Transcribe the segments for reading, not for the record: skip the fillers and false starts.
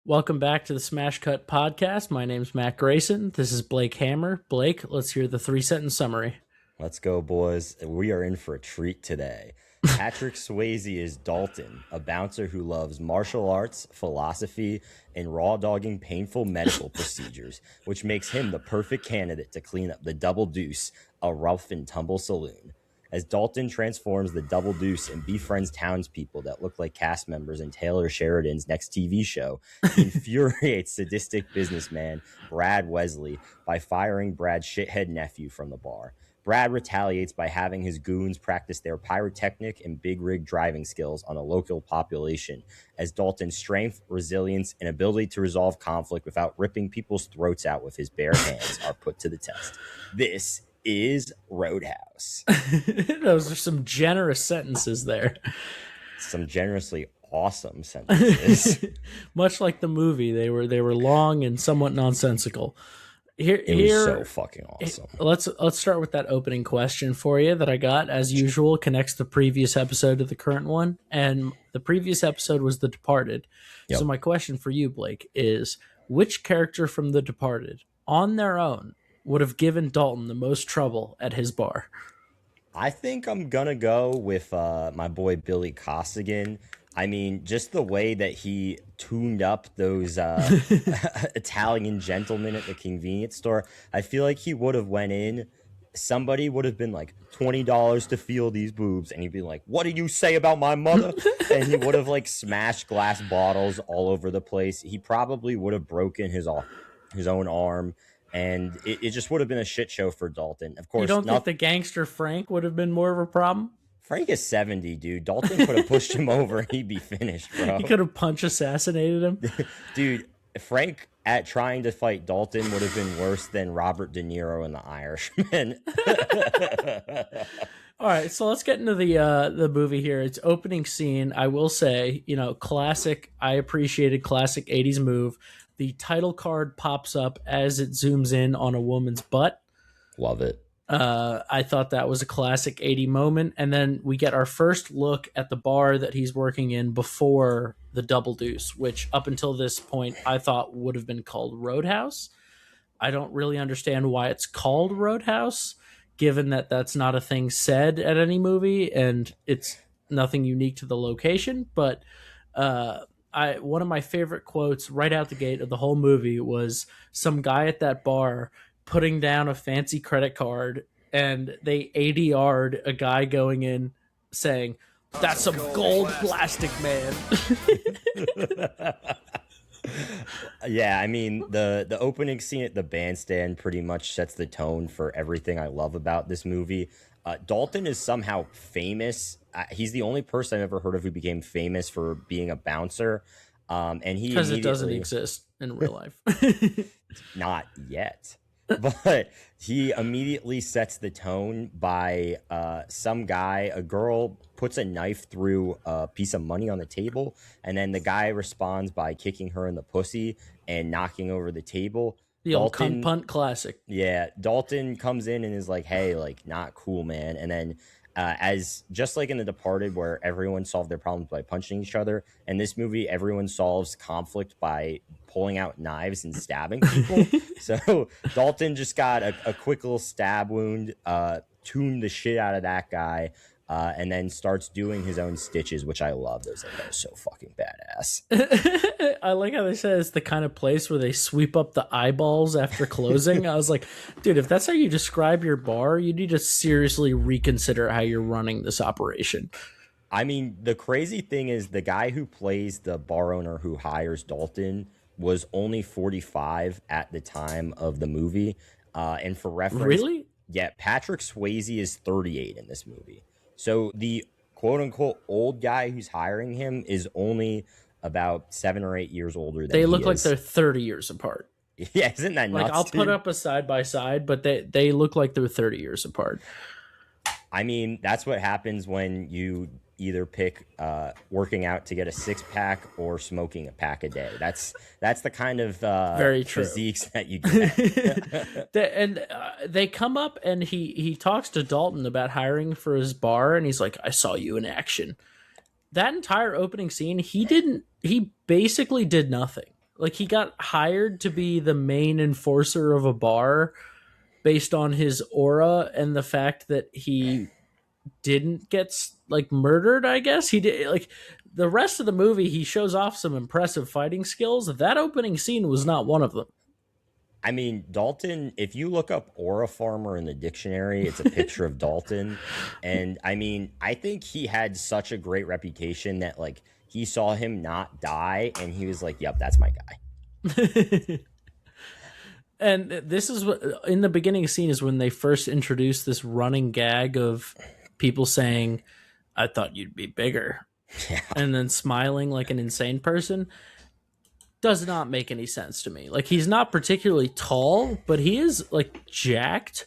Welcome back to the Smash Cut podcast. My name's Matt Grayson. This is Blake Hammer. Blake, let's hear the 3-sentence summary. Let's go, boys. We are in for a treat today. Patrick Swayze is Dalton, a bouncer who loves martial arts, philosophy, and raw dogging painful medical procedures, which makes him the perfect candidate to clean up the Double Deuce, a rough and tumble saloon. As Dalton transforms the Double Deuce and befriends townspeople that look like cast members in Taylor Sheridan's next TV show, he infuriates sadistic businessman Brad Wesley by firing Brad's shithead nephew from the bar. Brad retaliates by having his goons practice their pyrotechnic and big rig driving skills on a local population, as Dalton's strength, resilience, and ability to resolve conflict without ripping people's throats out with his bare hands are put to the test. This is Roadhouse. Those are some generous sentences there. Some generously awesome sentences. Much like the movie, they were long and somewhat nonsensical. It was so fucking awesome. Let's start with that opening question for you that I got, as usual, connects the previous episode to the current one. And the previous episode was The Departed. Yep. So my question for you, Blake, is which character from The Departed, on their own, would have given Dalton the most trouble at his bar? I think I'm going to go with my boy Billy Costigan. I mean, just the way that he tuned up those Italian gentlemen at the convenience store, I feel like he would have went in, somebody would have been like, $20 to feel these boobs, and he'd be like, what do you say about my mother? And he would have like smashed glass bottles all over the place. He probably would have broken his own arm, and it just would have been a shit show for Dalton. Of course, you don't think the gangster Frank would have been more of a problem? Frank is 70, dude. Dalton could have pushed him over and he'd be finished, bro. He could have punch assassinated him. Dude, Frank at trying to fight Dalton would have been worse than Robert De Niro in The Irishman. All right, so let's get into the movie here. It's opening scene. I will say, classic. I appreciated classic 80s move. The title card pops up as it zooms in on a woman's butt. Love it. I thought that was a classic 80 moment. And then we get our first look at the bar that he's working in before the Double Deuce, which up until this point I thought would have been called Roadhouse. I don't really understand why it's called Roadhouse, given that that's not a thing said at any movie and it's nothing unique to the location. But one of my favorite quotes right out the gate of the whole movie was some guy at that bar putting down a fancy credit card, and they ADR'd a guy going in saying, "That's some gold plastic, man." Yeah, I mean, the opening scene at the bandstand pretty much sets the tone for everything I love about this movie. Dalton is somehow famous. He's the only person I've ever heard of who became famous for being a bouncer. And he because it doesn't exist in real life. Not yet. But he immediately sets the tone by some guy, a girl puts a knife through a piece of money on the table, and then the guy responds by kicking her in the pussy and knocking over the table. The old cunt punt classic. Yeah, Dalton comes in and is like, hey, like, not cool, man. And then as just like in The Departed, where everyone solved their problems by punching each other, in this movie, everyone solves conflict by pulling out knives and stabbing people. So Dalton just got a quick little stab wound, tuned the shit out of that guy, and then starts doing his own stitches, which I love. Those that was so fucking badass. I like how they said it's the kind of place where they sweep up the eyeballs after closing. I was like, dude, if that's how you describe your bar, you need to seriously reconsider how you're running this operation. I mean, the crazy thing is the guy who plays the bar owner who hires Dalton was only 45 at the time of the movie. And for reference, really? Yeah, Patrick Swayze is 38 in this movie. So the quote unquote old guy who's hiring him is only about 7 or 8 years older than they look he like is. They're 30 years apart. Yeah, isn't that nuts? Like, I'll dude? put up a side by side, but they look like they're 30 years apart. I mean, that's what happens when you either pick working out to get a 6-pack or smoking a pack a day. That's the kind of very true physiques that you get. They come up and he talks to Dalton about hiring for his bar, and he's like, I saw you in action. That entire opening scene, he basically did nothing. Like he got hired to be the main enforcer of a bar based on his aura and the fact that he didn't get like murdered. I guess he did. Like the rest of the movie, he shows off some impressive fighting skills. That opening scene was not one of them. I mean, Dalton, if you look up aura farmer in the dictionary, it's a picture of Dalton. And I mean, I think he had such a great reputation that like he saw him not die and he was like, yep, that's my guy. And this is what in the beginning scene is when they first introduced this running gag of people saying, I thought you'd be bigger. Yeah. And then smiling like an insane person. Does not make any sense to me. Like he's not particularly tall, but he is like jacked.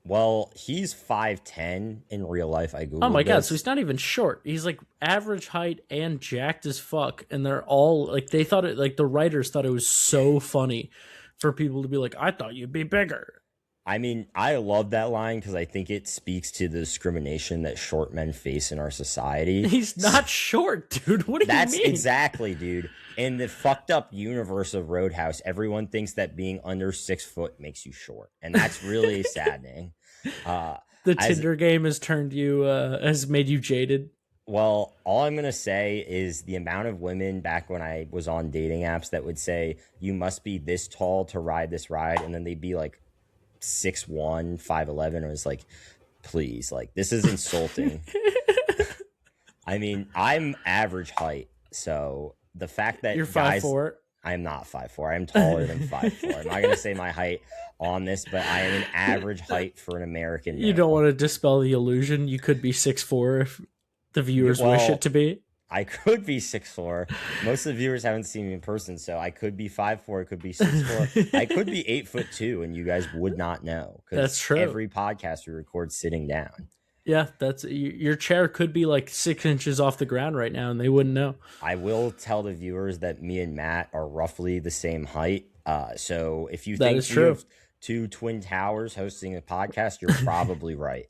Well, he's 5'10" in real life. I Googled Oh my god, this. so he's not even short. He's like average height and jacked as fuck. And they're all like they thought it like the writers thought it was so funny for people to be like, I thought you'd be bigger. I mean, I love that line because I think it speaks to the discrimination that short men face in our society. He's not short, dude. What do you mean? That's exactly, dude. In the fucked up universe of Roadhouse, everyone thinks that being under 6 foot makes you short, and that's really saddening. The Tinder game has turned you, has made you jaded. Well, all I'm gonna say is the amount of women back when I was on dating apps that would say you must be this tall to ride this ride, and then they'd be like 6'1", 5'11". It was like, please, like this is insulting. I mean, I'm average height, so the fact that you're guys, 5'4". I'm not 5'4". I'm taller than 5'4". I'm not gonna say my height on this, but I am an average height for an American male. You don't want to dispel the illusion. You could be 6'4" if the viewers wish it to be. I could be 6'4". Most of the viewers haven't seen me in person, so I could be 5'4". I could be 6'4". I could be 8'2", and you guys would not know. That's true. Every podcast we record sitting down. Yeah, that's your chair could be like 6 inches off the ground right now, and they wouldn't know. I will tell the viewers that me and Matt are roughly the same height. So if you think you have two twin towers hosting a podcast, you're probably right.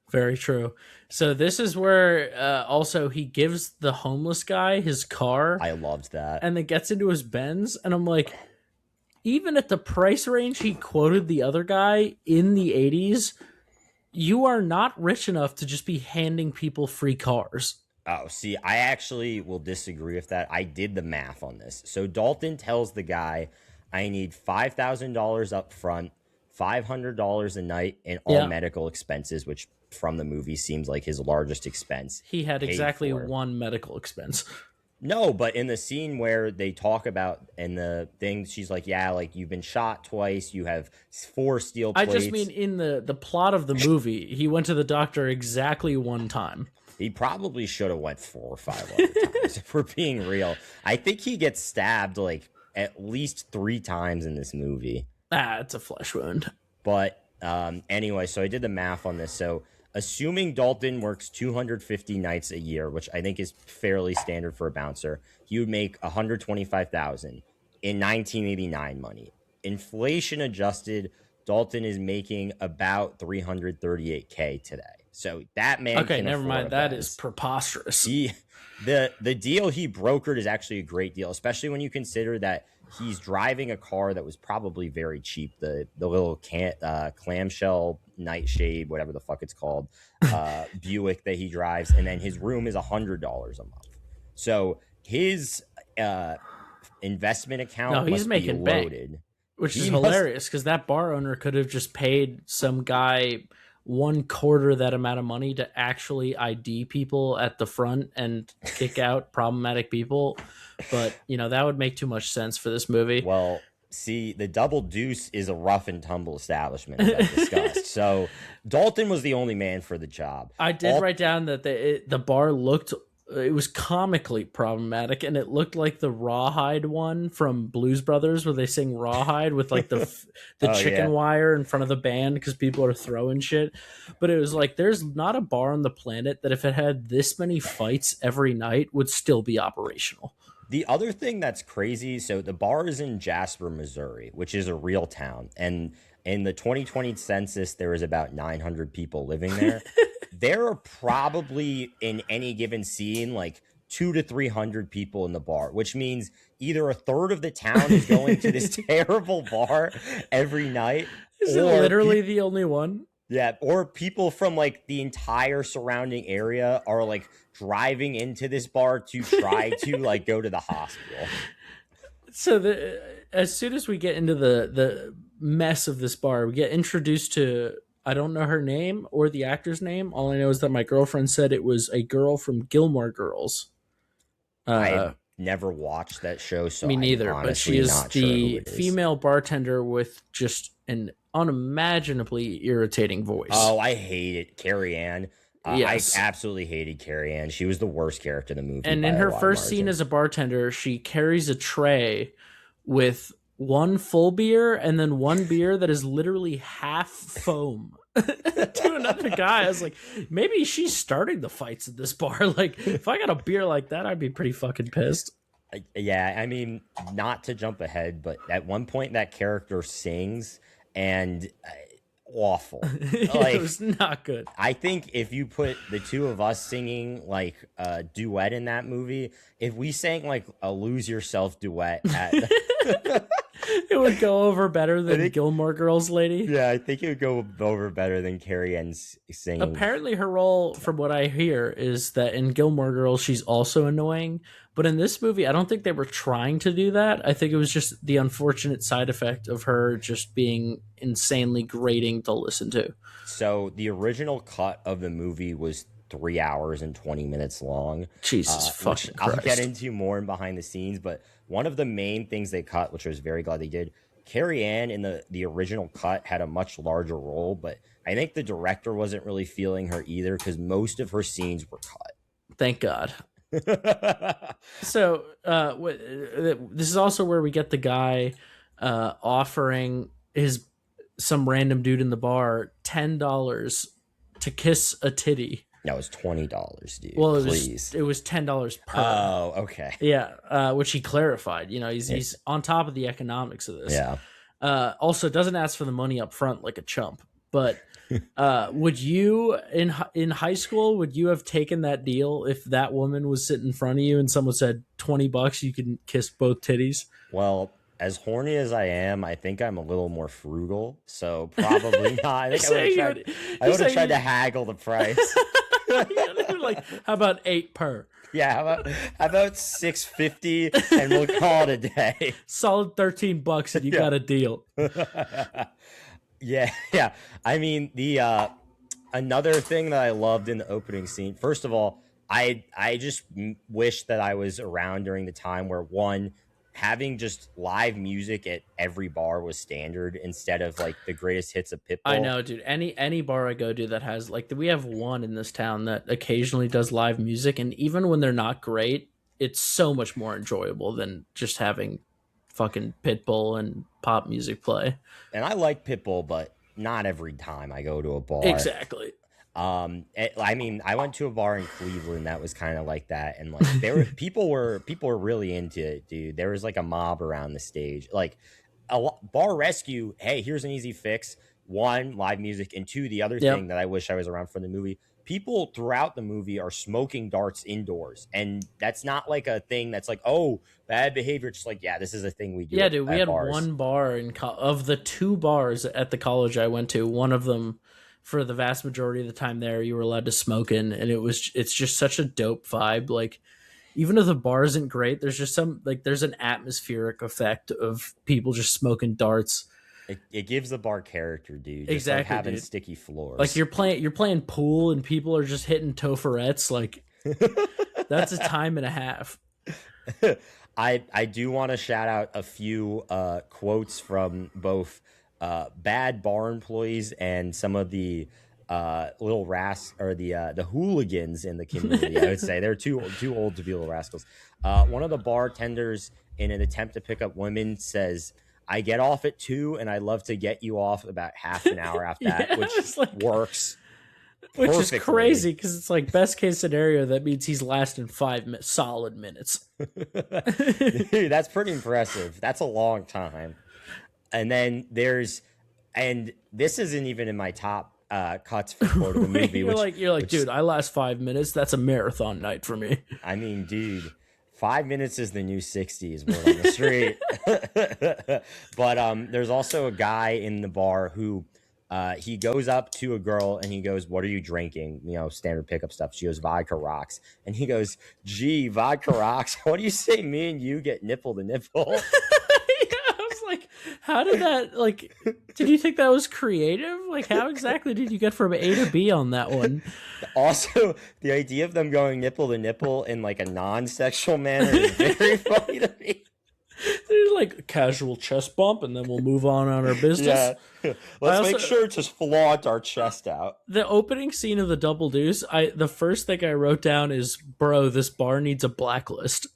Very true. So this is where also he gives the homeless guy his car. I loved that. And then gets into his Benz. And I'm like, even at the price range he quoted the other guy in the 80s, you are not rich enough to just be handing people free cars. Oh, see, I actually will disagree with that. I did the math on this. So Dalton tells the guy, I need $5,000 up front, $500 a night, and all medical expenses, which from the movie seems like his largest expense. He had exactly one medical expense. No, but in the scene where they talk about and the thing, she's like, yeah, like you've been shot twice, you have 4 steel plates. I just mean in the plot of the movie, he went to the doctor exactly one time. He probably should have went 4 or 5 other times, if we're being real. I think he gets stabbed like at least 3 times in this movie. It's a flesh wound. But anyway, so I did the math on this. So assuming Dalton works 250 nights a year, which I think is fairly standard for a bouncer, he would make $125,000 in 1989 money. Inflation adjusted, Dalton is making about $338K today. So that man. Okay, never mind. That is preposterous. The deal he brokered is actually a great deal, especially when you consider that he's driving a car that was probably very cheap. The little clamshell nightshade, whatever the fuck it's called, Buick that he drives, and then his room is $100 a month. So his investment account he's making loaded, bank, which is hilarious because that bar owner could have just paid some guy 1/4 that amount of money to actually ID people at the front and kick out problematic people. But, that would make too much sense for this movie. Well, see, the Double Deuce is a rough and tumble establishment, as I've discussed. So Dalton was the only man for the job. I did write down that the bar looked, it was comically problematic, and it looked like the Rawhide one from Blues Brothers where they sing Rawhide with like the chicken wire in front of the band because people are throwing shit. But it was like, there's not a bar on the planet that if it had this many fights every night would still be operational. The other thing that's crazy, so the bar is in Jasper, Missouri, which is a real town. And in the 2020 census, there was about 900 people living there. There are probably in any given scene like 2 to 300 people in the bar, which means either a third of the town is going to this terrible bar every night. Is it literally the only one? Yeah, or people from like the entire surrounding area are like driving into this bar to try to like go to the hospital. So as soon as we get into the mess of this bar, we get introduced to, I don't know her name or the actor's name. All I know is that my girlfriend said it was a girl from Gilmore Girls. I have never watched that show, so me neither. I'm but she is not the sure female bartender with just an unimaginably irritating voice. Oh, I hate it, Carrie Ann. Yes. I absolutely hated Carrie Ann. She was the worst character in the movie. And in her first scene as a bartender, she carries a tray with one full beer and then one beer that is literally half foam to another guy. I was like, maybe she's starting the fights at this bar. Like, if I got a beer like that, I'd be pretty fucking pissed. Yeah, I mean, not to jump ahead, but at one point that character sings and awful. Like, it was not good. I think if you put the two of us singing like a duet in that movie, if we sang like a Lose Yourself duet at it would go over better than Gilmore Girls lady. Yeah, I think it would go over better than Carrie Ann's singing. Apparently her role, from what I hear, is that in Gilmore Girls she's also annoying. But in this movie, I don't think they were trying to do that. I think it was just the unfortunate side effect of her just being insanely grating to listen to. So the original cut of the movie was 3 hours and 20 minutes long. Jesus fucking Christ. I'll get into more in behind the scenes, but one of the main things they cut, which I was very glad they did, Carrie Ann in the original cut had a much larger role, but I think the director wasn't really feeling her either because most of her scenes were cut. Thank God. So this is also where we get the guy offering some random dude in the bar $10 to kiss a titty. No, it was $20, dude. Well, please. It was $10 per. Oh, okay. Yeah, which he clarified. You know, he's on top of the economics of this. Yeah. Also, doesn't ask for the money up front like a chump. But would you in high school would you have taken that deal if that woman was sitting in front of you and someone said $20 you can kiss both titties? Well, as horny as I am, I think I'm a little more frugal, so probably not. I think I would have tried to haggle the price. Like, how about 8 per? Yeah, how about $6.50 and we'll call it a day. Solid $13 and you got a deal. Yeah. I mean, the another thing that I loved in the opening scene. First of all, I just wish that I was around during the time where having just live music at every bar was standard instead of like the greatest hits of Pitbull. I know, dude. Any bar I go to that has like we have one in this town that occasionally does live music, and even when they're not great, it's so much more enjoyable than just having fucking Pitbull and pop music play. And I like Pitbull, but not every time I go to a bar. Exactly. I mean, I went to a bar in Cleveland that was kind of like that, and like people were really into it, dude. There was like a mob around the stage, like bar rescue. Hey, here's an easy fix: 1, live music, and 2, the other thing that I wish I was around for the movie. People throughout the movie are smoking darts indoors, and that's not like a thing that's like, oh, bad behavior. It's like, yeah, this is a thing we do. Yeah, dude, we had bars. one bar of the 2 bars at the college I went to. One of them, for the vast majority of the time there, you were allowed to smoke in, and it's just such a dope vibe. Like, even if the bar isn't great, there's just there's an atmospheric effect of people just smoking darts. It gives the bar character, dude. Just exactly, like having dude. Sticky floors. Like you're playing pool and people are just hitting tofarettes. Like that's a time and a half. I do want to shout out a few quotes from both bad bar employees and some of the little the hooligans in the community. I would say they're too old to be little rascals. One of the bartenders, in an attempt to pick up women, says, "I get off at 2 and I love to get you off about half an hour after that," which works. Which perfectly. Is crazy because it's like best case scenario. That means he's lasting 5 solid minutes. Dude, that's pretty impressive. That's a long time. And then and this isn't even in my top cuts for quote of the movie. you're like, dude, I last 5 minutes. That's a marathon night for me. I mean, dude, 5 minutes is the new 60 is word on the street. But there's also a guy in the bar who he goes up to a girl and he goes, "What are you drinking?" You know, standard pickup stuff. She goes, "Vodka rocks." And he goes, "Gee, vodka rocks. What do you say me and you get nipple to nipple?" Like, how did that, like, did you think that was creative? Like, how exactly did you get from A to B on that one? Also, the idea of them going nipple to nipple in like a non-sexual manner is very funny to me. They're like casual chest bump, and then we'll move on our business. Yeah. Let's make sure to flaunt our chest out. The opening scene of the Double Deuce, the first thing I wrote down is, bro, this bar needs a blacklist.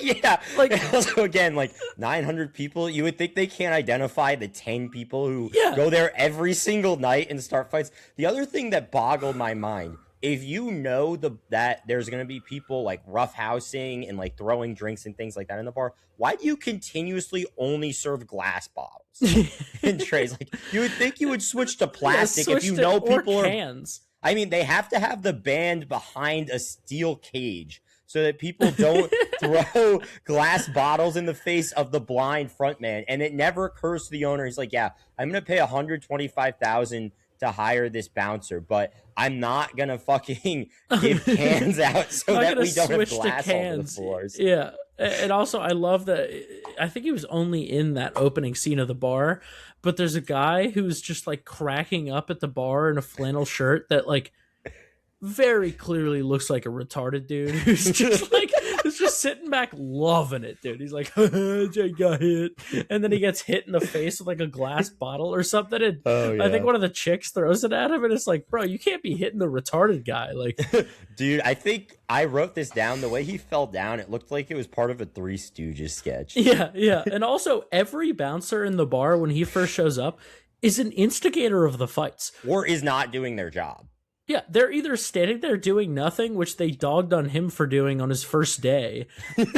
Yeah, like also again, like 900 people. You would think they can't identify the 10 people who go there every single night and start fights. The other thing that boggled my mind, if you know that there's gonna be people like roughhousing and like throwing drinks and things like that in the bar, why do you continuously only serve glass bottles and trays? Like, you would think you would switch to plastic if you know people are cans. I mean, they have to have the band behind a steel cage so that people don't throw glass bottles in the face of the blind frontman. And it never occurs to the owner. He's like, yeah, I'm going to pay $125,000 to hire this bouncer, but I'm not going to fucking give cans out so that we don't have glass all over the floors. Yeah. And also, I love that. I think he was only in that opening scene of the bar, but there's a guy who's just like cracking up at the bar in a flannel shirt that like very clearly looks like a retarded dude who's just like who's just sitting back loving it, dude. He's like, Jay got hit, and then he gets hit in the face with like a glass bottle or something, and I think one of the chicks throws it at him, and it's like, bro, you can't be hitting the retarded guy. Like, dude, I think I wrote this down. The way he fell down, it looked like it was part of a Three Stooges sketch. Yeah. And also, every bouncer in the bar when he first shows up is an instigator of the fights, or is not doing their job. Yeah, they're either standing there doing nothing, which they dogged on him for doing on his first day,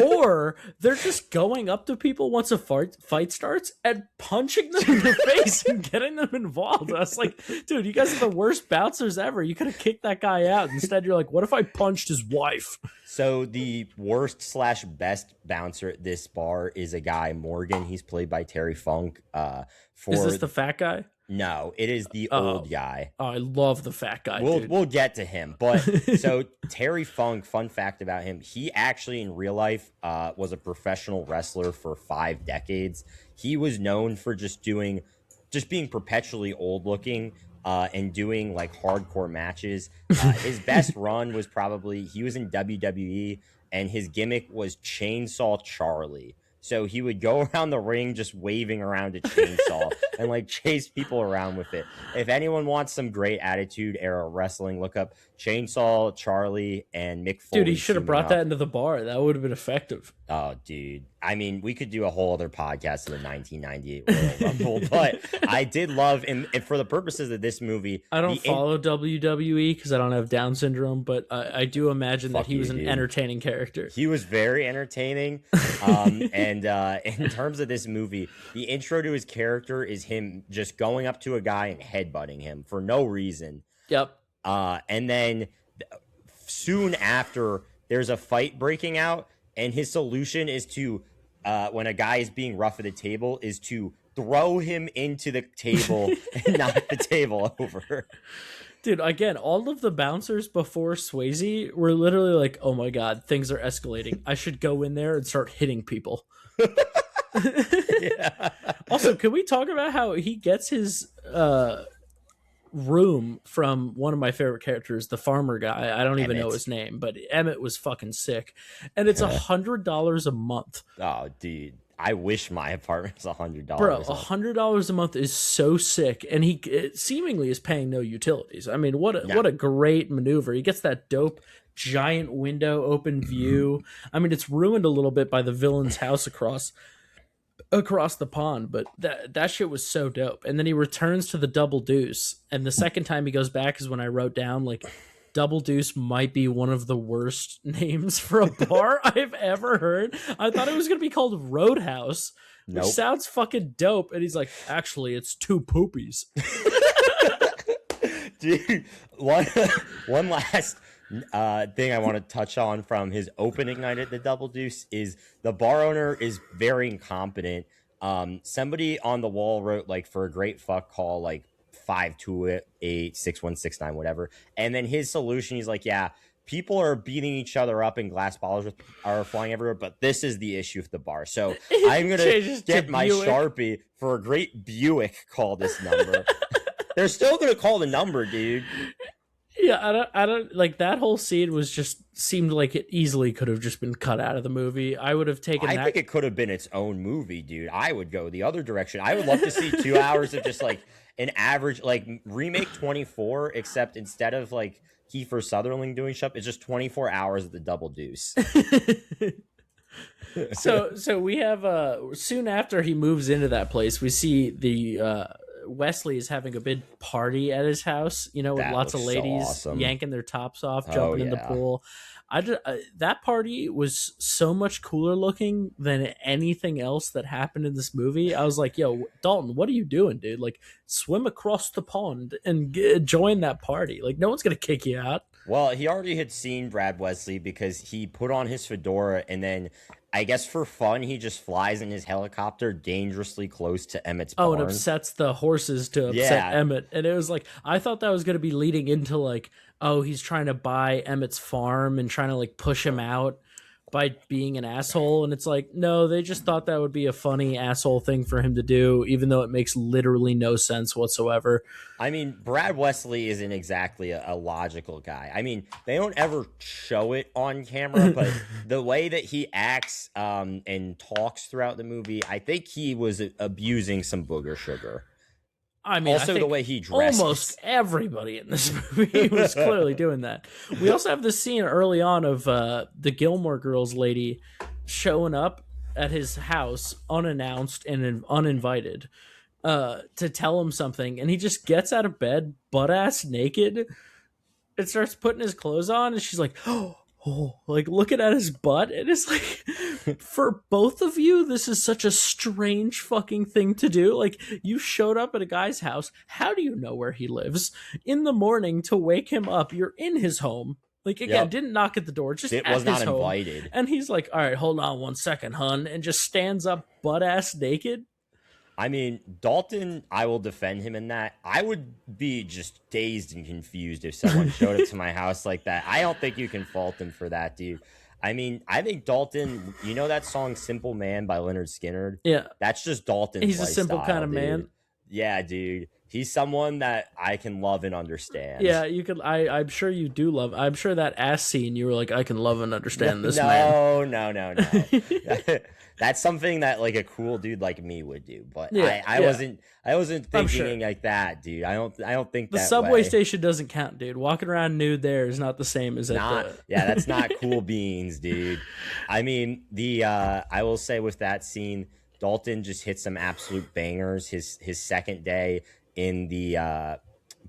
or they're just going up to people once a fight starts and punching them in the face and getting them involved. I was like, dude, you guys are the worst bouncers ever. You could have kicked that guy out. Instead, you're like, what if I punched his wife? So the worst/best bouncer at this bar is a guy, Morgan. He's played by Terry Funk. Is this the fat guy? No, it is the old guy. Oh, I love the fat guy. We'll get to him. But so Terry Funk, fun fact about him, he actually in real life was a professional wrestler for 5 decades. He was known for just being perpetually old looking and doing like hardcore matches. His best run was probably, he was in WWE and his gimmick was Chainsaw Charlie. So he would go around the ring just waving around a chainsaw and like chase people around with it. If anyone wants some great attitude era wrestling, look up Chainsaw Charlie and Mick Foley. Dude, he should have brought that into the bar. That would have been effective. Oh, dude. I mean, we could do a whole other podcast of the 1998 Royal Rumble, but I did love, and for the purposes of this movie, I don't follow WWE because I don't have Down syndrome, but I do imagine that he was an entertaining character. He was very entertaining. And in terms of this movie, the intro to his character is him just going up to a guy and headbutting him for no reason. Yep. And then soon after, there's a fight breaking out, and his solution is to, when a guy is being rough at a table, is to throw him into the table and knock the table over. Dude, again, all of the bouncers before Swayze were literally like, oh my God, things are escalating. I should go in there and start hitting people. Yeah. Also, can we talk about how he gets his room from one of my favorite characters, the farmer guy? I don't even know his name, but Emmett was fucking sick. And it's $100 a month. Oh, dude. I wish my apartment was $100. Bro, $100 a month is so sick, and he seemingly is paying no utilities. I mean, what a great maneuver. He gets that dope giant window, open view. I mean, it's ruined a little bit by the villain's house across the pond, but that shit was so dope. And then he returns to the Double Deuce, and the second time he goes back is when I wrote down like, Double Deuce might be one of the worst names for a bar I've ever heard. I thought it was going to be called Roadhouse, which sounds fucking dope. And he's like, actually, it's two poopies. Dude, one one last thing I want to touch on from his opening night at the Double Deuce is the bar owner is very incompetent. Somebody on the wall wrote like for a great fuck call like 528 6169 whatever, and then his solution he's like, yeah, people are beating each other up and glass bottles are flying everywhere, but this is the issue with the bar. So I'm gonna get my Sharpie for a great Buick call this number. They're still gonna call the number, dude. Yeah, I don't like that whole scene was just seemed like it easily could have just been cut out of the movie. I would have taken I think it could have been its own movie, dude. I would go the other direction. I would love to see 2 hours of just like an average like remake 24, except instead of like Kiefer Sutherland doing stuff, it's just 24 hours of the Double Deuce. So we have soon after he moves into that place, we see the Wesley is having a big party at his house, you know, with lots of ladies yanking their tops off, jumping in the pool. That party was so much cooler looking than anything else that happened in this movie. I was like, yo, Dalton, what are you doing, dude? Like, swim across the pond and join that party. Like, no one's going to kick you out. Well, he already had seen Brad Wesley because he put on his fedora and then I guess for fun, he just flies in his helicopter dangerously close to Emmett's barn. Oh, it upsets the horses to upset Emmett. And it was like, I thought that was going to be leading into like, oh, he's trying to buy Emmett's farm and trying to like push him out by being an asshole. And it's like, no, they just thought that would be a funny asshole thing for him to do, even though it makes literally no sense whatsoever. I mean, Brad Wesley isn't exactly a logical guy. I mean, they don't ever show it on camera, but the way that he acts and talks throughout the movie, I think he was abusing some booger sugar. I mean, also the way he dresses. Almost everybody in this movie was clearly doing that. We also have this scene early on of the Gilmore Girls lady showing up at his house unannounced and uninvited to tell him something, and he just gets out of bed butt-ass naked and starts putting his clothes on, and she's like, oh, like looking at his butt, and it's like, for both of you, this is such a strange fucking thing to do. Like, you showed up at a guy's house. How do you know where he lives? In the morning to wake him up, you're in his home. Like, again, didn't knock at the door, just it at was not his home. Invited. And he's like, all right, hold on 1 second, hun, and just stands up butt ass naked. I mean, Dalton, I will defend him in that. I would be just dazed and confused if someone showed up to my house like that. I don't think you can fault him for that, dude. I mean, I think Dalton, you know that song Simple Man by Leonard Skinner? Yeah. That's just Dalton's He's lifestyle, a simple kind of dude. man. Yeah, dude. He's someone that I can love and understand. Yeah, you could. I'm sure you do love. I'm sure that ass scene, you were like, I can love and understand this man. No. That's something that like a cool dude like me would do. But I wasn't thinking like that, dude. I don't think the that subway way. station doesn't count, dude. Walking around nude there is not the same as Yeah, that's not cool beans, dude. I mean, I will say with that scene, Dalton just hit some absolute bangers. His second day in the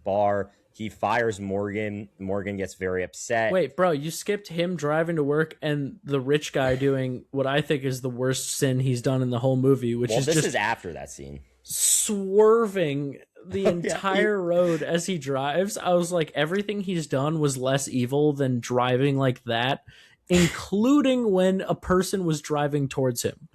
bar, he fires Morgan. Morgan gets very upset. Wait, bro, you skipped him driving to work and the rich guy doing what I think is the worst sin he's done in the whole movie, which is just after that scene. Swerving the entire road as he drives. I was like, everything he's done was less evil than driving like that, including when a person was driving towards him.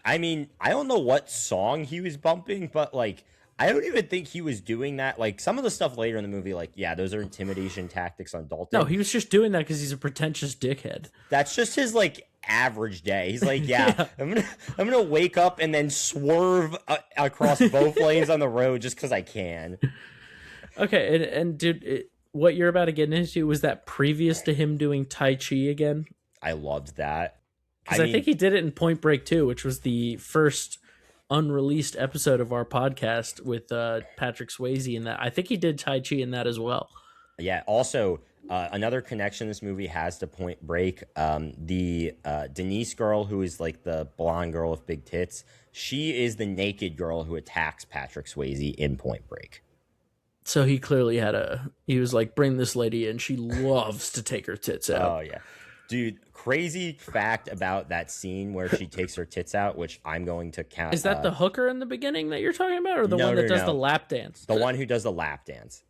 I mean, I don't know what song he was bumping, but like, I don't even think he was doing that. Like, some of the stuff later in the movie, like, yeah, those are intimidation tactics on Dalton. No, he was just doing that because he's a pretentious dickhead. That's just his, like, average day. He's like, yeah. I'm gonna wake up and then swerve across both lanes on the road just because I can. Okay, and dude, what you're about to get into, was that previous to him doing Tai Chi again? I loved that. Because I think he did it in Point Break too, which was the first unreleased episode of our podcast with Patrick Swayze in that. I think he did Tai Chi in that as well. Yeah. Also, another connection this movie has to Point Break. The Denise girl, who is like the blonde girl with big tits, she is the naked girl who attacks Patrick Swayze in Point Break. So he clearly he was like, bring this lady in. She loves to take her tits out. Oh, yeah. Dude, crazy fact about that scene where she takes her tits out, which I'm going to count. Is that the hooker in the beginning that you're talking about, or the one that does the lap dance? The one who does the lap dance.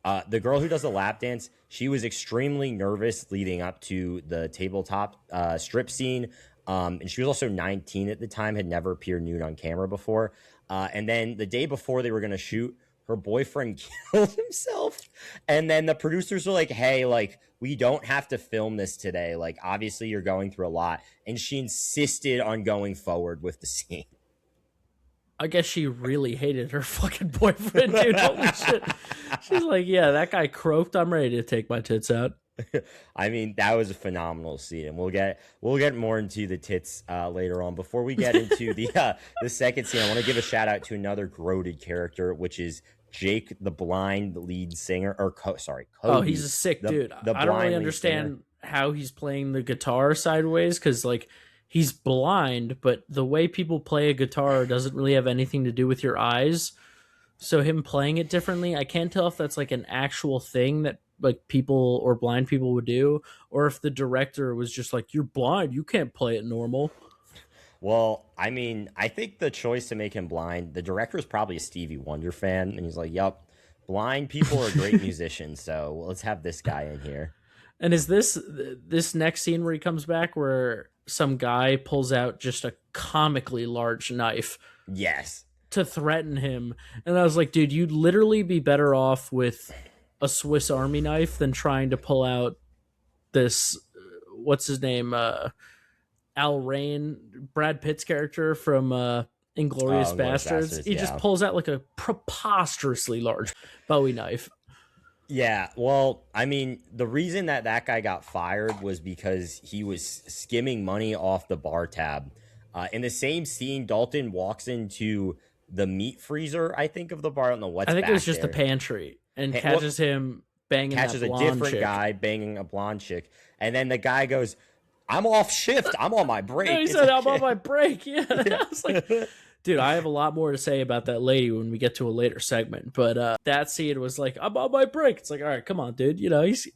The girl who does the lap dance, she was extremely nervous leading up to the tabletop strip scene. And she was also 19 at the time, had never appeared nude on camera before. And then the day before they were going to shoot, her boyfriend killed himself. And then the producers were like, hey, like, we don't have to film this today. Like, obviously, you're going through a lot. And she insisted on going forward with the scene. I guess she really hated her fucking boyfriend, dude. Holy shit. She's like, yeah, that guy croaked. I'm ready to take my tits out. I mean, that was a phenomenal scene, and we'll get more into the tits later on. Before we get into the second scene, I want to give a shout out to another goated character, which is Jake, the blind lead singer, or Cody. Oh, he's a sick dude. I don't really understand how he's playing the guitar sideways, because like he's blind, but the way people play a guitar doesn't really have anything to do with your eyes. So him playing it differently, I can't tell if that's like an actual thing that like people or blind people would do, or if the director was just like, you're blind, you can't play it normal. Well, I mean, I think the choice to make him blind, the director is probably a Stevie Wonder fan, and he's like, yep, blind people are great musicians, so let's have this guy in here. And is this next scene where he comes back where some guy pulls out just a comically large knife? Yes. To threaten him. And I was like, dude, you'd literally be better off with a Swiss Army knife than trying to pull out this, what's his name? Al Rain, Brad Pitt's character from Inglourious Bastards. He just pulls out like a preposterously large Bowie knife. Yeah, well, I mean, the reason that guy got fired was because he was skimming money off the bar tab. In the same scene, Dalton walks into the meat freezer, I think, of the bar. I don't know what's I think back it was just there. the pantry, and catches him banging catches that a blonde different chick. guy banging a blonde chick, and then the guy goes, I'm off shift, I'm on my break. No, he said, I'm on my break. Yeah. I was like, dude, I have a lot more to say about that lady when we get to a later segment, but that scene was like, I'm on my break. It's like, all right, come on, dude. You know, he's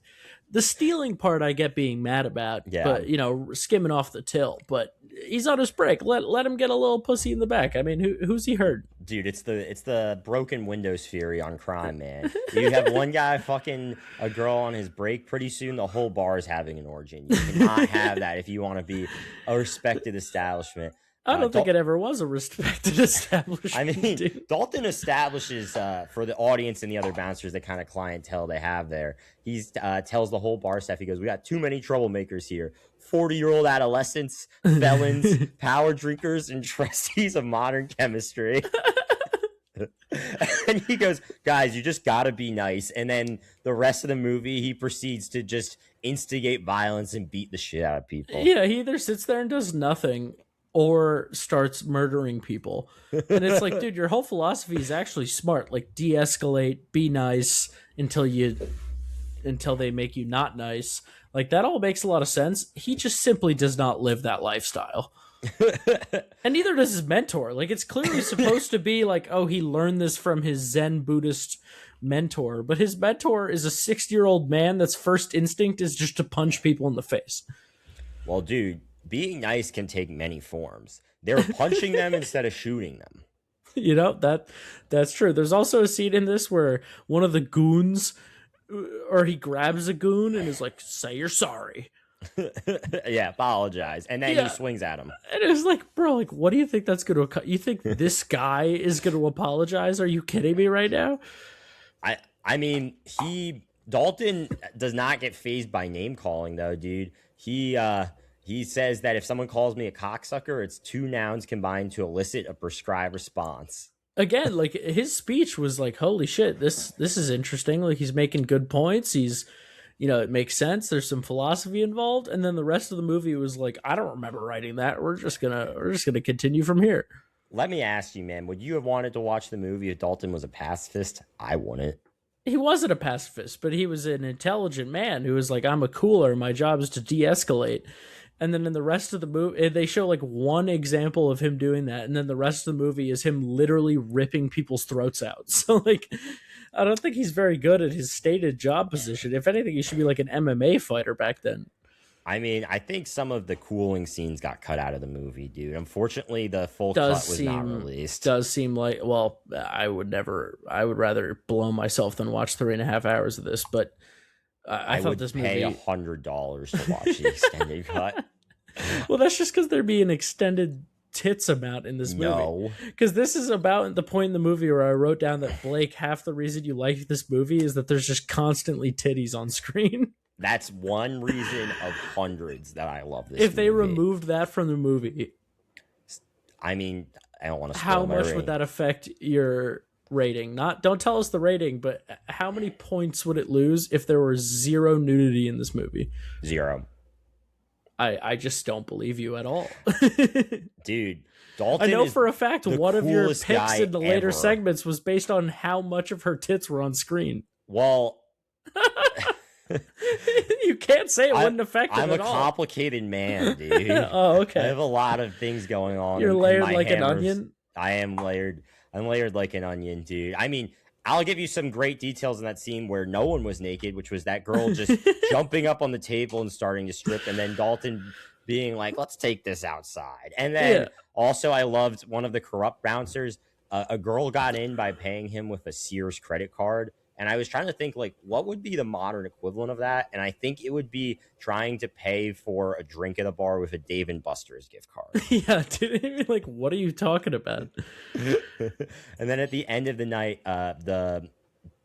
the stealing part I get being mad about, but you know, skimming off the till, but he's on his break. Let him get a little pussy in the back. I mean, who's he hurt? Dude, it's the broken Windows fury on crime, man. You have one guy fucking a girl on his break. Pretty soon, the whole bar is having an orgy. You cannot have that if you want to be a respected establishment. I don't think it ever was a respected establishment. I mean, dude. Dalton establishes for the audience and the other bouncers the kind of clientele they have there. He tells the whole bar staff, he goes, we got too many troublemakers here. 40-year-old adolescents, felons, power drinkers, and trustees of modern chemistry. And he goes, guys, you just got to be nice. And then the rest of the movie, he proceeds to just instigate violence and beat the shit out of people. Yeah, he either sits there and does nothing or starts murdering people. And it's like, dude, your whole philosophy is actually smart. Like, de-escalate, be nice until they make you not nice. Like, that all makes a lot of sense. He just simply does not live that lifestyle. And neither does his mentor. Like, it's clearly supposed to be like, oh, he learned this from his Zen Buddhist mentor, but his mentor is a 60-year-old man that's first instinct is just to punch people in the face. Well, dude, being nice can take many forms. They're punching them instead of shooting them. You know, that's true. There's also a scene in this where one of the goons, or he grabs a goon and is like, say you're sorry. Yeah, apologize. And then he swings at him. And it was like, bro, like, what do you think that's going to... You think this guy is going to apologize? Are you kidding me right now? I mean, Dalton does not get fazed by name calling, though, dude. He says that if someone calls me a cocksucker, it's two nouns combined to elicit a prescribed response. Again, like, his speech was like, holy shit, this is interesting. Like, he's making good points. He's, you know, it makes sense. There's some philosophy involved. And then the rest of the movie was like, I don't remember writing that. We're just gonna continue from here. Let me ask you, man, would you have wanted to watch the movie if Dalton was a pacifist? I wouldn't. He wasn't a pacifist, but he was an intelligent man who was like, I'm a cooler. My job is to de-escalate. And then in the rest of the movie, they show like one example of him doing that. And then the rest of the movie is him literally ripping people's throats out. So like, I don't think he's very good at his stated job position. If anything, he should be like an MMA fighter back then. I mean, I think some of the cooling scenes got cut out of the movie, dude. Unfortunately, the full Does cut was not released. does seem like, well, I would rather blow myself than watch 3.5 hours of this, but I I thought would this pay movie. $100 to watch the extended cut. Well, that's just because there'd be an extended tits amount in this movie. No. Because this is about the point in the movie where I wrote down that, Blake, half the reason you like this movie is that there's just constantly titties on screen. That's one reason of hundreds that I love this If they movie. removed that from the movie, I mean, I don't want to spoil how my much rating. would that affect your rating? Don't tell us the rating, but how many points would it lose if there were zero nudity in this movie? 0. I just don't believe you at all. Dude, Dalton I know is for a fact the one of your coolest picks guy in the later ever. segments was based on how much of her tits were on screen. Well, You can't say it wouldn't affect it I'm a at all. complicated man, dude. Oh, I okay. have a lot of things going on. You're and layered my like an hammers- onion? I am layered. I'm layered like an onion, dude. I mean, I'll give you some great details in that scene where no one was naked, which was that girl just jumping up on the table and starting to strip, and then Dalton being like, let's take this outside. And then also I loved one of the corrupt bouncers. A girl got in by paying him with a Sears credit card. And I was trying to think, like, what would be the modern equivalent of that? And I think it would be trying to pay for a drink at a bar with a Dave & Buster's gift card. Yeah, dude. Like, what are you talking about? And then at the end of the night, the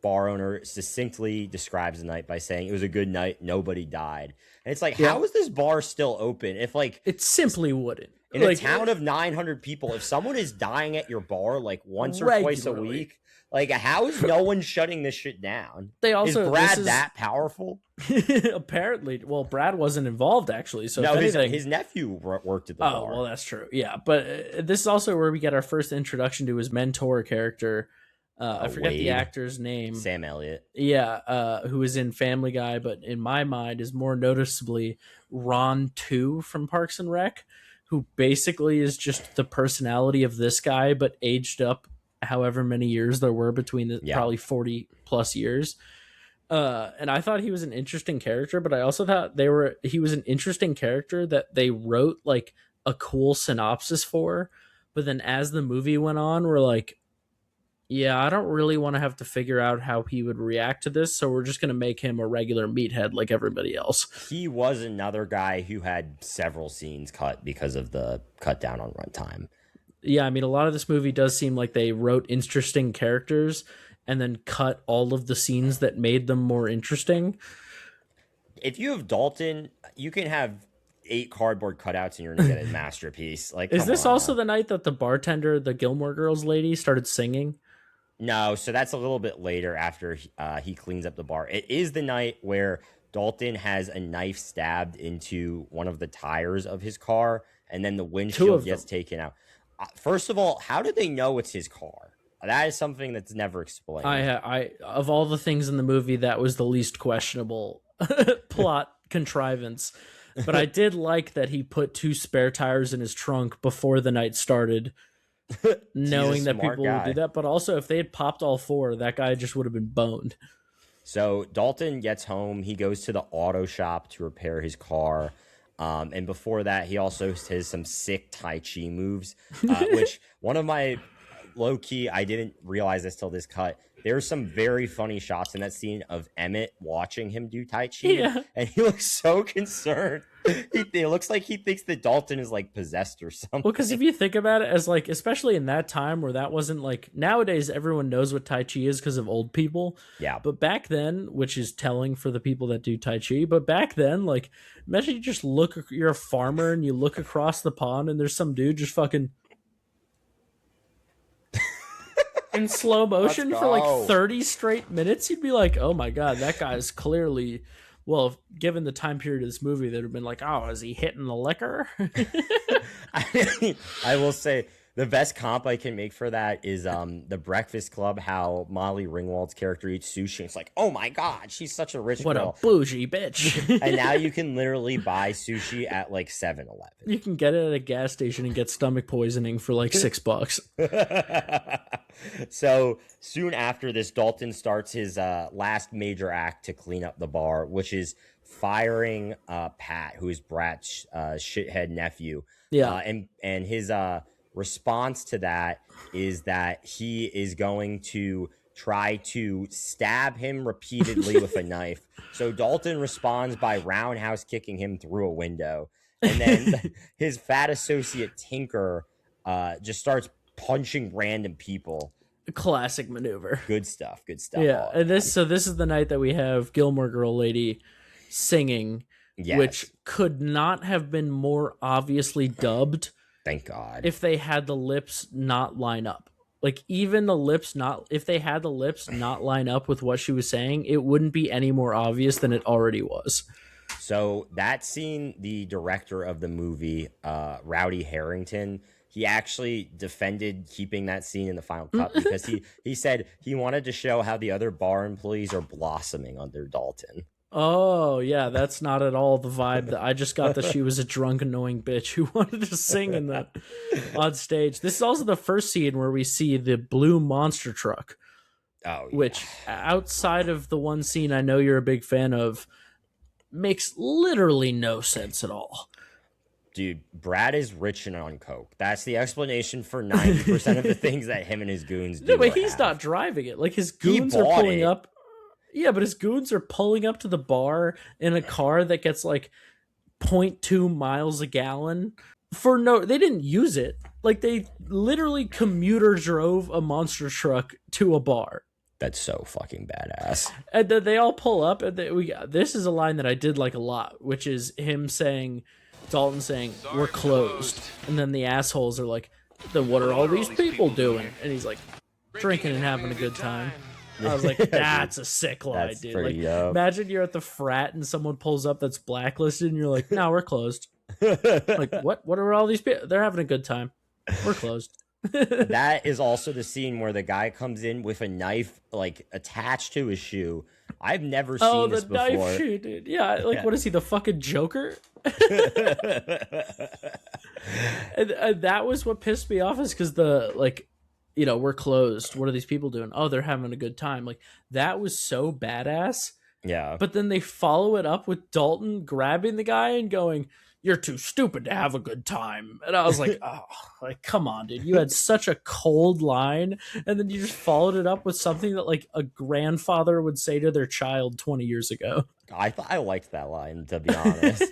bar owner succinctly describes the night by saying it was a good night, nobody died. And it's like, how is this bar still open? If, like, it simply wouldn't. In a town of 900 people, if someone is dying at your bar like once or twice a week, like, how is no one shutting this shit down? They also, is Brad that powerful? Apparently. Well, Brad wasn't involved, actually. So no, if anything, his nephew worked at the bar. Oh, well, that's true. Yeah, but this is also where we get our first introduction to his mentor character. I forget the actor's name. Sam Elliott. Yeah, who is in Family Guy, but in my mind is more noticeably Ron 2 from Parks and Rec, who basically is just the personality of this guy, but aged up however many years there were between the probably 40 plus years. And I thought he was an interesting character, but I also thought he was an interesting character that they wrote like a cool synopsis for, but then as the movie went on, we're like, yeah, I don't really want to have to figure out how he would react to this, so we're just going to make him a regular meathead like everybody else. He was another guy who had several scenes cut because of the cut down on runtime. Yeah, I mean, a lot of this movie does seem like they wrote interesting characters and then cut all of the scenes that made them more interesting. If you have Dalton, you can have 8 cardboard cutouts and you're going to get a masterpiece. Like, is this also the night that the bartender, the Gilmore Girls lady, started singing? No, so that's a little bit later after he cleans up the bar. It is the night where Dalton has a knife stabbed into one of the tires of his car, and then the windshield gets taken out. First of all, how did they know it's his car? That is something that's never explained. I of all the things in the movie, that was the least questionable plot contrivance. But I did like that he put 2 spare tires in his trunk before the night started, knowing that people would do that. But also, if they had popped all 4, that guy just would have been boned. So Dalton gets home. He goes to the auto shop to repair his car. And before that, he also has some sick Tai Chi moves, which one of my low key, I didn't realize this till this cut. There's some very funny shots in that scene of Emmett watching him do Tai Chi, and he looks so concerned. It looks like he thinks that Dalton is like possessed or something. Well, because if you think about it as like, especially in that time where that wasn't like, nowadays everyone knows what Tai Chi is because of old people. Yeah. But back then, which is telling for the people that do Tai Chi, but back then, like, imagine you just you're a farmer and you look across the pond and there's some dude just fucking in slow motion for like 30 straight minutes. You'd be like, oh my God, that guy is clearly, well, given the time period of this movie, they'd have been like, oh, is he hitting the liquor? I will say the best comp I can make for that is the Breakfast Club, how Molly Ringwald's character eats sushi. It's like, oh my God, she's such a rich girl. What a bougie bitch. And now you can literally buy sushi at like 7-Eleven. You can get it at a gas station and get stomach poisoning for like $6. So soon after this, Dalton starts his last major act to clean up the bar, which is firing Pat, who is Brad's shithead nephew. Yeah. And his response to that is that he is going to try to stab him repeatedly with a knife. So Dalton responds by roundhouse kicking him through a window. And then his fat associate Tinker just starts punching random people. Classic maneuver. Good stuff. Good stuff. Yeah, and this is the night that we have Gilmore Girl lady singing, Yes. which could not have been more obviously dubbed. Thank God. If they had the lips not line up. Like, even the lips not, if they had the lips not line up with what she was saying, it wouldn't be any more obvious than it already was. So that scene, the director of the movie, Rowdy Harrington, he actually defended keeping that scene in the final cut because he said he wanted to show how the other bar employees are blossoming under Dalton. Oh, yeah, that's not at all the vibe that I just got, that she was a drunk, annoying bitch who wanted to sing in that on stage. This is also the first scene where we see the blue monster truck. Oh, yeah. Which, outside of the one scene I know you're a big fan of, makes literally no sense at all. Dude, Brad is rich and on coke. That's the explanation for 90% of the things that him and his goons do. No, but he's not driving it. Like, his goons are pulling up. Yeah, but his goons are pulling up to the bar in a car that gets like 0.2 miles a gallon. They didn't use it. Like, they literally commuter drove a monster truck to a bar. That's so fucking badass. And then they all pull up, and this is a line that I did like a lot, which is him saying, Dalton saying, "We're closed," and then the assholes are like, "Then what are all these people doing?" And he's like, "Drinking and having a good time." I was like, that's a sick line, That's dude. pretty Like, dope. imagine you're at the frat and someone pulls up that's blacklisted, and you're like, "No, we're closed." Like, what? What are all these people? They're having a good time. We're closed. That is also the scene where the guy comes in with a knife like attached to his shoe. I've never seen this before. Knife shoe, dude. Yeah, like, Yeah. what is he, the fucking Joker? and that was what pissed me off, is because we're closed. What are these people doing? Oh, they're having a good time. Like, that was so badass. Yeah. But then they follow it up with Dalton grabbing the guy and going, "You're too stupid to have a good time." And I was like, oh, like, come on, dude. You had such a cold line, and then you just followed it up with something that, like, a grandfather would say to their child 20 years ago. I liked that line, to be honest.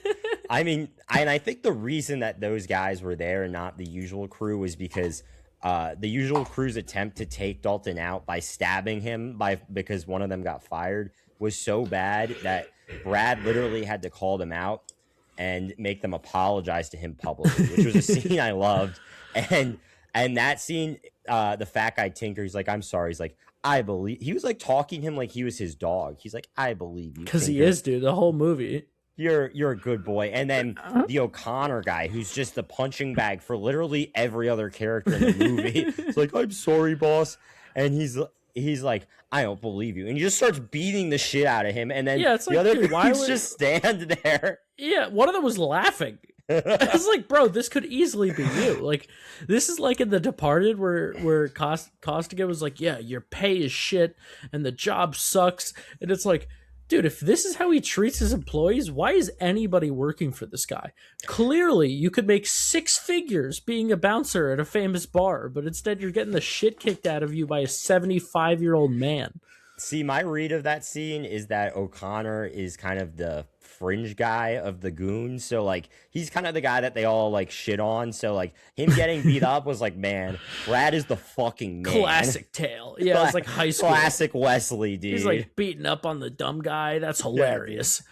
I mean, I think the reason that those guys were there and not the usual crew was because the usual crew's attempt to take Dalton out by stabbing him because one of them got fired was so bad that Brad literally had to call them out and make them apologize to him publicly, which was a scene I loved. And that scene, the fat guy Tinker, he's like, "I'm sorry." He's like, "I believe." He was like talking to him like he was his dog. He's like, "I believe you." Because he is, dude, the whole movie. You're a good boy. And then the O'Connor guy, who's just the punching bag for literally every other character in the movie. It's like, "I'm sorry, boss." And he's like, "I don't believe you." And he just starts beating the shit out of him. And then it's the like, other dude, dudes just stand there. Yeah, one of them was laughing. I was like, bro, this could easily be you. Like, this is like in The Departed where Costigan was like, "Yeah, your pay is shit and the job sucks." And it's like, dude, if this is how he treats his employees, why is anybody working for this guy? Clearly, you could make 6 figures being a bouncer at a famous bar, but instead you're getting the shit kicked out of you by a 75-year-old man. See, my read of that scene is that O'Connor is kind of the fringe guy of the goons. So, like, he's kind of the guy that they all, like, shit on. So, like, him getting beat up was like, man, Brad is the fucking man. Classic tale. Yeah, it's like high school. Classic Wesley, dude. He's, like, beating up on the dumb guy. That's hilarious.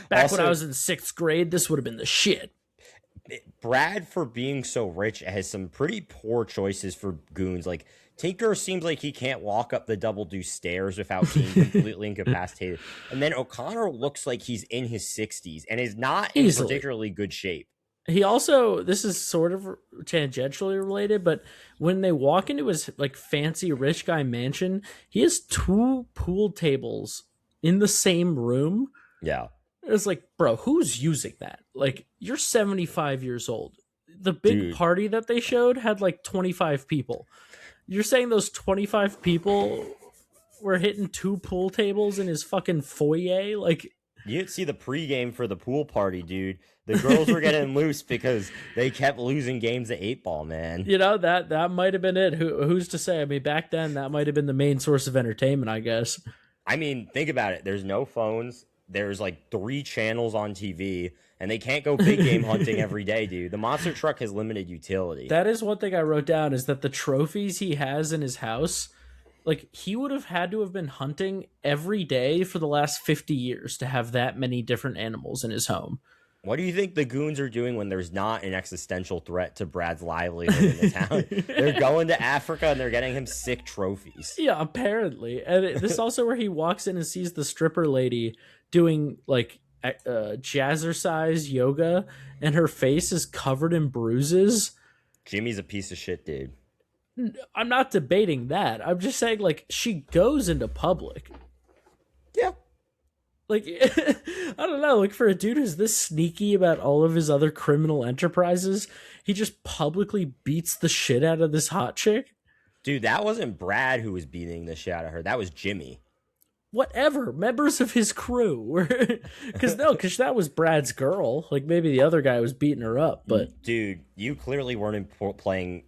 Back when I was in 6th grade, this would have been the shit. Brad, for being so rich, has some pretty poor choices for goons. Like, Tinker seems like he can't walk up the double deuce stairs without being completely incapacitated. And then O'Connor looks like he's in his 60s and is not in particularly good shape. He also, this is sort of tangentially related, but when they walk into his, like, fancy rich guy mansion, he has 2 pool tables in the same room. Yeah. It's like, bro, who's using that? Like, you're 75 years old. The big party that they showed had like 25 people. You're saying those 25 people were hitting 2 pool tables in his fucking foyer? Like, You didn't see the pregame for the pool party, dude. The girls were getting loose because they kept losing games of 8-ball, man. you know, that might have been it. Who's to say? I mean, back then that might have been the main source of entertainment, I guess. I mean, think about it. There's no phones. There's like 3 channels on TV, and they can't go big game hunting every day, dude. The monster truck has limited utility. That is one thing I wrote down, is that the trophies he has in his house, like, he would have had to have been hunting every day for the last 50 years to have that many different animals in his home. What do you think the goons are doing when there's not an existential threat to Brad's livelihood in the town? They're going to Africa and they're getting him sick trophies. Yeah, apparently. And this is also where he walks in and sees the stripper lady doing, like, jazzercise yoga, and her face is covered in bruises. Jimmy's a piece of shit, dude. I'm not debating that. I'm just saying, like, she goes into public. Yeah. Like, I don't know, like, for a dude who's this sneaky about all of his other criminal enterprises, he just publicly beats the shit out of this hot chick. Dude, that wasn't Brad who was beating the shit out of her. That was Jimmy. Whatever, members of his crew. Because that was Brad's girl. Like, maybe the other guy was beating her up, but... Dude, you clearly weren't paying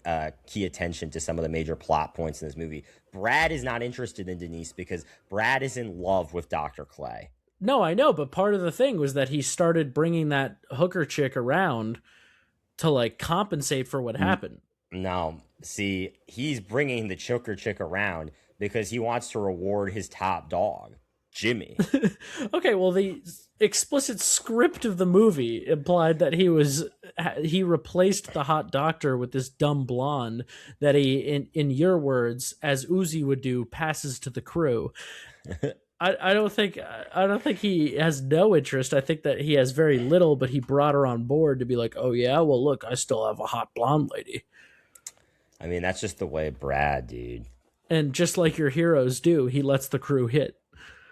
key attention to some of the major plot points in this movie. Brad is not interested in Denise because Brad is in love with Dr. Clay. No, I know, but part of the thing was that he started bringing that hooker chick around to, like, compensate for what happened. No, see, he's bringing the hooker chick around because he wants to reward his top dog, Jimmy. Okay, well, the explicit script of the movie implied that he replaced the hot doctor with this dumb blonde that he, in your words, as Uzi would do, passes to the crew. I don't think he has no interest. I think that he has very little, but he brought her on board to be like, oh yeah, well look, I still have a hot blonde lady. I mean, that's just the way Brad, dude. And just like your heroes do, he lets the crew hit.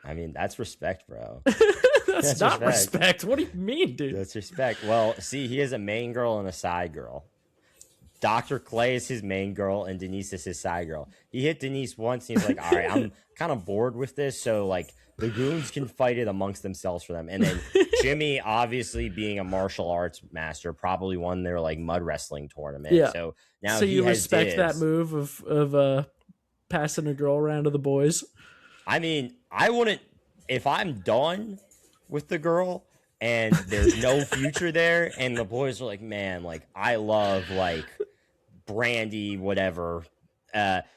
I mean, that's respect, bro. That's not respect. What do you mean, dude? That's respect. Well, see, he has a main girl and a side girl. Dr. Clay is his main girl and Denise is his side girl. He hit Denise once and he's like, all right, I'm kind of bored with this. So, like, the goons can fight it amongst themselves for them. And then Jimmy, obviously being a martial arts master, probably won their, like, mud wrestling tournament. Yeah. So now so he you has respect dibs. that move of passing a girl around to the boys? I mean, I wouldn't, if I'm done with the girl and there's no future there and the boys are like, man, like, I love, like, Brandy, whatever.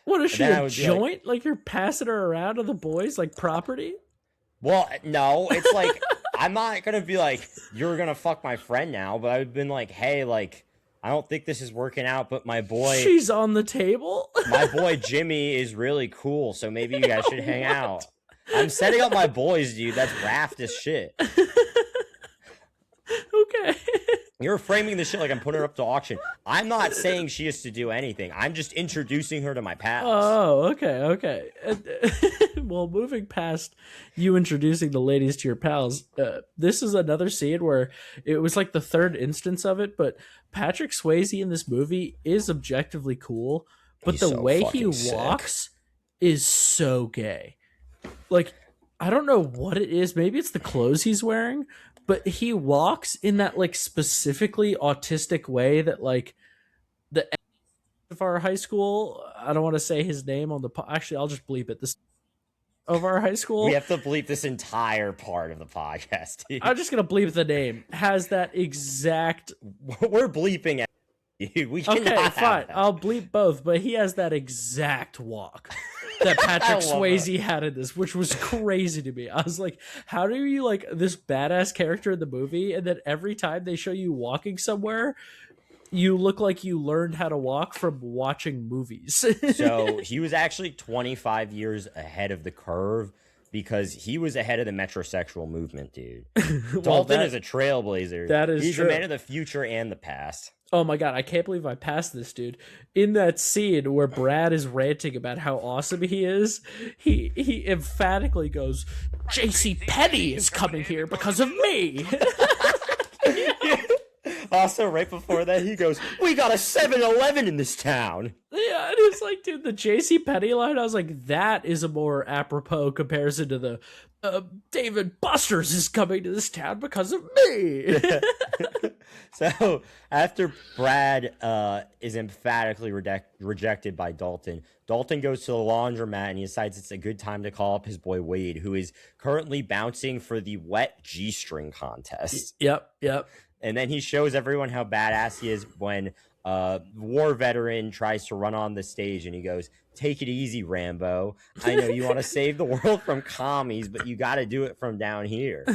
What is she, then I a would be joint? Like, you're passing her around to the boys like property? Well, no, it's like, I'm not going to be like, you're going to fuck my friend now, but I've been like, hey, like, I don't think this is working out, but my boy... She's on the table? My boy Jimmy is really cool, so maybe you guys should hang out. I'm setting up my boys, dude. That's raft as shit. Okay. You're framing this shit like I'm putting her up to auction. I'm not saying she has to do anything. I'm just introducing her to my pals. Oh, okay. Well, moving past you introducing the ladies to your pals, this is another scene where it was like the third instance of it, but Patrick Swayze in this movie is objectively cool, but He's the so way he fucking sick. walks is so gay. Like, I don't know what it is. Maybe it's the clothes he's wearing, but he walks in that, like, specifically autistic way that, like, the of our high school, I don't want to say his name on the actually I'll just bleep it, this of our high school, We have to bleep this entire part of the podcast, dude. I'm just gonna bleep the name, has that exact... We're bleeping at you. We cannot Okay, have fine, that. I'll bleep both, but he has that exact walk that Patrick love Swayze had in this, which was crazy to me. I was like, how do you, like, this badass character in the movie, and then every time they show you walking somewhere, you look like you learned how to walk from watching movies. So he was actually 25 years ahead of the curve because he was ahead of the metrosexual movement, dude. Dalton is a trailblazer. that is He's true. a man of the future and the past. Oh my god, I can't believe I passed this dude. In that scene where Brad is ranting about how awesome he is, he emphatically goes, JC Penney is coming here because of me. Also, right before that, he goes, we got a 7-Eleven in this town. Yeah, and was like, dude, the JC Penney line, I was like, that is a more apropos comparison to the David Buster's is coming to this town because of me. So after Brad is emphatically rejected by Dalton, Dalton goes to the laundromat and he decides it's a good time to call up his boy Wade, who is currently bouncing for the wet G-string contest. Yep. And then he shows everyone how badass he is when war veteran tries to run on the stage and he goes, "Take it easy, Rambo. I know you want to save the world from commies, but you got to do it from down here."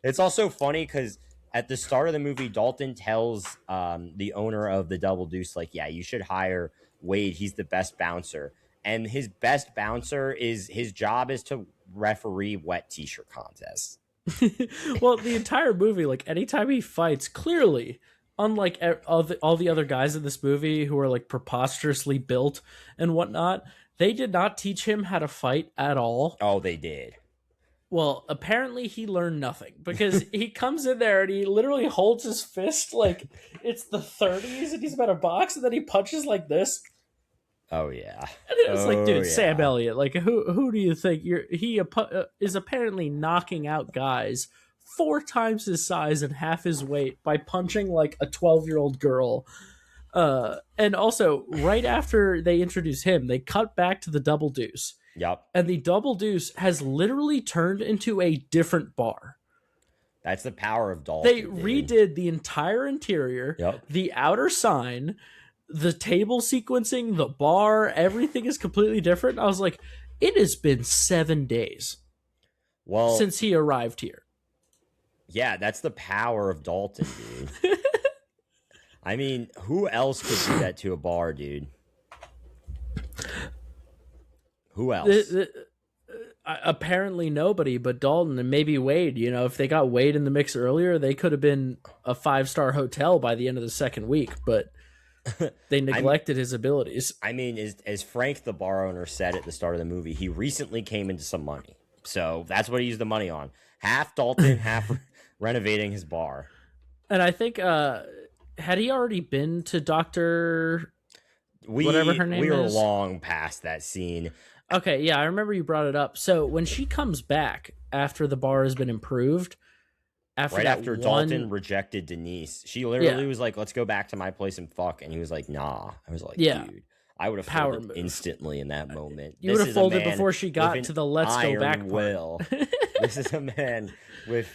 It's also funny because at the start of the movie, Dalton tells the owner of the Double Deuce, like, yeah, you should hire Wade. He's the best bouncer. And his best bouncer is his job is to referee wet t-shirt contests. Well, the entire movie, like anytime he fights, clearly, unlike all the other guys in this movie who are like preposterously built and whatnot, they did not teach him how to fight at all. Oh, they did. Well, apparently he learned nothing because he comes in there and he literally holds his fist like it's the 30s and he's about to box and then he punches like this. Oh yeah. And it was like, dude, yeah. Sam Elliott, like who do you think he is apparently knocking out guys 4 times his size and half his weight by punching like a 12-year-old girl. And also right after they introduce him, they cut back to the Double Deuce. Yep. And the Double Deuce has literally turned into a different bar. That's the power of Dalton. They redid the entire interior, the outer sign, the table sequencing, the bar, everything is completely different. I was like, it has been 7 days since he arrived here. Yeah, that's the power of Dalton, dude. I mean, who else could do that to a bar, dude? Who else? Apparently nobody but Dalton and maybe Wade. You know, if they got Wade in the mix earlier, they could have been a 5-star hotel by the end of the second week, but they neglected his abilities. I mean, as Frank, the bar owner, said at the start of the movie, he recently came into some money. So that's what he used the money on. Half Dalton, half renovating his bar. And I think, had he already been to Dr. whatever her name is? We were long past that scene. Okay, yeah, I remember you brought it up. So when she comes back after the bar has been improved, after Dalton rejected Denise, she literally was like, "Let's go back to my place and fuck," and he was like, "Nah." I was like, "Dude, I would have folded instantly in that moment." You would have folded before she got to the "let's go back" part. This is a man with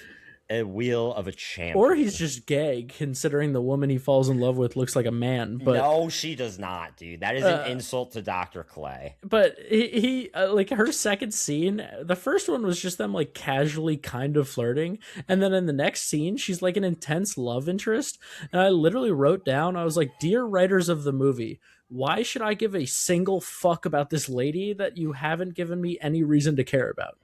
a wheel of a champion. Or he's just gay, considering the woman he falls in love with looks like a man. But no, she does not, dude. That is an insult to Dr. Clay. But he like her second scene, the first one was just them like casually kind of flirting. And then in the next scene, she's like an intense love interest. And I literally wrote down, I was like, "Dear writers of the movie, why should I give a single fuck about this lady that you haven't given me any reason to care about?"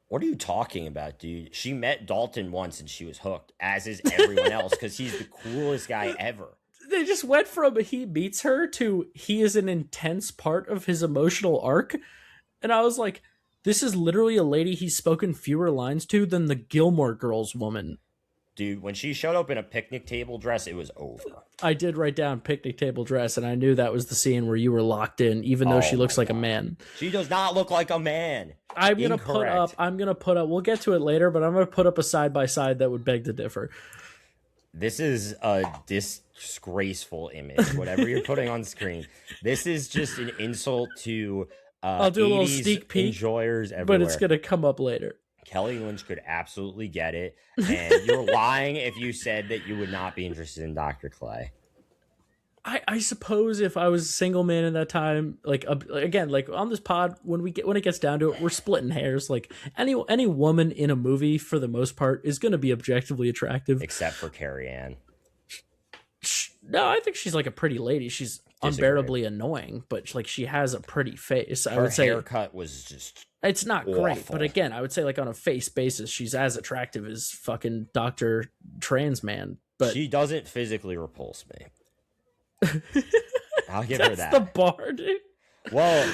What are you talking about, dude? She met Dalton once and she was hooked, as is everyone else, because he's the coolest guy ever. They just went from he meets her to he is an intense part of his emotional arc. And I was like, this is literally a lady he's spoken fewer lines to than the Gilmore Girls woman. Dude, when she showed up in a picnic table dress, it was over. I did write down picnic table dress, and I knew that was the scene where you were locked in, even though she looks like a man. She does not look like a man. I'm gonna put up. We'll get to it later, but I'm gonna put up a side by side that would beg to differ. This is a disgraceful image. Whatever you're putting on screen, this is just an insult to. I'll do a little sneak peek, enjoyers everywhere, but it's gonna come up later. Kelly Lynch could absolutely get it, and you're lying if you said that you would not be interested in Dr. Clay. I suppose if I was a single man in that time, like again, like on this pod, when it gets down to it, we're splitting hairs. Like any woman in a movie, for the most part, is going to be objectively attractive, except for Carrie Ann. No, I think she's like a pretty lady. She's unbearably annoying, but like she has a pretty face. I would say her haircut was just. It's not awful. Great, but again, I would say like on a face basis, she's as attractive as fucking Dr. Trans Man. But she doesn't physically repulse me. I'll give her that. That's the bar, dude. Well,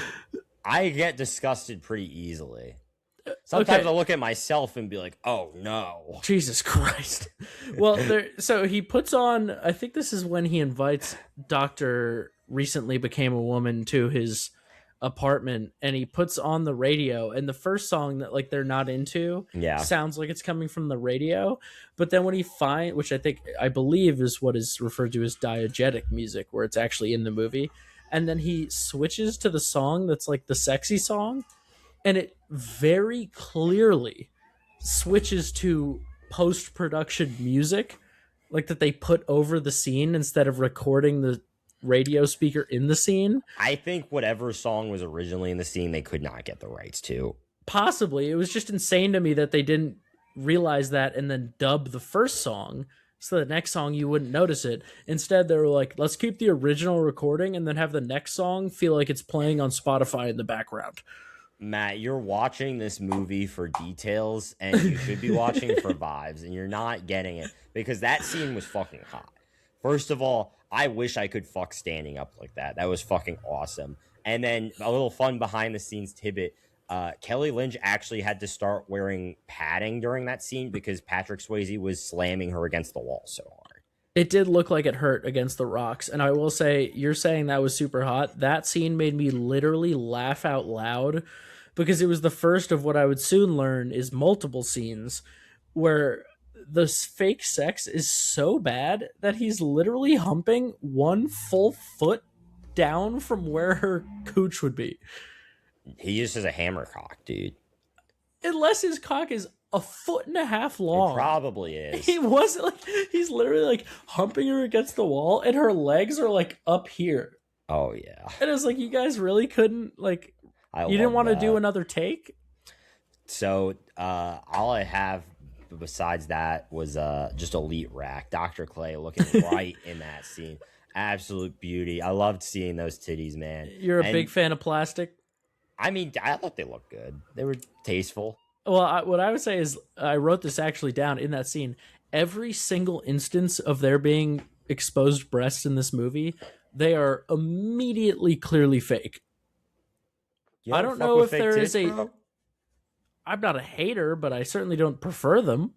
I get disgusted pretty easily. Sometimes I'll look at myself and be like, "Oh no, Jesus Christ!" Well, so he puts on. I think this is when he invites Dr. recently became a woman to his apartment, and he puts on the radio, and the first song that like they're not into Yeah. sounds like it's coming from the radio, but then when he find, which I believe is what is referred to as diegetic music, where it's actually in the movie, and then he switches to the song that's like the sexy song, and it very clearly switches to post-production music, like that they put over the scene instead of recording the radio speaker in the scene. I think whatever song was originally in the scene, they could not get the rights to. Possibly. It was just insane to me that they didn't realize that and then dub the first song so the next song you wouldn't notice it. Instead, they were like, let's keep the original recording and then have the next song feel like it's playing on Spotify in the background. Matt, you're watching this movie for details, and you should be watching for vibes, and you're not getting it because that scene was fucking hot. First of all, I wish I could fuck standing up like that. That was fucking awesome. And then a little fun behind the scenes tidbit. Kelly Lynch actually had to start wearing padding during that scene because Patrick Swayze was slamming her against the wall so hard. It did look like it hurt against the rocks. And I will say, you're saying that was super hot. That scene made me literally laugh out loud because it was the first of what I would soon learn is multiple scenes where the fake sex is so bad that he's literally humping 1 full foot down from where her cooch would be. He uses a hammer cock, dude. Unless his cock is a 1.5 feet long. It probably is. He wasn't like, he's literally like humping her against the wall and her legs are like up here. Oh, yeah. And it was like, you guys really couldn't, like, you didn't want to do another take? So, all I have besides that was just Elite Rack. Dr. Clay looking right in that scene. Absolute beauty. I loved seeing those titties, man. You're a big fan of plastic? I mean, I thought they looked good. They were tasteful. Well, what I would say is, I wrote this actually down in that scene. Every single instance of there being exposed breasts in this movie, they are immediately clearly fake. I don't know if there is a... Bro? I'm not a hater, but I certainly don't prefer them.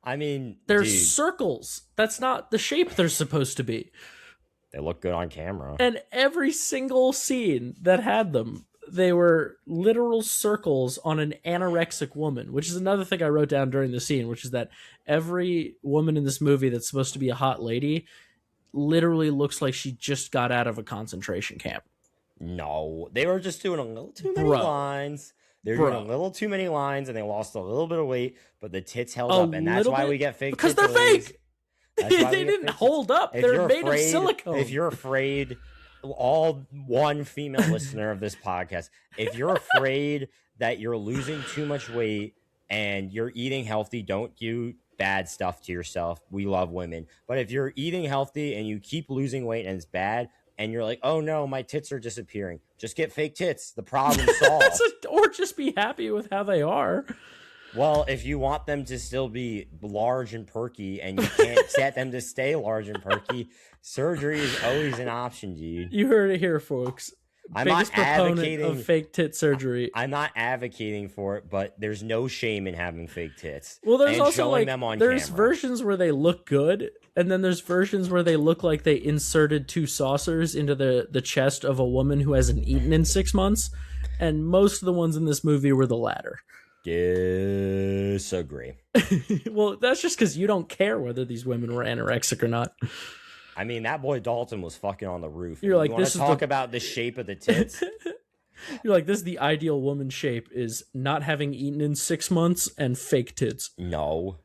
I mean, they're circles. That's not the shape they're supposed to be. They look good on camera. And every single scene that had them, they were literal circles on an anorexic woman, which is another thing I wrote down during the scene, which is that every woman in this movie that's supposed to be a hot lady literally looks like she just got out of a concentration camp. No, they were just doing a little too many lines. They're doing a little too many lines, and they lost a little bit of weight, but the tits held up, and that's why we get fake because tits. They're fake. They didn't hold up. They're made of silicone. If you're afraid, all one female listener of this podcast, if you're afraid that you're losing too much weight and you're eating healthy, don't do bad stuff to yourself. We love women. But if you're eating healthy and you keep losing weight and it's bad, and you're like, oh no, my tits are disappearing, just get fake tits. The problem's solved. Or just be happy with how they are. Well, if you want them to still be large and perky and you can't get them to stay large and perky, surgery is always an option, dude. You heard it here, folks. I'm Biggest not proponent advocating of fake tit surgery. I'm not advocating for it, but there's no shame in having fake tits. Well, there's also showing like them on there's camera. versions where they look good, and then there's versions where they look like they inserted 2 saucers into the chest of a woman who hasn't eaten in 6 months, and most of the ones in this movie were the latter. Disagree. Well, that's just because you don't care whether these women were anorexic or not. I mean, that boy Dalton was fucking on the roof. You're like, you want this to is talk about the shape of the tits? You're like, this is the ideal woman shape, is not having eaten in 6 months and fake tits. No,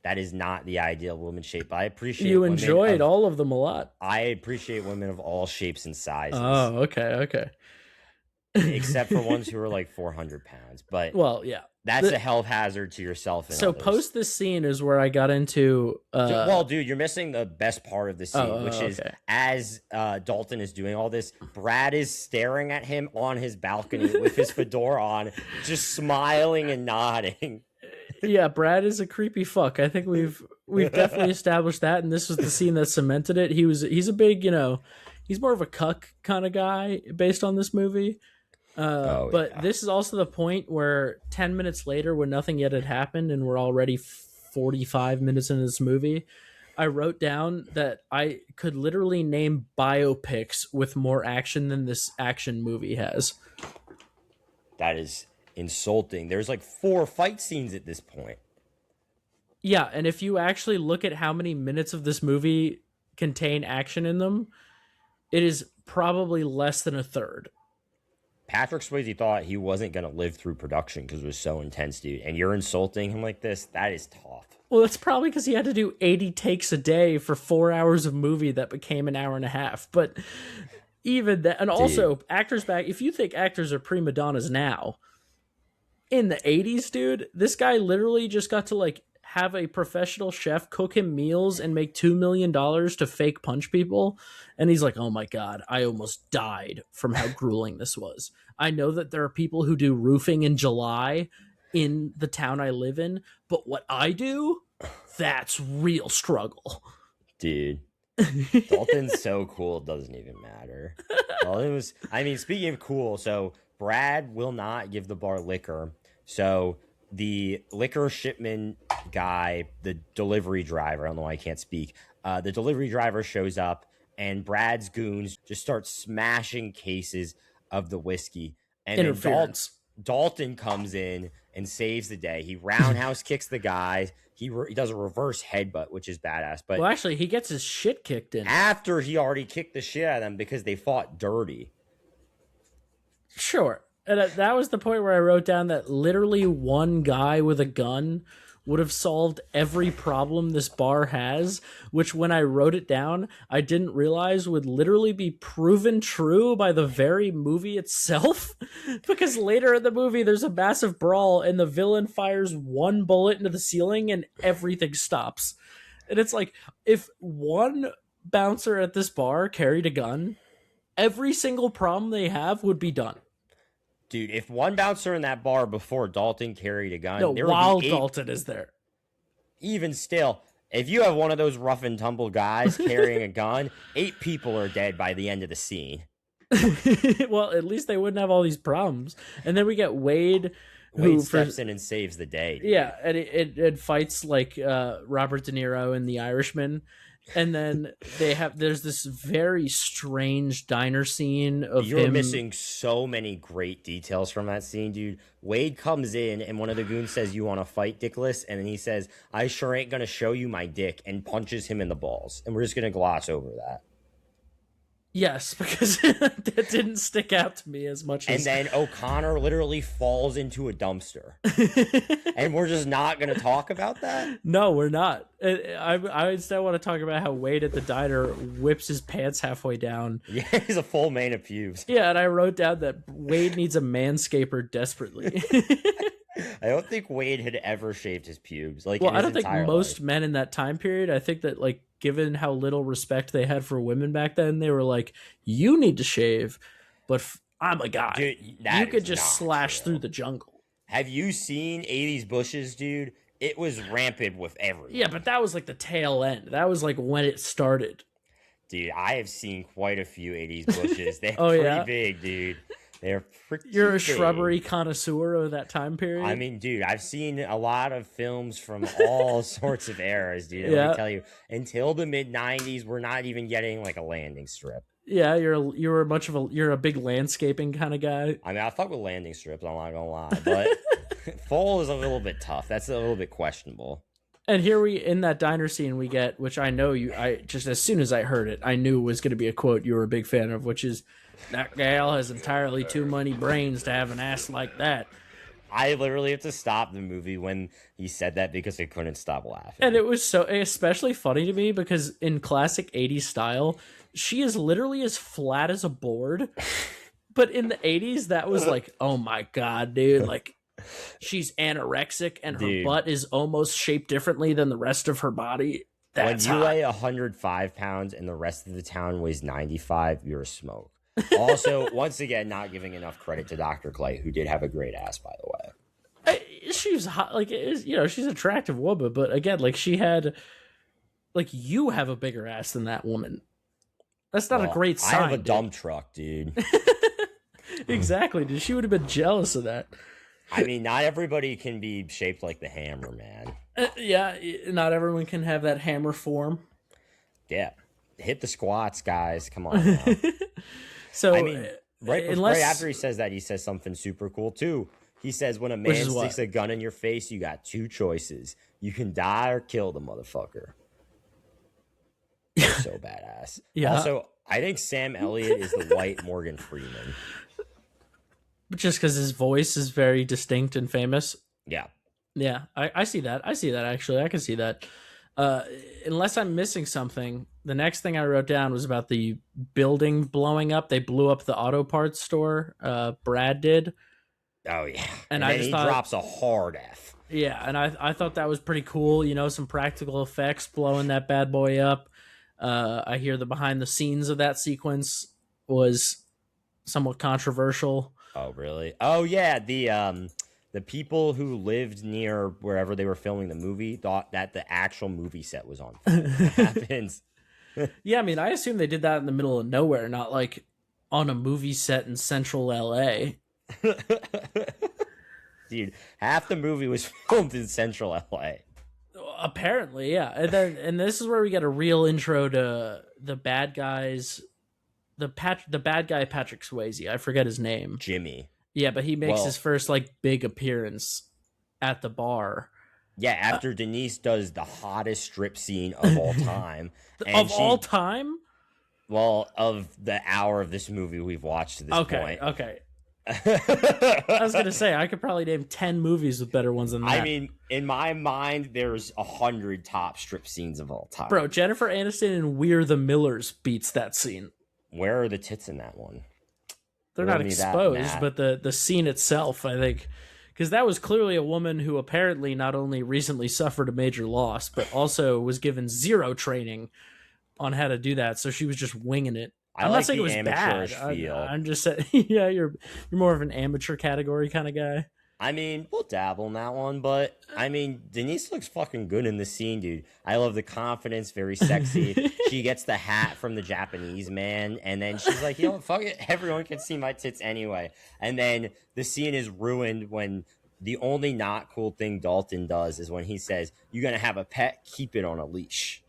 that is not the ideal woman shape. I appreciate you enjoyed all of them a lot. I appreciate women of all shapes and sizes. Oh, okay. Except for ones who are like 400 pounds. But well, yeah. That's a health hazard to yourself and so others. Post this scene is where I got into... well, dude, you're missing the best part of the scene, which is okay. as Dalton is doing all this, Brad is staring at him on his balcony with his fedora on, just smiling and nodding. Yeah, Brad is a creepy fuck. I think we've definitely established that, and this was the scene that cemented it. He's a big, he's more of a cuck kind of guy based on this movie. But this is also the point where 10 minutes later, when nothing yet had happened and we're already 45 minutes into this movie, I wrote down that I could literally name biopics with more action than this action movie has. That is insulting. There's like 4 fight scenes at this point. Yeah, and if you actually look at how many minutes of this movie contain action in them, it is probably less than a third. Patrick Swayze thought he wasn't going to live through production because it was so intense, dude. And you're insulting him like this? That is tough. Well, that's probably because he had to do 80 takes a day for 4 hours of movie that became an hour and a half. But even that, and also actors back, if you think actors are prima donnas now, in the 80s, dude, this guy literally just got to like have a professional chef cook him meals and make $2 million to fake punch people. And he's like, oh my God, I almost died from how grueling this was. I know that there are people who do roofing in July in the town I live in, but what I do, that's real struggle. Dude. Dalton's so cool, it doesn't even matter. Well, it was, I mean, speaking of cool, so Brad will not give the bar liquor. So the liquor shipment guy, the delivery driver, I don't know why I can't speak. The delivery driver shows up and Brad's goons just start smashing cases of the whiskey. And Interference. Dalton comes in and saves the day. He roundhouse kicks the guy. He does a reverse headbutt, which is badass. But well, actually, he gets his shit kicked in. After he already kicked the shit out of them because they fought dirty. Sure. And that was the point where I wrote down that literally one guy with a gun would have solved every problem this bar has, which when I wrote it down, I didn't realize would literally be proven true by the very movie itself. Because later in the movie, there's a massive brawl and the villain fires one bullet into the ceiling and everything stops. And it's like, if one bouncer at this bar carried a gun, every single problem they have would be done. Dude, if one bouncer in that bar before Dalton carried a gun, no, while Dalton is there. Even still, if you have one of those rough and tumble guys carrying a gun, 8 people are dead by the end of the scene. Well, at least they wouldn't have all these problems. And then we get Wade, who steps in and saves the day. Dude. Yeah, and it fights like Robert De Niro in The Irishman. And then there's this very strange diner scene of You're missing so many great details from that scene, dude. Wade comes in and one of the goons says, "You want to fight, Dickless?" And then he says, "I sure ain't gonna show you my dick," and punches him in the balls. And we're just gonna gloss over that. Yes, because that didn't stick out to me as much. And then O'Connor literally falls into a dumpster. And we're just not going to talk about that? No, we're not. I instead want to talk about how Wade at the diner whips his pants halfway down. Yeah, he's a full mane of pubes. Yeah, and I wrote down that Wade needs a manscaper desperately. I don't think Wade had ever shaved his pubes. Like, well, I don't think most life. Men in that time period, I think that, like, given how little respect they had for women back then, they were like, you need to shave, but I'm a guy. Dude, you could just slash through the jungle. Have you seen 80s bushes, dude? It was rampant with everything. Yeah, but that was like the tail end. That was like when it started. Dude, I have seen quite a few 80s bushes. They're pretty big, dude. They're pretty You're a big. Shrubbery connoisseur of that time period? I mean, dude, I've seen a lot of films from all sorts of eras, dude. Let me tell you, until the mid-90s, we're not even getting like a landing strip. Yeah, you're a big landscaping kind of guy. I mean, I fuck with landing strips, I'm not gonna lie, but full is a little bit tough. That's a little bit questionable. And here in that diner scene we get, which I know I just as soon as I heard it, I knew was going to be a quote you were a big fan of, which is, "That gal has entirely too many brains to have an ass like that." I literally have to stop the movie when he said that because I couldn't stop laughing. And it was so especially funny to me because in classic 80s style, she is literally as flat as a board. But in the 80s, that was like, oh my God, dude, like, she's anorexic and her butt is almost shaped differently than the rest of her body. That's when you weigh 105 pounds and the rest of the town weighs 95, you're a smoke. Also, once again, not giving enough credit to Dr. Clay, who did have a great ass, by the way. She's hot, like, she's an attractive woman, but again, like, she had, like, you have a bigger ass than that woman. That's not a great sign. I have a dump truck, dude. Exactly, dude. She would have been jealous of that. I mean, not everybody can be shaped like the Hammer, man. Yeah, not everyone can have that hammer form. Yeah, hit the squats, guys. Come on now. I So, mean, right unless, after he says that, he says something super cool too. He says, "When a which man is sticks what? a gun in your face, you got two choices: you can die or kill the motherfucker." That was so badass. Yeah, Also, I think Sam Elliott is the white Morgan Freeman. just because his voice is very distinct and famous. Yeah. Yeah, I see that. I see that actually. I can see that. Uh, Unless I'm missing something, the next thing I wrote down was about the building blowing up. They blew up the auto parts store. Brad did, Oh yeah. and And I then just he thought, drops a hard F. yeah, and I thought that was pretty cool. You know, some practical effects blowing that bad boy up. I hear the behind the scenes of that sequence was somewhat controversial. Oh really? Oh yeah. The people who lived near wherever they were filming the movie thought that the actual movie set was on fire. That happens. Yeah, I mean, I assume they did that in the middle of nowhere, not like on a movie set in central LA. Dude, half the movie was filmed in central LA. Apparently, yeah. And this is where we get a real intro to the bad guys. The bad guy Patrick Swayze. I forget his name. Jimmy. Yeah, but he makes his Well, first like big appearance at the bar. yeah, after Denise does the hottest strip scene of all time. And Of all she, time? well, of the hour of this movie we've watched to this Okay, point. okay. I was gonna say I could probably name 10 movies with better ones than that. I mean, in my mind, there's 100 top strip scenes of all time. Bro, Jennifer Aniston and We're the Millers beats that scene. Where are the tits in that one? They're Riddle not me that, exposed, Matt. but the scene itself, I think, because that was clearly a woman who apparently not only recently suffered a major loss, but also was given zero training on how to do that. So she was just winging it. I I'm like not saying the it was bad. amateurish feel. I'm just saying, yeah, you're more of an amateur category kind of guy. I mean, we'll dabble in that one, but I mean, Denise looks fucking good in the scene, dude. I love the confidence, very sexy. She gets the hat from the Japanese man, and then she's like, you know what, fuck it, everyone can see my tits anyway. And then the scene is ruined when the only not cool thing Dalton does is when he says, "You're gonna have a pet, keep it on a leash."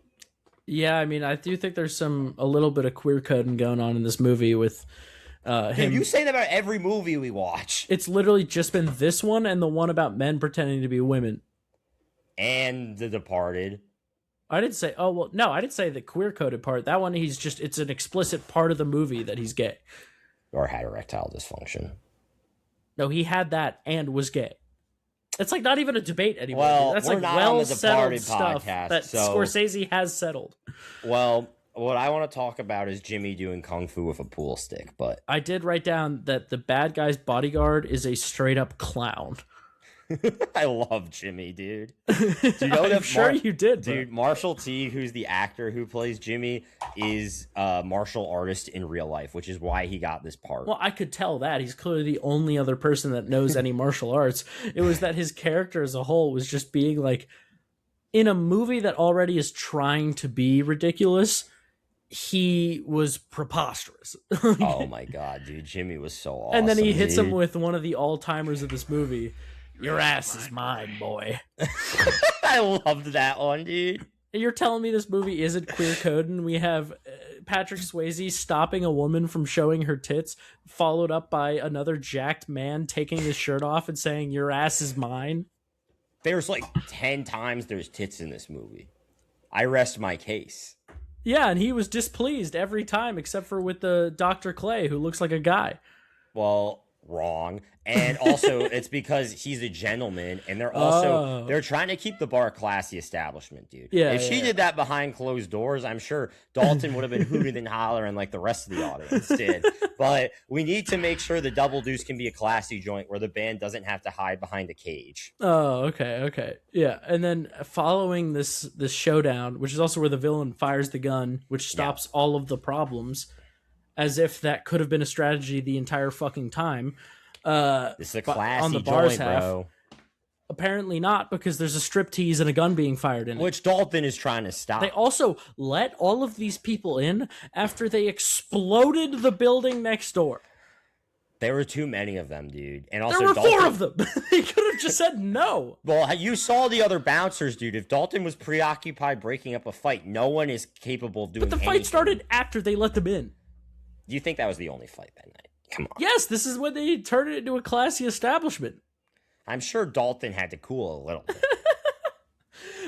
Yeah, I mean, I do think there's a little bit of queer coding going on in this movie with Dude, him. you say that about every movie we watch. It's literally just been this one and the one about men pretending to be women. And The Departed. I didn't say, oh, well, no, I didn't say the queer coded part. That one, it's an explicit part of the movie that he's gay. Or had erectile dysfunction. No, he had that and was gay. It's like not even a debate anymore. Well, Dude. That's we're like not on well the settled Departed stuff podcast, that so- Scorsese has settled. Well, what I want to talk about is Jimmy doing kung fu with a pool stick, but I did write down that the bad guy's bodyguard is a straight up clown. I love Jimmy, dude. Do you know I'm that sure you did, bro. dude? Marshall T, who's the actor who plays Jimmy, is a martial artist in real life, which is why he got this part. Well, I could tell that. He's clearly the only other person that knows any martial arts. It was that his character as a whole was just being like, in a movie that already is trying to be ridiculous, he was preposterous. Oh my god, dude, Jimmy was so awesome. And then he hits him dude. with one of the all-timers of this movie. Your ass is mine, boy. I loved that one, dude. And you're telling me this movie isn't queer coding? We have Patrick Swayze stopping a woman from showing her tits, followed up by another jacked man taking his shirt off and saying, your ass is mine. There's like 10 times there's tits in this movie. I rest my case. Yeah, and he was displeased every time except for with the Dr. Clay, who looks like a guy. Well, wrong. And also it's because he's a gentleman, and they're trying to keep the bar a classy establishment, dude. Yeah, if she yeah. did that behind closed doors, I'm sure Dalton would have been hooting and hollering like the rest of the audience did. But we need to make sure the Double Deuce can be a classy joint where the band doesn't have to hide behind a cage. Oh, okay. Yeah, and then following this showdown, which is also where the villain fires the gun, which stops all of the problems, as if that could have been a strategy the entire fucking time. This is a classy on the bar's joint, half. bro. Apparently not, because there's a striptease and a gun being fired in it. Which Dalton is trying to stop. They also let all of these people in after they exploded the building next door. There were too many of them, dude. And There also, were Dalton, 4 of them. He could have just said no. well, you saw the other bouncers, dude. If Dalton was preoccupied breaking up a fight, no one is capable of doing But the anything. fight started after they let them in. Do you think that was the only fight that night? Come on. Yes, this is when they turned it into a classy establishment. I'm sure Dalton had to cool a little bit.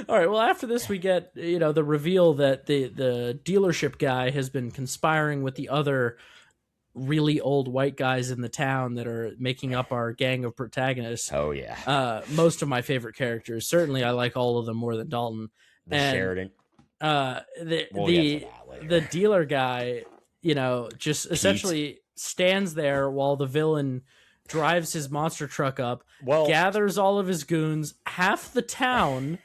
All right, well, after this, we get, the reveal that the dealership guy has been conspiring with the other really old white guys in the town that are making up our gang of protagonists. Oh, yeah. Most of my favorite characters. Certainly, I like all of them more than Dalton. Sheridan. We'll get to that later. The dealer guy, just essentially stands there while the villain drives his monster truck up, gathers all of his goons, half the town,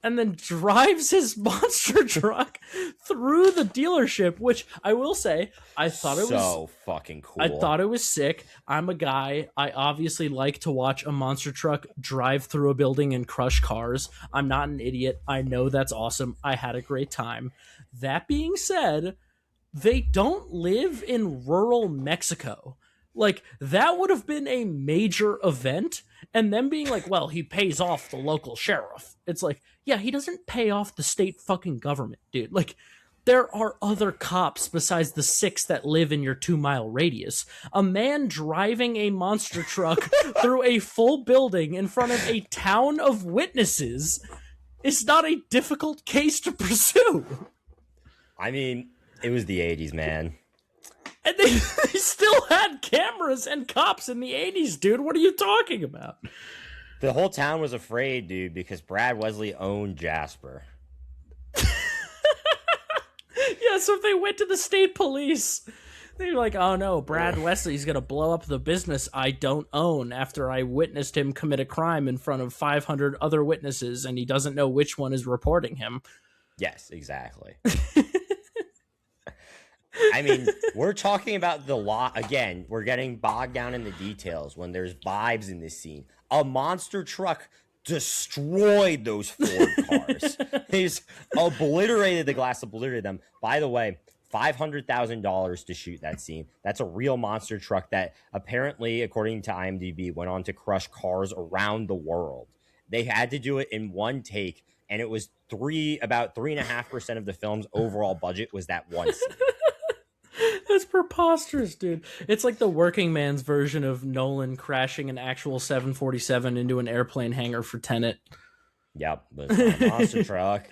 and then drives his monster truck through the dealership, which I will say, I thought it was so fucking cool. I thought it was sick. I'm a guy. I obviously like to watch a monster truck drive through a building and crush cars. I'm not an idiot. I know that's awesome. I had a great time. That being said, they don't live in rural Mexico. Like, that would have been a major event, and them being like, well, he pays off the local sheriff. It's like, yeah, he doesn't pay off the state fucking government, dude. Like, there are other cops besides the 6 that live in your 2-mile radius. A man driving a monster truck through a full building in front of a town of witnesses is not a difficult case to pursue. I mean, it was the 80s, man. And they still had cameras and cops in the 80s, dude. What are you talking about? The whole town was afraid, dude, because Brad Wesley owned Jasper. Yeah, so if they went to the state police, they're like, oh no, Brad Wesley's gonna blow up the business I don't own after I witnessed him commit a crime in front of 500 other witnesses, and he doesn't know which one is reporting him. Yes, exactly. I mean, we're talking about the law again. We're getting bogged down in the details when there's vibes in this scene. A monster truck destroyed those Ford cars. He's obliterated the glass, obliterated them. By the way, $500,000 to shoot that scene. That's a real monster truck that apparently, according to IMDb, went on to crush cars around the world. They had to do it in one take, and it was about 3.5% of the film's overall budget was that one scene. That's preposterous, dude. It's like the working man's version of Nolan crashing an actual 747 into an airplane hangar for Tenet. Yep, but it's a monster truck.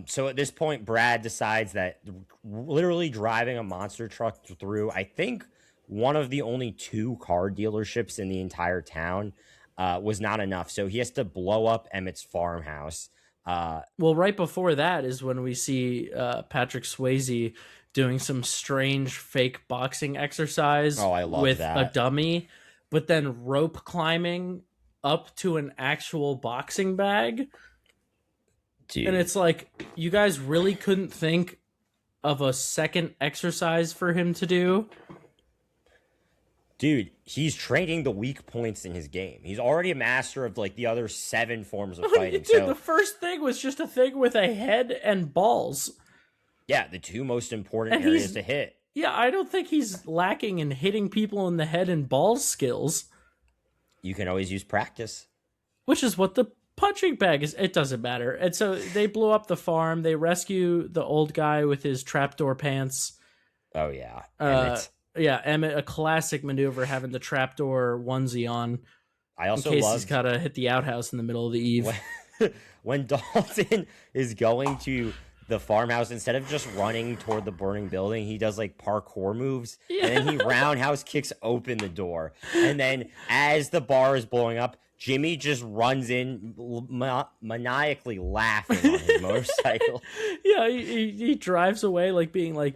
So at this point, Brad decides that literally driving a monster truck through, I think, one of the only 2 car dealerships in the entire town was not enough. So he has to blow up Emmett's farmhouse. Well, right before that is when we see Patrick Swayze doing some strange fake boxing exercise with a dummy, but then rope climbing up to an actual boxing bag. Dude. And it's like, you guys really couldn't think of a second exercise for him to do? Dude, he's training the weak points in his game. He's already a master of like the other 7 forms of fighting. Dude, the first thing was just a thing with a head and balls. Yeah, the 2 most important areas to hit. Yeah, I don't think he's lacking in hitting people in the head and balls skills. You can always use practice. Which is what the punching bag is. It doesn't matter. And so they blow up the farm. They rescue the old guy with his trapdoor pants. Oh, yeah. Emmett, a classic maneuver, having the trapdoor onesie on. I also in case he's got to hit the outhouse in the middle of the eve. When Dalton is going to the farmhouse, instead of just running toward the burning building, he does like parkour moves, and then he roundhouse kicks open the door. And then as the bar is blowing up, Jimmy just runs in maniacally laughing on his motorcycle. Yeah, he drives away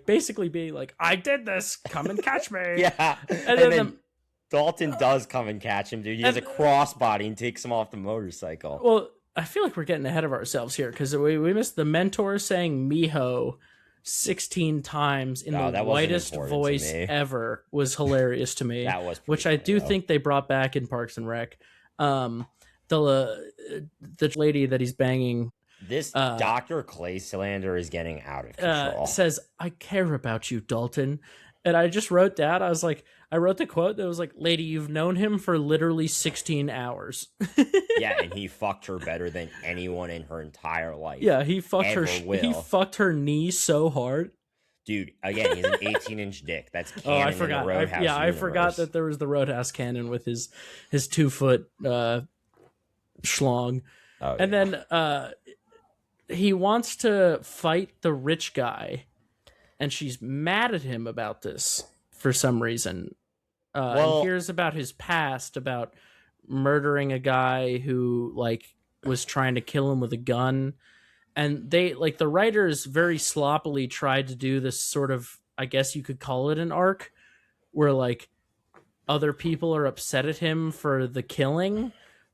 basically being like, I did this, come and catch me. Yeah. And then Dalton does come and catch him, dude. He has a crossbody and takes him off the motorcycle. Well, I feel like we're getting ahead of ourselves here because we missed the mentor saying Mijo 16 times in the whitest voice ever was hilarious to me. That was which I do think they brought back in Parks and Rec. The lady that he's banging, this Dr. Clay Cylinder is getting out of control. Says, I care about you, Dalton. And I just wrote down, I wrote the quote that was like, lady, you've known him for literally 16 hours. Yeah, and he fucked her better than anyone in her entire life. Yeah, he fucked ever her. will. He fucked her knee so hard. Dude, again, he's an 18-inch dick. That's canon Oh, I forgot. in the Roadhouse universe. I forgot that there was the Roadhouse canon with his 2-foot schlong. Oh, and then he wants to fight the rich guy, and she's mad at him about this for some reason. And hears about his past, about murdering a guy who like was trying to kill him with a gun. And they like the writers very sloppily tried to do this sort of, I guess you could call it an arc, where like other people are upset at him for the killing,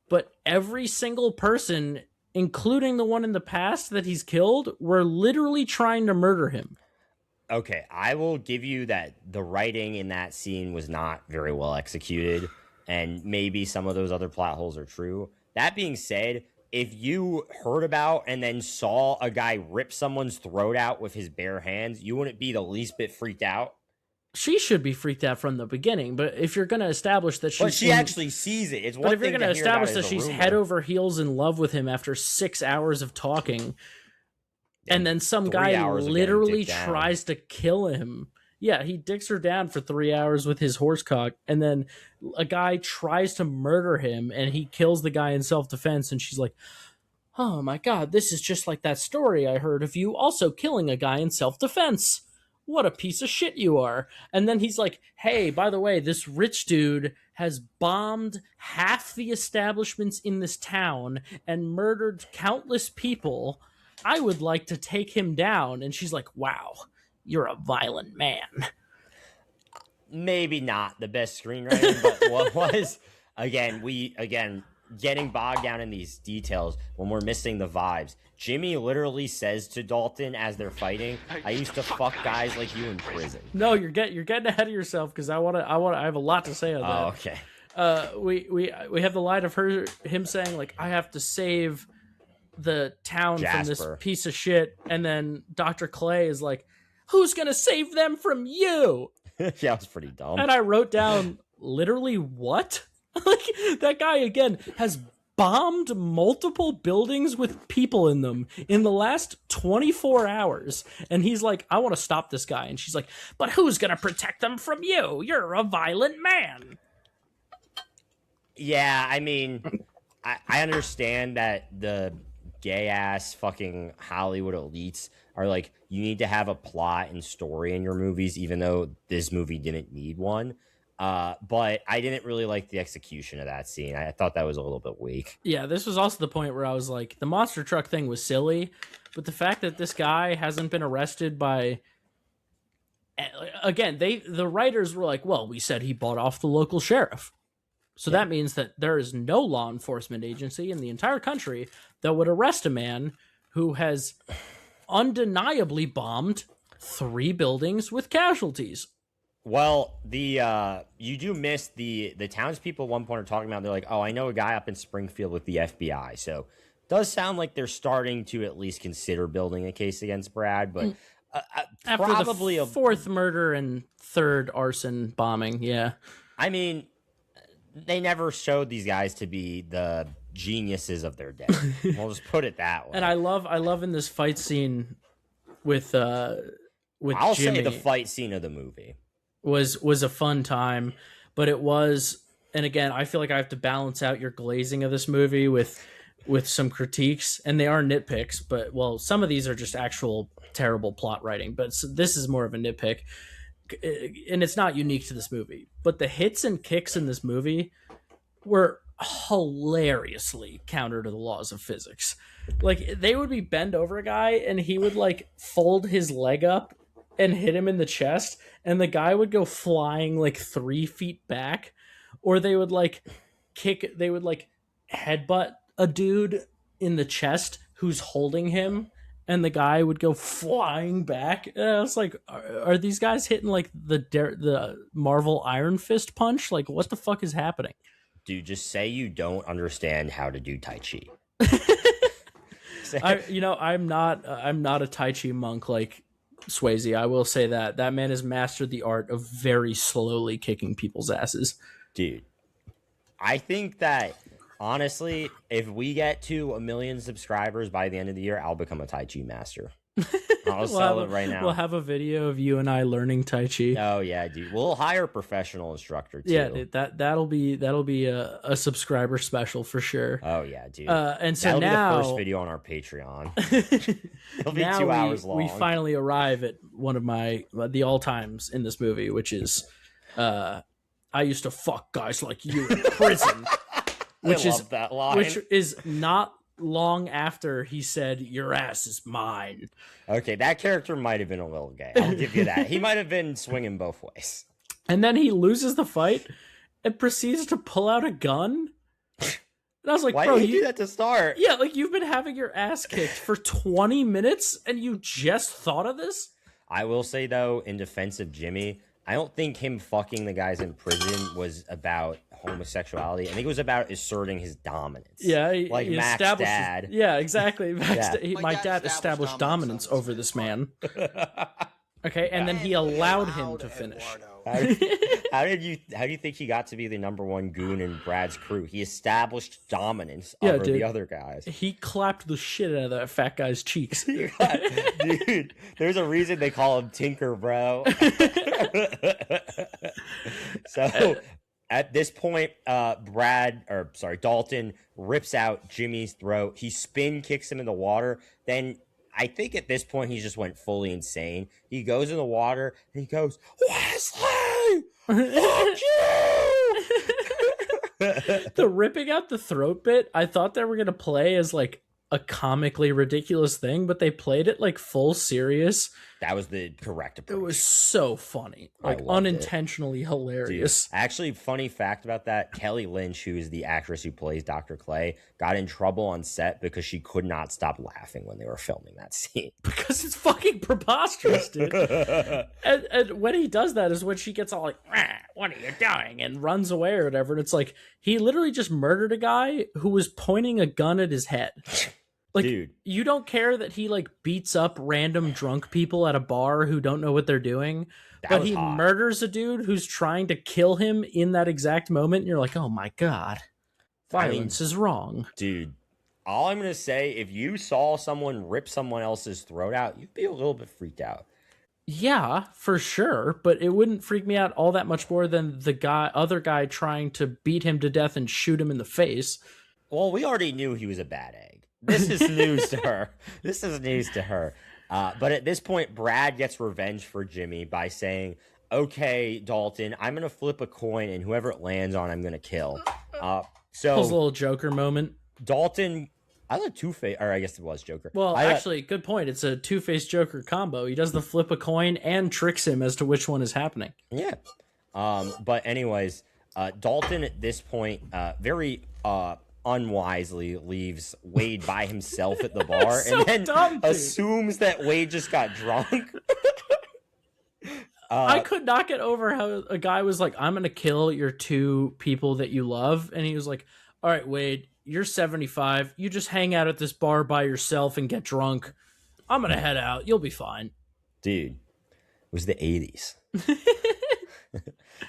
but every single person, including the one in the past that he's killed, were literally trying to murder him. Okay, I will give you that the writing in that scene was not very well executed, and maybe some of those other plot holes are true. That being said, if you heard about and then saw a guy rip someone's throat out with his bare hands, you wouldn't be the least bit freaked out. She should be freaked out from the beginning, but if you're going to establish that she actually sees it, it's one but if thing you're going to establish that she's rumor. head over heels in love with him after 6 hours of talking, and then some guy literally tries to kill him. Yeah, he dicks her down for 3 hours with his horse cock, and then a guy tries to murder him, and he kills the guy in self-defense, and she's like, oh my god, this is just like that story I heard of you also killing a guy in self-defense. What a piece of shit you are. And then he's like, hey, by the way, this rich dude has bombed half the establishments in this town and murdered countless people. I would like to take him down. And she's like, wow, you're a violent man. Maybe not the best screenwriting, but what was, again, getting bogged down in these details when we're missing the vibes. Jimmy literally says to Dalton as they're fighting, I used to fuck guys like you in prison. No, you're getting ahead of yourself, because I have a lot to say on that. Oh, okay. We have the line of him saying like, I have to save the town from this piece of shit, and then Dr. Clay is like, who's gonna save them from you? Yeah, that was pretty dumb. And I wrote down, literally what? Like, that guy again has bombed multiple buildings with people in them in the last 24 hours, and he's like, I want to stop this guy. And she's like, but who's gonna protect them from you? You're a violent man. Yeah, I mean, I understand that the gay ass fucking Hollywood elites are like, you need to have a plot and story in your movies, even though this movie didn't need one. But I didn't really like the execution of that scene. I thought that was a little bit weak. Yeah, this was also the point where I was like, the monster truck thing was silly, but the fact that this guy hasn't been arrested by... Again, the writers were like, well, we said he bought off the local sheriff. So that means that there is no law enforcement agency in the entire country that would arrest a man who has undeniably bombed 3 buildings with casualties. Well, you do miss the townspeople at one point are talking about, they're like, oh, I know a guy up in Springfield with the FBI. So it does sound like they're starting to at least consider building a case against Brad, but after probably the 4th murder and 3rd arson bombing. Yeah. I mean, they never showed these guys to be the geniuses of their day. We'll just put it that way. And I love in this fight scene with I'll Jimmy, say the fight scene of the movie was a fun time, but it was, and again, I feel like I have to balance out your glazing of this movie with some critiques, and they are nitpicks, but well, some of these are just actual terrible plot writing, but this is more of a nitpick, and it's not unique to this movie, but the hits and kicks in this movie were hilariously counter to the laws of physics. Like, they would be bend over a guy and he would like fold his leg up and hit him in the chest, and the guy would go flying like 3 feet back, or they would like headbutt a dude in the chest who's holding him, and the guy would go flying back. And I was like, are these guys hitting like the Marvel Iron Fist punch? Like, what the fuck is happening? Dude, just say you don't understand how to do Tai Chi. I'm not a Tai Chi monk like Swayze. I will say that that man has mastered the art of very slowly kicking people's asses. Dude, I think that honestly, if we get to 1 million subscribers by the end of the year, I'll become a Tai Chi master. I'll sell it right now. We'll have a video of you and I learning Tai Chi. Oh yeah, dude. We'll hire a professional instructor too. Yeah, dude, that'll be a subscriber special for sure. Oh yeah, dude. And so that'll now be the first video on our Patreon. It'll be 2 hours long. We finally arrive at one of the all times in this movie, which is, I used to fuck guys like you in prison, which is that line. Which is not long after he said, "Your ass is mine." Okay, that character might have been a little gay. I'll give you that. He might have been swinging both ways. And then he loses the fight and proceeds to pull out a gun. And I was like, why bro, did you do that to start? Yeah, like you've been having your ass kicked for 20 minutes and you just thought of this? I will say, though, in defense of Jimmy, I don't think him fucking the guys in prison was about homosexuality. I think it was about asserting his dominance. Yeah, like he Mac's dad. Yeah, exactly. Yeah. My dad established dominance over this man. Okay, and then he allowed him to finish. How do you think he got to be the #1 goon in Brad's crew? He established dominance over the other guys. He clapped the shit out of that fat guy's cheeks. Dude, there's a reason they call him Tinker, bro. So at this point, Dalton rips out Jimmy's throat. He spin kicks him in the water. Then I think at this point he just went fully insane. He goes in the water and he goes, "Wesley, fuck you!" The ripping out the throat bit, I thought they were gonna play as like a comically ridiculous thing, but they played it like full serious. That was the correct approach. It was so funny, like unintentionally hilarious. Dude, actually, funny fact about that, Kelly Lynch, who is the actress who plays Dr. Clay, got in trouble on set because she could not stop laughing when they were filming that scene. Because it's fucking preposterous, dude. and when he does that is when she gets all like, "What are you doing?" and runs away or whatever. And it's like, he literally just murdered a guy who was pointing a gun at his head. Like, dude, you don't care that he like beats up random drunk people at a bar who don't know what they're doing, but he murders a dude who's trying to kill him in that exact moment. And you're like, oh my God, violence is wrong. Dude, all I'm going to say, if you saw someone rip someone else's throat out, you'd be a little bit freaked out. Yeah, for sure. But it wouldn't freak me out all that much more than the other guy trying to beat him to death and shoot him in the face. Well, we already knew he was a bad egg. This is news to her. But at this point, Brad gets revenge for Jimmy by saying, "Okay, Dalton, I'm going to flip a coin, and whoever it lands on, I'm going to kill." So his little Joker moment. Dalton, I like Two-Face, or I guess it was Joker. Well, actually, good point. It's a Two-Face Joker combo. He does the flip a coin and tricks him as to which one is happening. Yeah. But anyways, Dalton at this point, very unwisely leaves Wade by himself at the bar and then assumes that Wade just got drunk. I could not get over how a guy was like, "I'm going to kill your 2 people that you love." And he was like, "All right, Wade, you're 75. You just hang out at this bar by yourself and get drunk. I'm going to head out. You'll be fine." Dude, it was the 80s.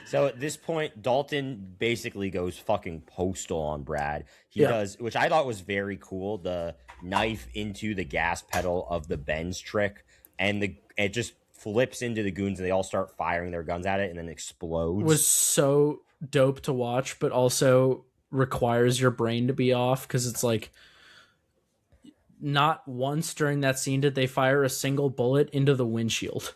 So at this point, Dalton basically goes fucking postal on Brad. He does, which I thought was very cool, the knife into the gas pedal of the Benz trick, and it just flips into the goons and they all start firing their guns at it and then explodes. It was so dope to watch, but also requires your brain to be off, because it's like, not once during that scene did they fire a single bullet into the windshield.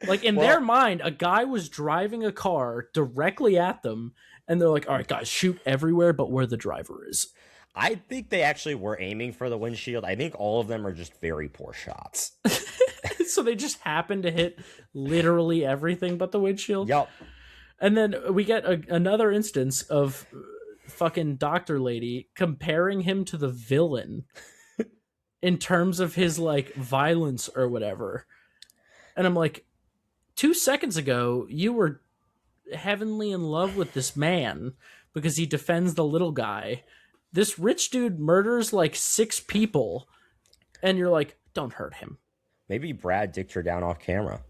Like, in their mind, a guy was driving a car directly at them, and they're like, "All right, guys, shoot everywhere but where the driver is." I think they actually were aiming for the windshield. I think all of them are just very poor shots. So they just happen to hit literally everything but the windshield? Yep. And then we get another instance of fucking Dr. Lady comparing him to the villain in terms of his, like, violence or whatever. And I'm like, 2 seconds ago, you were heavenly in love with this man because he defends the little guy. This rich dude murders like 6 people, and you're like, don't hurt him. Maybe Brad dicked her down off camera.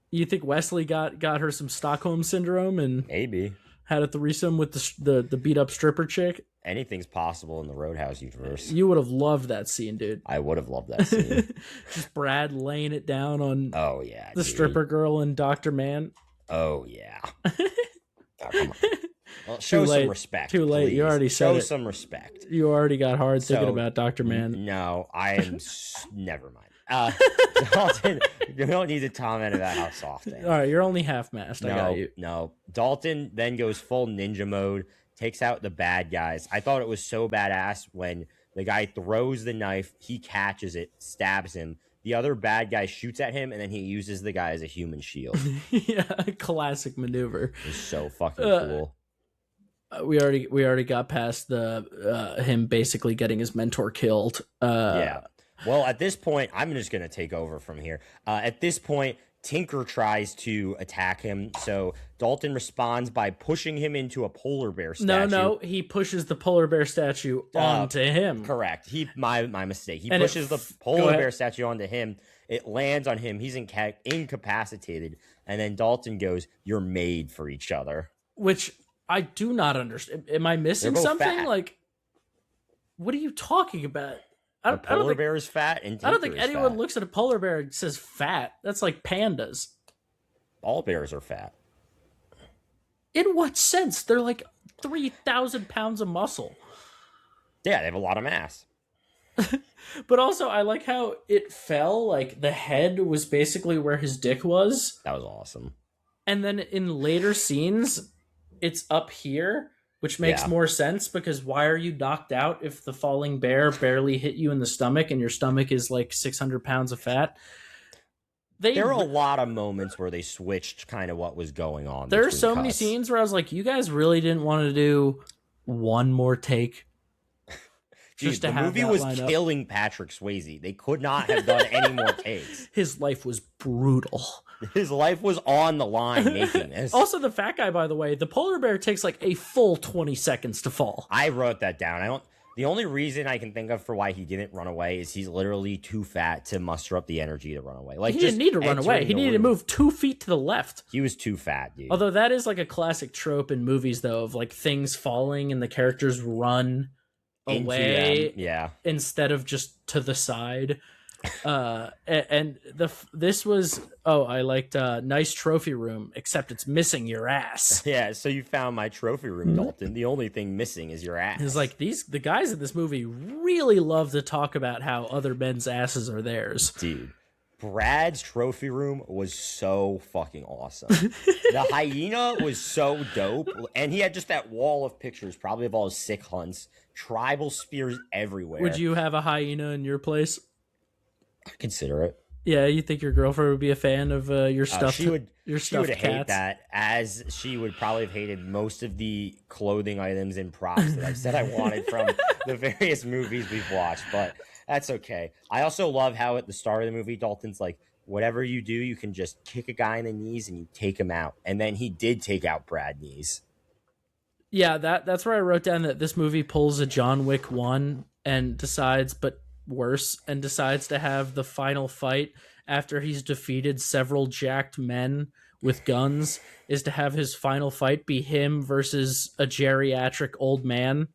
You think Wesley got her some Stockholm syndrome and Maybe. had a threesome with the beat up stripper chick? Anything's possible in the Roadhouse universe. You would have loved that scene, dude. I would have loved that scene. Just Brad laying it down on Oh, yeah. the dude. stripper girl and Dr. Mann. Oh, yeah. Oh, come on. Well, show late. some respect. Too late. Please. You already said show it. some respect. You already got hard thinking So, about Dr. Mann. No, I am. Never mind. Dalton, you don't need to comment about how soft I am. All right, you're only half-mast. I got you. No. Dalton then goes full ninja mode, takes out the bad guys. I thought it was so badass when the guy throws the knife, he catches it, stabs him. The other bad guy shoots at him, and then he uses the guy as a human shield. Yeah, classic maneuver. It's so fucking cool. We already got past the him basically getting his mentor killed. Yeah. Well, at this point, I'm just going to take over from here. At this point, Tinker tries to attack him, so Dalton responds by pushing him into a polar bear statue. No, he pushes the polar bear statue onto him. Correct. My mistake. He And pushes the polar bear statue onto him. It lands on him. He's incapacitated, and then Dalton goes, "You're made for each other." Which I do not understand. Am I missing something? Fat. Like, what are you talking about? A polar bear is fat, and Tinker I don't think is anyone fat. looks at a polar bear and says fat. That's like pandas. All bears are fat. In what sense? They're like 3,000 pounds of muscle. Yeah, they have a lot of mass. But also, I like how it fell. Like, the head was basically where his dick was. That was awesome. And then in later scenes, it's up here, which makes more sense because why are you knocked out if the falling bear barely hit you in the stomach and your stomach is like 600 pounds of fat? There are a lot of moments where they switched kind of what was going on. There are so many scenes where I was like, you guys really didn't want to do one more take. Dude, the movie was killing Patrick Swayze. They could not have done any more takes. His life was brutal. His life was on the line making this. Also, the fat guy, by the way, the polar bear takes like a full 20 seconds to fall. I wrote that down. The only reason I can think of for why he didn't run away is he's literally too fat to muster up the energy to run away. Like, he didn't need to run away. He needed to move 2 feet to the left. He was too fat, dude. Although that is like a classic trope in movies, though, of like things falling and the characters run away instead of just to the side. This was I liked nice trophy room, except it's missing your ass. Yeah, so you found my trophy room, Dalton. The only thing missing is your ass. It's like the guys in this movie really love to talk about how other men's asses are theirs. Dude, Brad's trophy room was so fucking awesome. The hyena was so dope, and he had just that wall of pictures, probably of all his sick hunts, tribal spears everywhere. Would you have a hyena in your place? I consider it. Yeah, you think your girlfriend would be a fan of your stuffed She would cats? hate that, as she would probably have hated most of the clothing items and props that I said I wanted from the various movies we've watched, but that's okay. I also love how at the start of the movie, Dalton's like, whatever you do, you can just kick a guy in the knees and you take him out. And then he did take out Brad Knees. Yeah, that's where I wrote down that this movie pulls a John Wick 1 and decides to have the final fight after he's defeated several jacked men with guns, is to have his final fight be him versus a geriatric old man.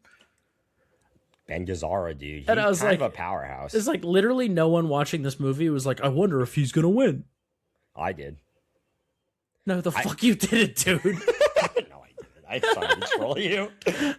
Ben Gazzara, dude. He's And I was kind like, of a powerhouse. It's like literally no one watching this movie was like, I wonder if he's gonna win. I did. No, fuck you didn't, dude. No, I didn't. I tried to troll you.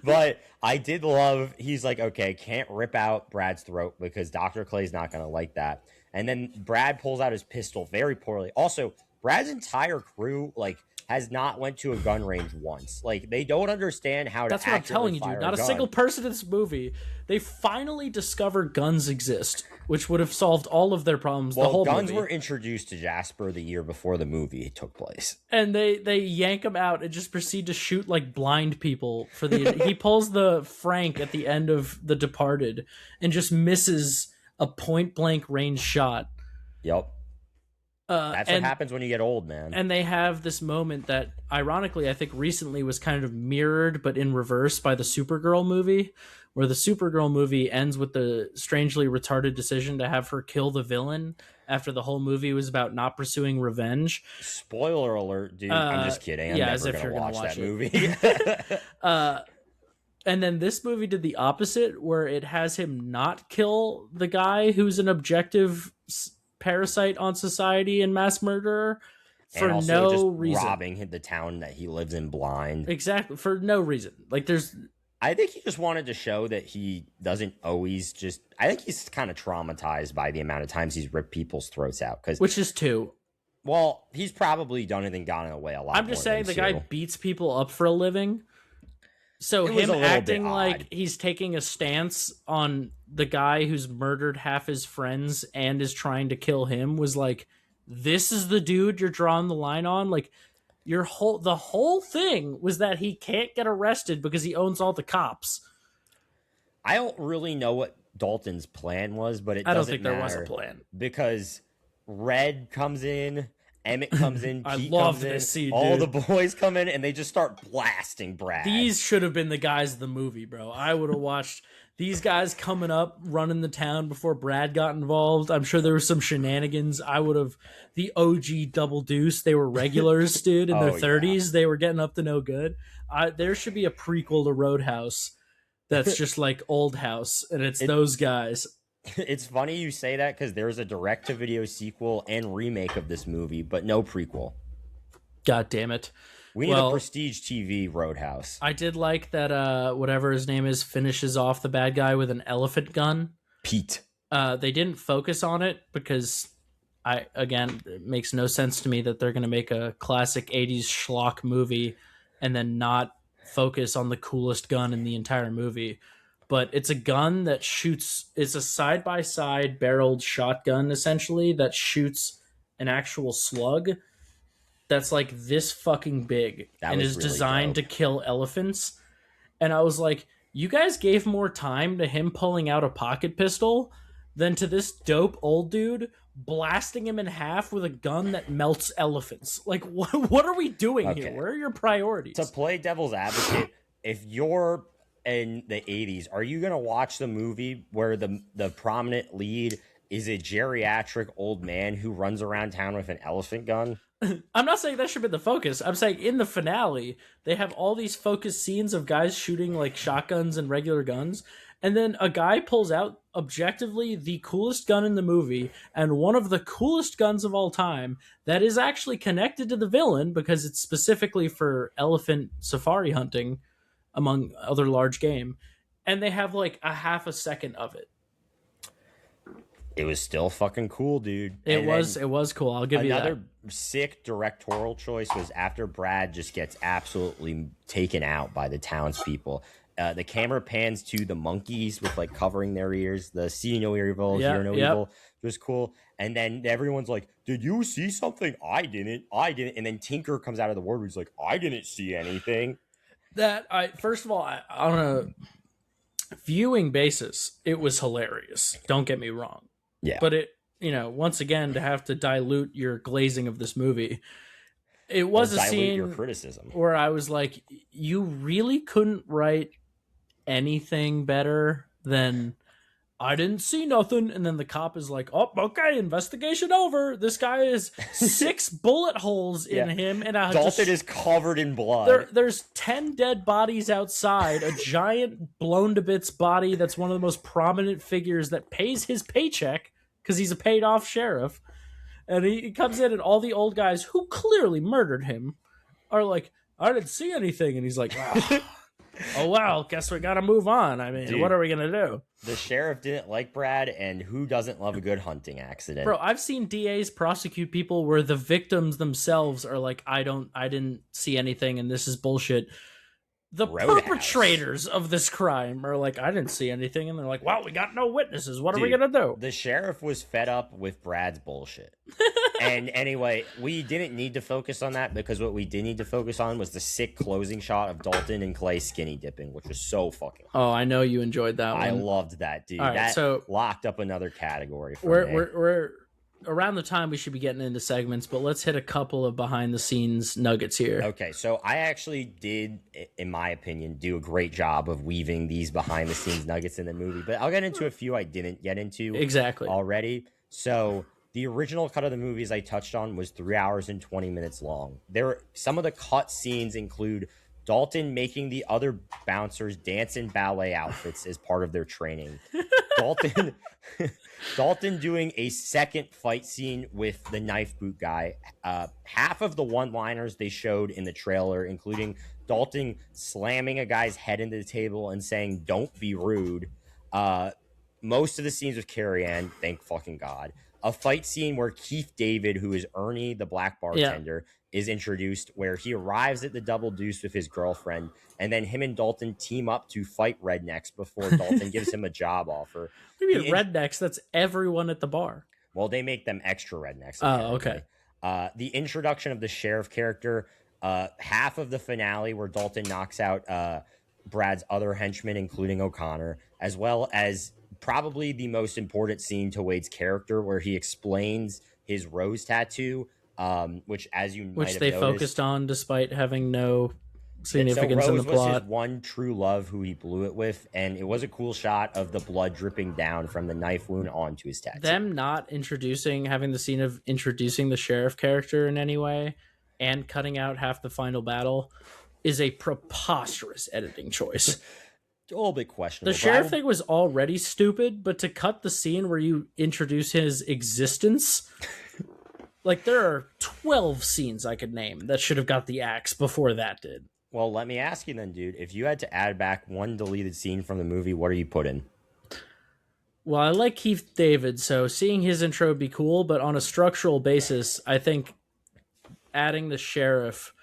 But I did love, he's like, okay, can't rip out Brad's throat because Dr. Clay's not going to like that. And then Brad pulls out his pistol very poorly. Also, Brad's entire crew, like, has not went to a gun range once. Like, they don't understand how to That's what I'm telling you, dude. Not a single person in this movie. They finally discover guns exist, which would have solved all of their problems the whole guns movie. Were introduced to Jasper the year before the movie took place. And they yank him out and just proceed to shoot like blind people for the he pulls the Frank at the end of The Departed and just misses a point blank range shot. Yep. That's what happens when you get old, man. And they have this moment that, ironically, I think recently was kind of mirrored, but in reverse, by the Supergirl movie, where the Supergirl movie ends with the strangely retarded decision to have her kill the villain after the whole movie was about not pursuing revenge. Spoiler alert, dude. I'm just kidding. I'm as never if going to you're gonna watch that it. movie. And then this movie did the opposite, where it has him not kill the guy who's an objective parasite on society and mass murderer for and also no just reason. robbing the town that he lives in blind. Exactly, for no reason. Like, I think he just wanted to show that he doesn't always just... I think he's kind of traumatized by the amount of times he's ripped people's throats out. Which is 2. Well, he's probably done it and gotten away a lot. I'm just saying the guy beats people up for a living. So him acting like he's taking a stance on the guy who's murdered half his friends and is trying to kill him was like, this is the dude you're drawing the line on? Like, the whole thing was that he can't get arrested because he owns all the cops. I don't really know what Dalton's plan was, but I don't think there was a plan. Because Red comes in, Emmett comes in, Pete I love comes in, this scene, all dude. the boys come in, and they just start blasting Brad. These should have been the guys of the movie, bro. I would have watched these guys coming up, running the town before Brad got involved. I'm sure there was some shenanigans. I would have... The OG Double Deuce, they were regulars, dude, in their 30s. Yeah. They were getting up to no good. There should be a prequel to Roadhouse that's just like Old House, and it's those guys. It's funny you say that because there's a direct-to-video sequel and remake of this movie, but no prequel. God damn it. We need a prestige TV Roadhouse. I did like that whatever his name is finishes off the bad guy with an elephant gun. Pete. They didn't focus on it because, it makes no sense to me that they're going to make a classic 80s schlock movie and then not focus on the coolest gun in the entire movie. But it's a gun that shoots... It's a side-by-side barreled shotgun, essentially, that shoots an actual slug that's like this fucking big and is really designed to kill elephants. And I was like, you guys gave more time to him pulling out a pocket pistol than to this dope old dude blasting him in half with a gun that melts elephants. Like, what are we doing here? Where are your priorities? To play devil's advocate, if you're in the 80s, are you going to watch the movie where the prominent lead is a geriatric old man who runs around town with an elephant gun? I'm not saying that should be the focus. I'm saying in the finale, they have all these focus scenes of guys shooting like shotguns and regular guns. And then a guy pulls out objectively the coolest gun in the movie and one of the coolest guns of all time that is actually connected to the villain because it's specifically for elephant safari hunting, among other large game. And they have like a half a second of it. It was still fucking cool, dude. It was cool. I'll give you that. Another sick directorial choice was after Brad just gets absolutely taken out by the townspeople. The camera pans to the monkeys with like covering their ears. The see no evil, hear no evil. It was cool. And then everyone's like, "Did you see something? I didn't. And then Tinker comes out of the wardrobe. He's like, "I didn't see anything." First of all, on a viewing basis, it was hilarious. Don't get me wrong. Yeah. But it, once again, to have to dilute your glazing of this movie, it was a scene your criticism where I was like, you really couldn't write anything better than I didn't see nothing. And then the cop is like, oh, okay, investigation over. This guy is 6 bullet holes in him. And Dalton is covered in blood. There's 10 dead bodies outside, a giant blown to bits body that's one of the most prominent figures that pays his paycheck because he's a paid off sheriff. And he comes in and all the old guys who clearly murdered him are like, I didn't see anything. And he's like, oh, well, guess we got to move on. I mean, what are we going to do? The sheriff didn't like Brad, and who doesn't love a good hunting accident? Bro, I've seen DAs prosecute people where the victims themselves are like, I didn't see anything, and this is bullshit. The perpetrators of this crime are like, I didn't see anything, and they're like, well, we got no witnesses. What are we going to do? The sheriff was fed up with Brad's bullshit. And anyway, we didn't need to focus on that because what we did need to focus on was the sick closing shot of Dalton and Clay skinny dipping, which was so fucking cool. Oh, I know you enjoyed that one. I loved that, dude. All right, that so locked up another category for me. We're around the time we should be getting into segments, but let's hit a couple of behind the scenes nuggets here. Okay, so I actually did, in my opinion, do a great job of weaving these behind the scenes nuggets in the movie, but I'll get into a few I didn't get into exactly already. So The original cut of the movie, as I touched on, was 3 hours and 20 minutes long. Some of the cut scenes include Dalton making the other bouncers dance in ballet outfits as part of their training. Dalton Dalton doing a second fight scene with the knife boot guy. Half of the one-liners they showed in the trailer, including Dalton slamming a guy's head into the table and saying, "Don't be rude." Most of the scenes with Carrie Ann, thank fucking God. A fight scene where Keith David, who is Ernie, the black bartender, is introduced, where he arrives at the Double Deuce with his girlfriend, and then him and Dalton team up to fight rednecks before Dalton gives him a job offer. What do you mean rednecks? That's everyone at the bar. Well, they make them extra rednecks. Oh, okay. The introduction of the sheriff character, half of the finale where Dalton knocks out Brad's other henchmen, including O'Connor, as well as probably the most important scene to Wade's character, where he explains his rose tattoo, which, as you might have they noticed, focused on despite having no significance so in Rose the plot. was his one true love, who he blew it with, and it was a cool shot of the blood dripping down from the knife wound onto his tattoo. Them not having the scene of introducing the sheriff character in any way and cutting out half the final battle is a preposterous editing choice. A little bit questionable. The sheriff thing was already stupid, but to cut the scene where you introduce his existence, like, there are 12 scenes I could name that should have got the axe before that did. Well, let me ask you then, dude. If you had to add back one deleted scene from the movie, what are you putting? Well, I like Keith David, so seeing his intro would be cool, but on a structural basis, I think adding the sheriff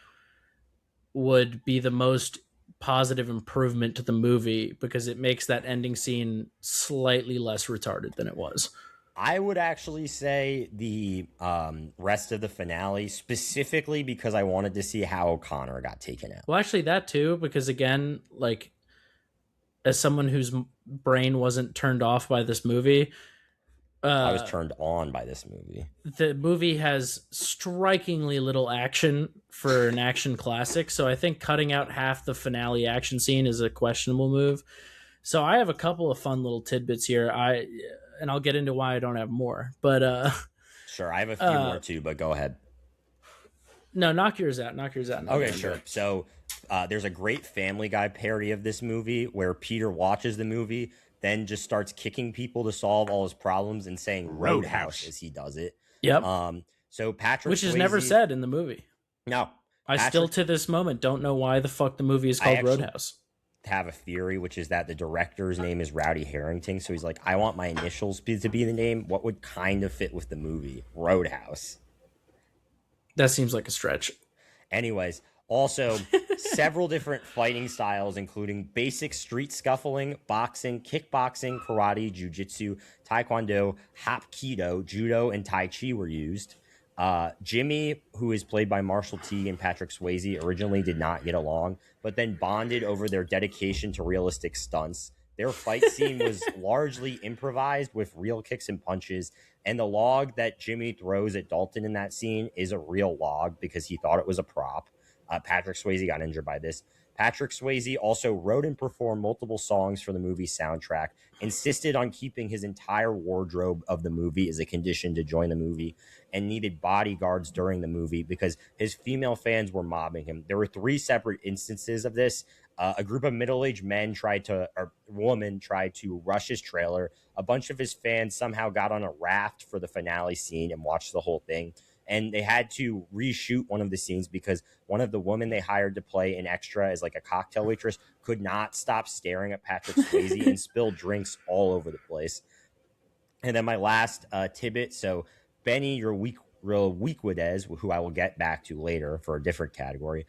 would be the most positive improvement to the movie, because it makes that ending scene slightly less retarded than it was. I would actually say the rest of the finale, specifically because I wanted to see how O'Connor got taken out. Well, actually, that too, because again, like, as someone whose brain wasn't turned off by this movie, I was turned on by this movie. The movie has strikingly little action for an action classic, so I think cutting out half the finale action scene is a questionable move. So I have a couple of fun little tidbits here. And I'll get into why I don't have more. But sure, I have a few more too, but go ahead. No, knock yours out. Okay, sure. So there's a great Family Guy parody of this movie where Peter watches the movie, then just starts kicking people to solve all his problems and saying Roadhouse as he does it. Yep. So Patrick Which Swayze, is never said in the movie. No. I still to this moment don't know why the fuck the movie is called Roadhouse. Have a theory, which is that the director's name is Rowdy Harrington, so he's like, I want my initials to be the name. What would kind of fit with the movie? Roadhouse. That seems like a stretch. Anyways, also several different fighting styles, including basic street scuffling, boxing, kickboxing, karate, jiu-jitsu, taekwondo, hapkido, judo, and tai chi were used. Jimmy, who is played by Marshall Teague and Patrick Swayze, originally did not get along, but then bonded over their dedication to realistic stunts. Their fight scene was largely improvised with real kicks and punches, and the log that Jimmy throws at Dalton in that scene is a real log because he thought it was a prop. Patrick Swayze got injured by this. Patrick Swayze also wrote and performed multiple songs for the movie soundtrack, insisted on keeping his entire wardrobe of the movie as a condition to join the movie, and needed bodyguards during the movie because his female fans were mobbing him. There were 3 separate instances of this. A group of middle-aged women tried to rush his trailer. A bunch of his fans somehow got on a raft for the finale scene and watched the whole thing. And they had to reshoot one of the scenes because one of the women they hired to play an extra as like a cocktail waitress could not stop staring at Patrick Swayze and spilled drinks all over the place. And then my last tidbit, so Benny Urquidez, who I will get back to later for a different category,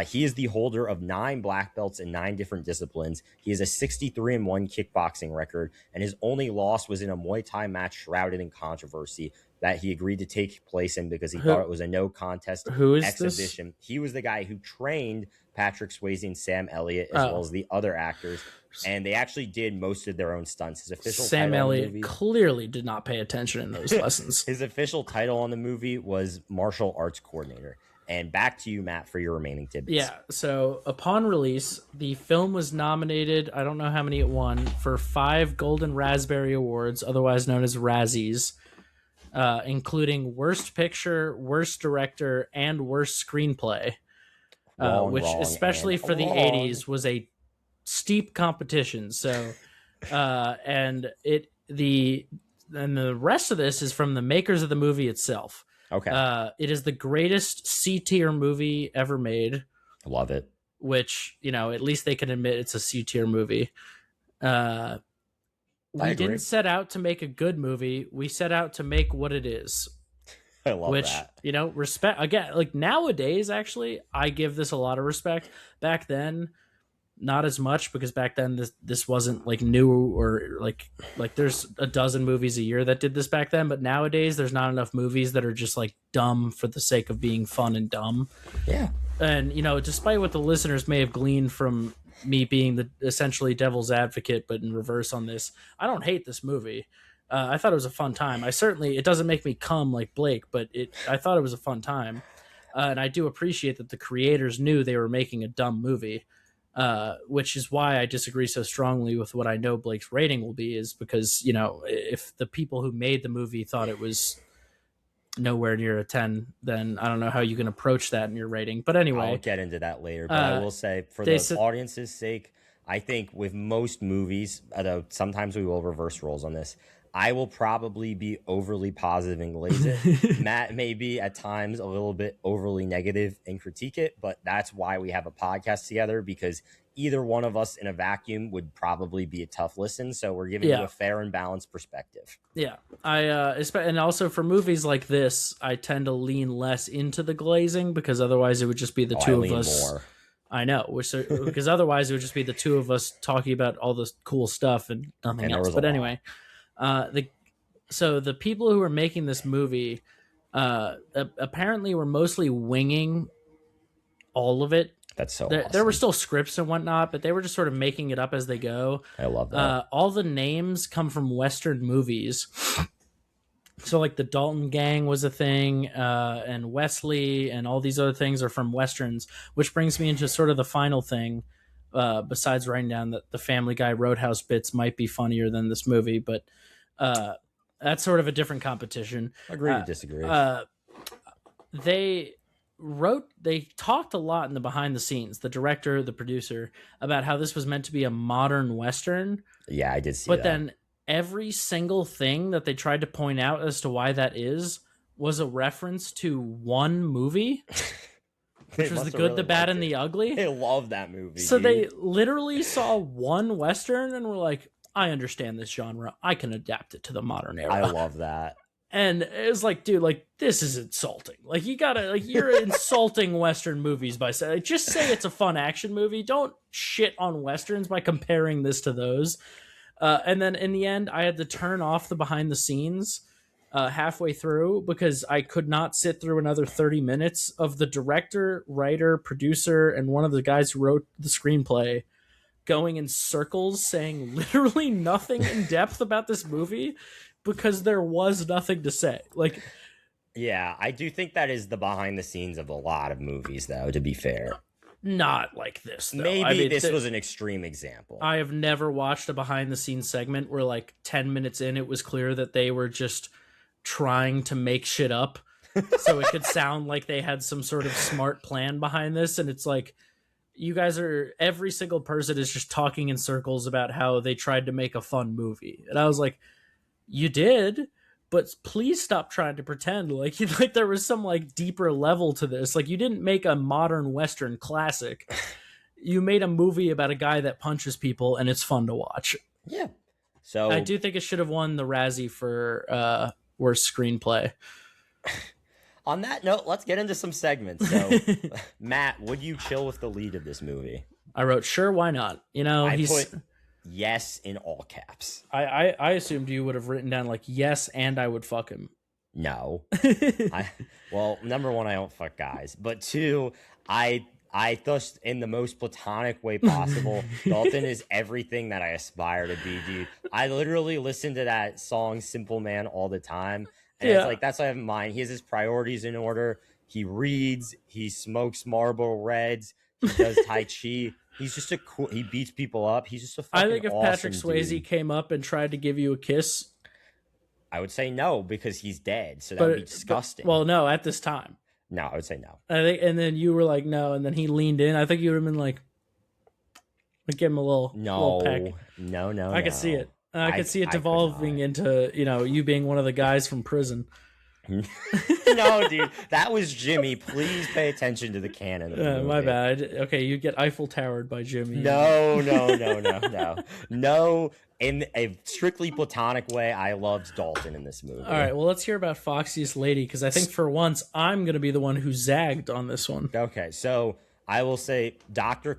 he is the holder of 9 black belts in 9 different disciplines. He has a 63-1 kickboxing record, and his only loss was in a Muay Thai match shrouded in controversy that he agreed to take place in because he thought it was a no contest exhibition. This? He was the guy who trained Patrick Swayze and Sam Elliott, as well as the other actors, and they actually did most of their own stunts. His official Sam Elliott clearly did not pay attention in those lessons. His official title on the movie was martial arts coordinator. And back to you, Matt, for your remaining tidbits. Yeah, so upon release, the film was nominated, I don't know how many it won, for 5 Golden Raspberry Awards, otherwise known as Razzies. including Worst Picture, Worst Director, and Worst Screenplay, Wrong, which, wrong, and especially for the wrong. 80s, was a steep competition. So, and the rest of this is from the makers of the movie itself. Okay. It is the greatest C tier movie ever made, Love it. which, at least they can admit it's a C tier movie. I We agree. didn't set out to make a good movie. We set out to make what it is. I love Which, that. respect, again, like nowadays, actually, I give this a lot of respect. Back then, not as much, because back then this wasn't like new, or like there's a dozen movies a year that did this back then, but nowadays there's not enough movies that are just like dumb for the sake of being fun and dumb. Yeah. And despite what the listeners may have gleaned from me being the essentially devil's advocate, but in reverse on this, I don't hate this movie. I thought it was a fun time. It doesn't make me cum like Blake, but I thought it was a fun time. And I do appreciate that the creators knew they were making a dumb movie, which is why I disagree so strongly with what I know Blake's rating will be, is because, if the people who made the movie thought it was nowhere near a 10, then I don't know how you can approach that in your rating. But anyway, I'll get into that later, but I will say, for the audience's sake, I think with most movies, although sometimes we will reverse roles on this, I will probably be overly positive and glaze it. Matt may be at times a little bit overly negative and critique it, but that's why we have a podcast together, because either one of us in a vacuum would probably be a tough listen. So we're giving you a fair and balanced perspective. Yeah. And also for movies like this, I tend to lean less into the glazing, because otherwise it would just be the two of us. More. I know, because otherwise it would just be the two of us talking about all this cool stuff and nothing else. But anyway, so the people who were making this movie apparently were mostly winging all of it. That's so there, awesome. There were still scripts and whatnot, but they were just sort of making it up as they go. I love that. All the names come from Western movies. So like the Dalton Gang was a thing, and Wesley and all these other things are from Westerns, which brings me into sort of the final thing, besides writing down that the Family Guy Roadhouse bits might be funnier than this movie, but that's sort of a different competition. Agree to disagree. They talked a lot in the behind the scenes, the director, the producer, about how this was meant to be a modern Western. Yeah, I did see that. But then every single thing that they tried to point out as to why that is was a reference to one movie, which was The Good, really the Bad, and the Ugly. They love that movie. So they literally saw one Western and were like, I understand this genre. I can adapt it to the modern era. I love that. And it was like, dude, like, this is insulting. Like, you're insulting Western movies by saying, just say it's a fun action movie. Don't shit on Westerns by comparing this to those. And then in the end, I had to turn off the behind the scenes halfway through, because I could not sit through another 30 minutes of the director, writer, producer, and one of the guys who wrote the screenplay going in circles saying literally nothing in depth about this movie, because there was nothing to say. Like, yeah, I do think that is the behind the scenes of a lot of movies, though, to be fair. Not like this, though. Maybe this was an extreme example. I have never watched a behind the scenes segment where like 10 minutes in, it was clear that they were just trying to make shit up so it could sound like they had some sort of smart plan behind this. And it's like, every single person is just talking in circles about how they tried to make a fun movie. And I was like, you did, but please stop trying to pretend like there was some like deeper level to this. Like, you didn't make a modern Western classic. You made a movie about a guy that punches people, and it's fun to watch. Yeah. So I do think it should have won the Razzie for worst screenplay. On that note, let's get into some segments. So, Matt, would you chill with the lead of this movie? I wrote, sure, why not? Put yes in all caps. I assumed you would have written down like yes, and I would fuck him. No. Well, number one, I don't fuck guys. But two, I thought in the most platonic way possible, Dalton is everything that I aspire to be, dude. I literally listen to that song Simple Man all the time. And it's like, that's what I have in mind. He has his priorities in order. He reads, he smokes Marlboro Reds, he does Tai Chi. He's just he beats people up. He's just a fucking I think if awesome Patrick Swayze dude. came up and tried to give you a kiss, I would say no because he's dead, so that would be disgusting. Well, no, at this time. No, I would say no. I think, and then you were like, no, and then he leaned in. I think you would have been like give him a little peck. No. I could see it. I could see it devolving into, you being one of the guys from prison. No, dude, that was Jimmy. Please pay attention to the canon of the movie. My bad. Okay, you get Eiffel Towered by Jimmy. No. In a strictly platonic way, I loved Dalton in this movie. All right, well, let's hear about Foxiest Lady, because I think for once I'm going to be the one who zagged on this one. Okay, so I will say Dr.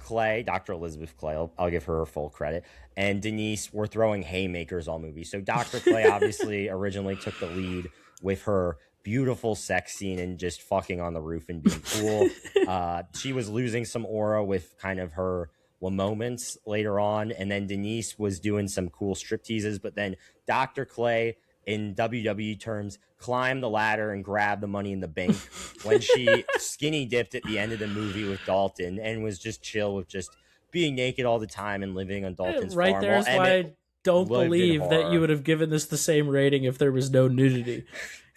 Elizabeth Clay, I'll give her full credit, and Denise were throwing haymakers all movie. So Dr. Clay obviously originally took the lead with her beautiful sex scene and just fucking on the roof and being cool. She was losing some aura with kind of her moments later on, and then Denise was doing some cool strip teases, but then Dr. Clay, in WWE terms, climbed the ladder and grabbed the money in the bank when she skinny dipped at the end of the movie with Dalton and was just chill with just being naked all the time and living on Dalton's farm. Right there is why I don't believe that you would have given this the same rating if there was no nudity.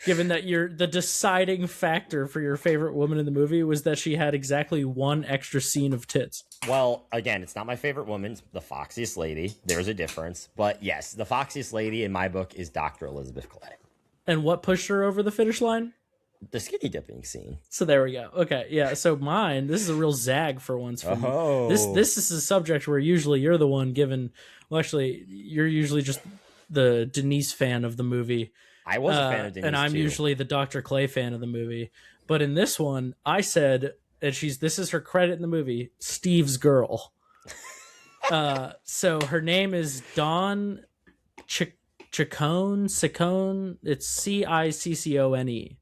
Given that the deciding factor for your favorite woman in the movie was that she had exactly one extra scene of tits. Well, again, it's not my favorite woman. It's the Foxiest Lady. There's a difference. But yes, the Foxiest Lady in my book is Dr. Elizabeth Clay. And what pushed her over the finish line? The skinny dipping scene. So there we go. Okay, yeah. So this is a real zag for once. For me. This is a subject where usually you're the one given. Well, actually, you're usually just the Denise fan of the movie. I was a fan of Denise, and I'm usually the Dr. Clay fan of the movie. But in this one, I said, and this is her credit in the movie, Steve's girl. So her name is Dawn Ciccone. It's Ciccone.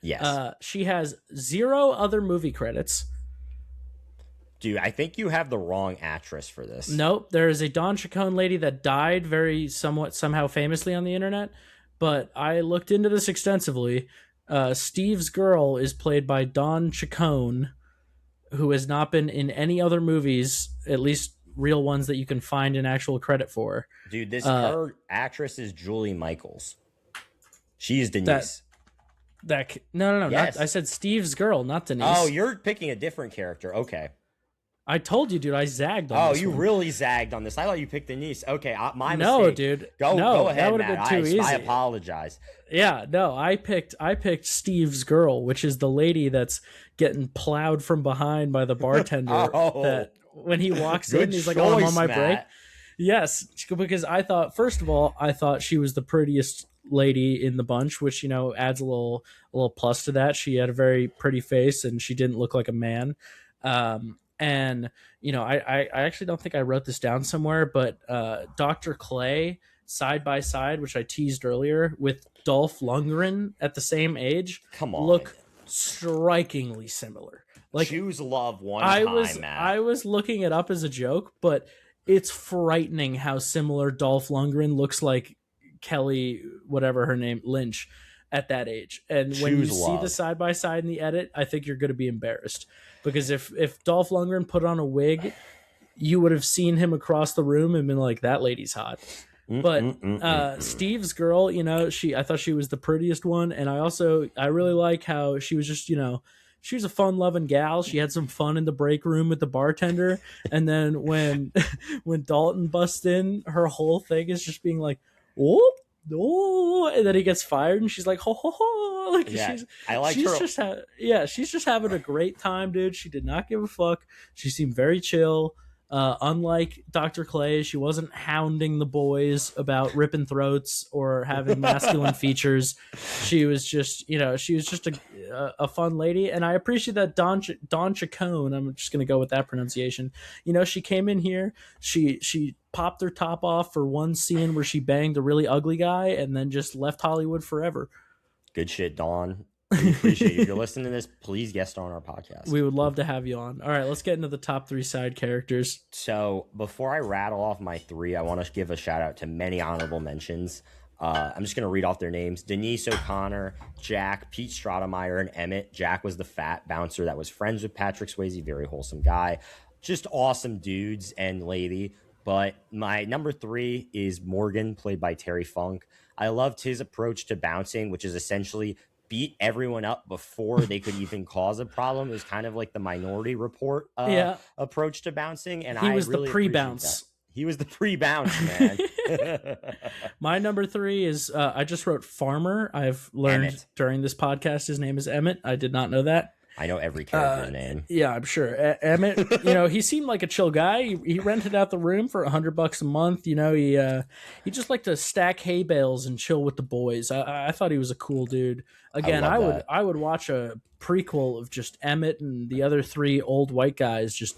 Yes. She has 0 other movie credits. Dude, I think you have the wrong actress for this. Nope. There is a Dawn Ciccone lady that died somehow famously on the internet. But I looked into this extensively. Steve's girl is played by Dawn Ciccone, who has not been in any other movies, at least real ones that you can find an actual credit for. Dude, her actress is Julie Michaels. She is Denise. No. Yes. I said Steve's girl, not Denise. Oh, you're picking a different character. Okay. I told you, dude. I zagged on this. Oh, you one. Really zagged on this. I thought you picked Denise. Okay, my mistake. No, dude. Go ahead, that would have been too easy. I apologize. Yeah, no. I picked Steve's girl, which is the lady that's getting plowed from behind by the bartender. That when he walks in, he's like, "Oh, I'm on my break." Yes, because I thought, first of all, she was the prettiest lady in the bunch, which adds a little plus to that. She had a very pretty face, and she didn't look like a man. And, I actually don't think I wrote this down somewhere, but Dr. Clay, side by side, which I teased earlier, with Dolph Lundgren at the same age, look strikingly similar. Like, choose love one I time, was looking it up as a joke, but it's frightening how similar Dolph Lundgren looks like Kelly, whatever her name, Lynch, at that age. And when you see the side by side in the edit, I think you're going to be embarrassed. Because if Dolph Lundgren put on a wig, you would have seen him across the room and been like, that lady's hot. But Steve's girl, I thought she was the prettiest one. And I really like how she was just, she was a fun-loving gal. She had some fun in the break room with the bartender. And then when Dalton busts in, her whole thing is just being like, oh, and then he gets fired, and she's like, ho ho ho! Like, yeah, she's just having a great time, dude. She did not give a fuck. She seemed very chill. Unlike Dr. Clay, she wasn't hounding the boys about ripping throats or having masculine features. She was just, a fun lady, and I appreciate that Dawn Ciccone. I'm just gonna go with that pronunciation. She came in here. She popped her top off for one scene where she banged a really ugly guy, and then just left Hollywood forever. Good shit, Dawn. We appreciate you. If you're listening to this, please guest on our podcast. We would love to have you on. All right, let's get into the top 3 side characters. So before I rattle off my 3, I want to give a shout out to many honorable mentions. I'm just going to read off their names. Denise O'Connor, Jack, Pete Stratemeyer, and Emmett. Jack was the fat bouncer that was friends with Patrick Swayze, very wholesome guy. Just awesome dudes and lady. But my number 3 is Morgan, played by Terry Funk. I loved his approach to bouncing, which is essentially beat everyone up before they could even cause a problem. It was kind of like the Minority Report Yeah, approach to bouncing, and he I was the really appreciate that. pre-bounce. He was the pre-bounce, man. My number 3 is I just wrote Farmer. I've learned Emmett. during this podcast his name is Emmett. I did not know that. I know every character's name. Yeah, I'm sure. Emmett, he seemed like a chill guy. He rented out the room for $100 a month. He just liked to stack hay bales and chill with the boys. I thought he was a cool dude. Again, I would watch a prequel of just Emmett and the other 3 old white guys just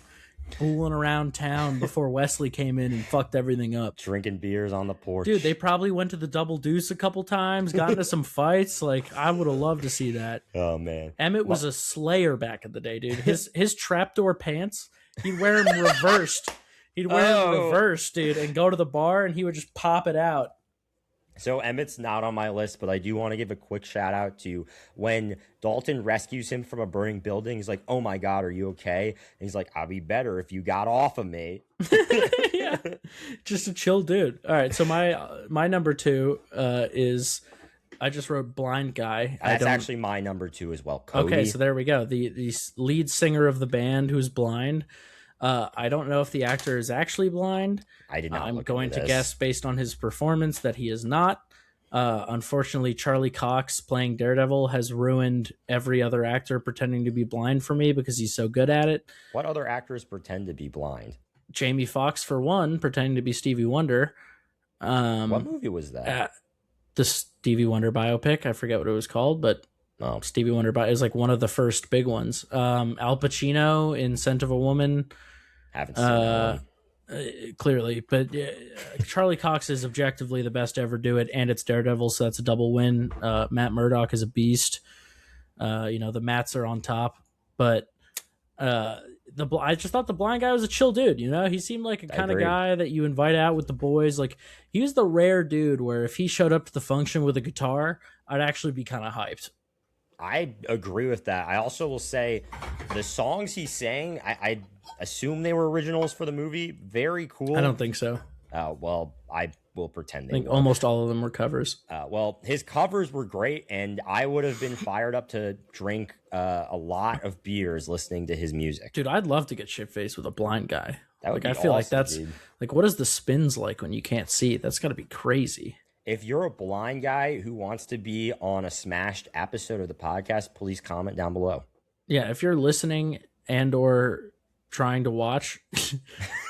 fooling around town before Wesley came in and fucked everything up. Drinking beers on the porch. Dude, they probably went to the Double Deuce a couple times, got into some fights. Like, I would have loved to see that. Oh, man. Emmett was a slayer back in the day, dude. His trapdoor pants, he'd wear them reversed. He'd wear them reversed, dude, and go to the bar, and he would just pop it out. So Emmett's not on my list, but I do want to give a quick shout out to when Dalton rescues him from a burning building. He's like, "Oh my God, are you okay?" And he's like, "I'll be better if you got off of me." Yeah, just a chill dude. All right, so my number 2 is I just wrote Blind Guy. That's actually my number 2 as well. Cody. Okay, so there we go. The lead singer of the band who's blind. I don't know if the actor is actually blind. I did not. I'm going to guess based on his performance that he is not. Unfortunately, Charlie Cox playing Daredevil has ruined every other actor pretending to be blind for me because he's so good at it. What other actors pretend to be blind? Jamie Foxx, for one, pretending to be Stevie Wonder. What movie was that? The Stevie Wonder biopic. I forget what it was called, but Stevie Wonder is like one of the first big ones. Al Pacino in Scent of a Woman. Haven't seen that one. Clearly, but Charlie Cox is objectively the best to ever do it, and it's Daredevil, so that's a double win. Matt Murdock is a beast. The Matts are on top, but I just thought the blind guy was a chill dude. He seemed like a kind of guy that you invite out with the boys. Like, he was the rare dude where if he showed up to the function with a guitar, I'd actually be kind of hyped. I agree with that. I also will say the songs he sang, I assume they were originals for the movie. Very cool. I don't think so. Well, I will pretend they I think were. almost all of them were covers. Well, his covers were great, and I would have been fired up to drink a lot of beers listening to his music. Dude, I'd love to get shit-faced with a blind guy. That would be I feel like awesome, that's dude. like, what is the spins like when you can't see? That's got to be crazy. If you're a blind guy who wants to be on a smashed episode of the podcast, please comment down below. Yeah, if you're listening and or trying to watch,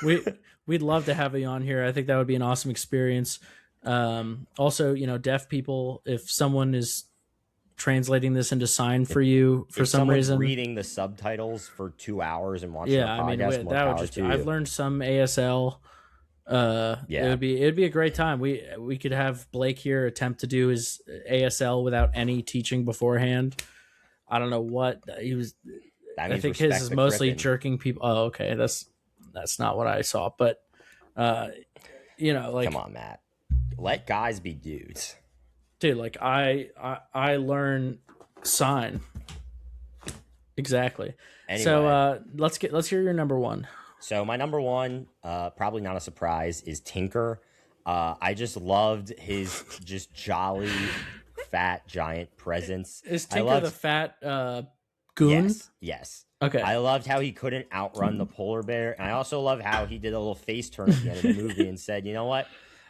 we'd love to have you on here. I think that would be an awesome experience. Also, deaf people, if someone is translating this into sign for you for some reason, reading the subtitles for 2 hours and watching a podcast, that would just be, I've learned some ASL. It'd be a great time. We could have Blake here attempt to do his ASL without any teaching beforehand. I don't know what he was. I think his is mostly jerking people. Oh, okay, that's not what I saw. But like, come on, Matt, let guys be dudes, dude. Like I learn sign exactly. Anyway. So let's hear your number 1. So my number 1, probably not a surprise, is Tinker. I just loved his just jolly, fat, giant presence. Is Tinker the fat goon? Yes. Okay. I loved how he couldn't outrun the polar bear. And I also love how he did a little face turn at the end of the movie and said, "You know what?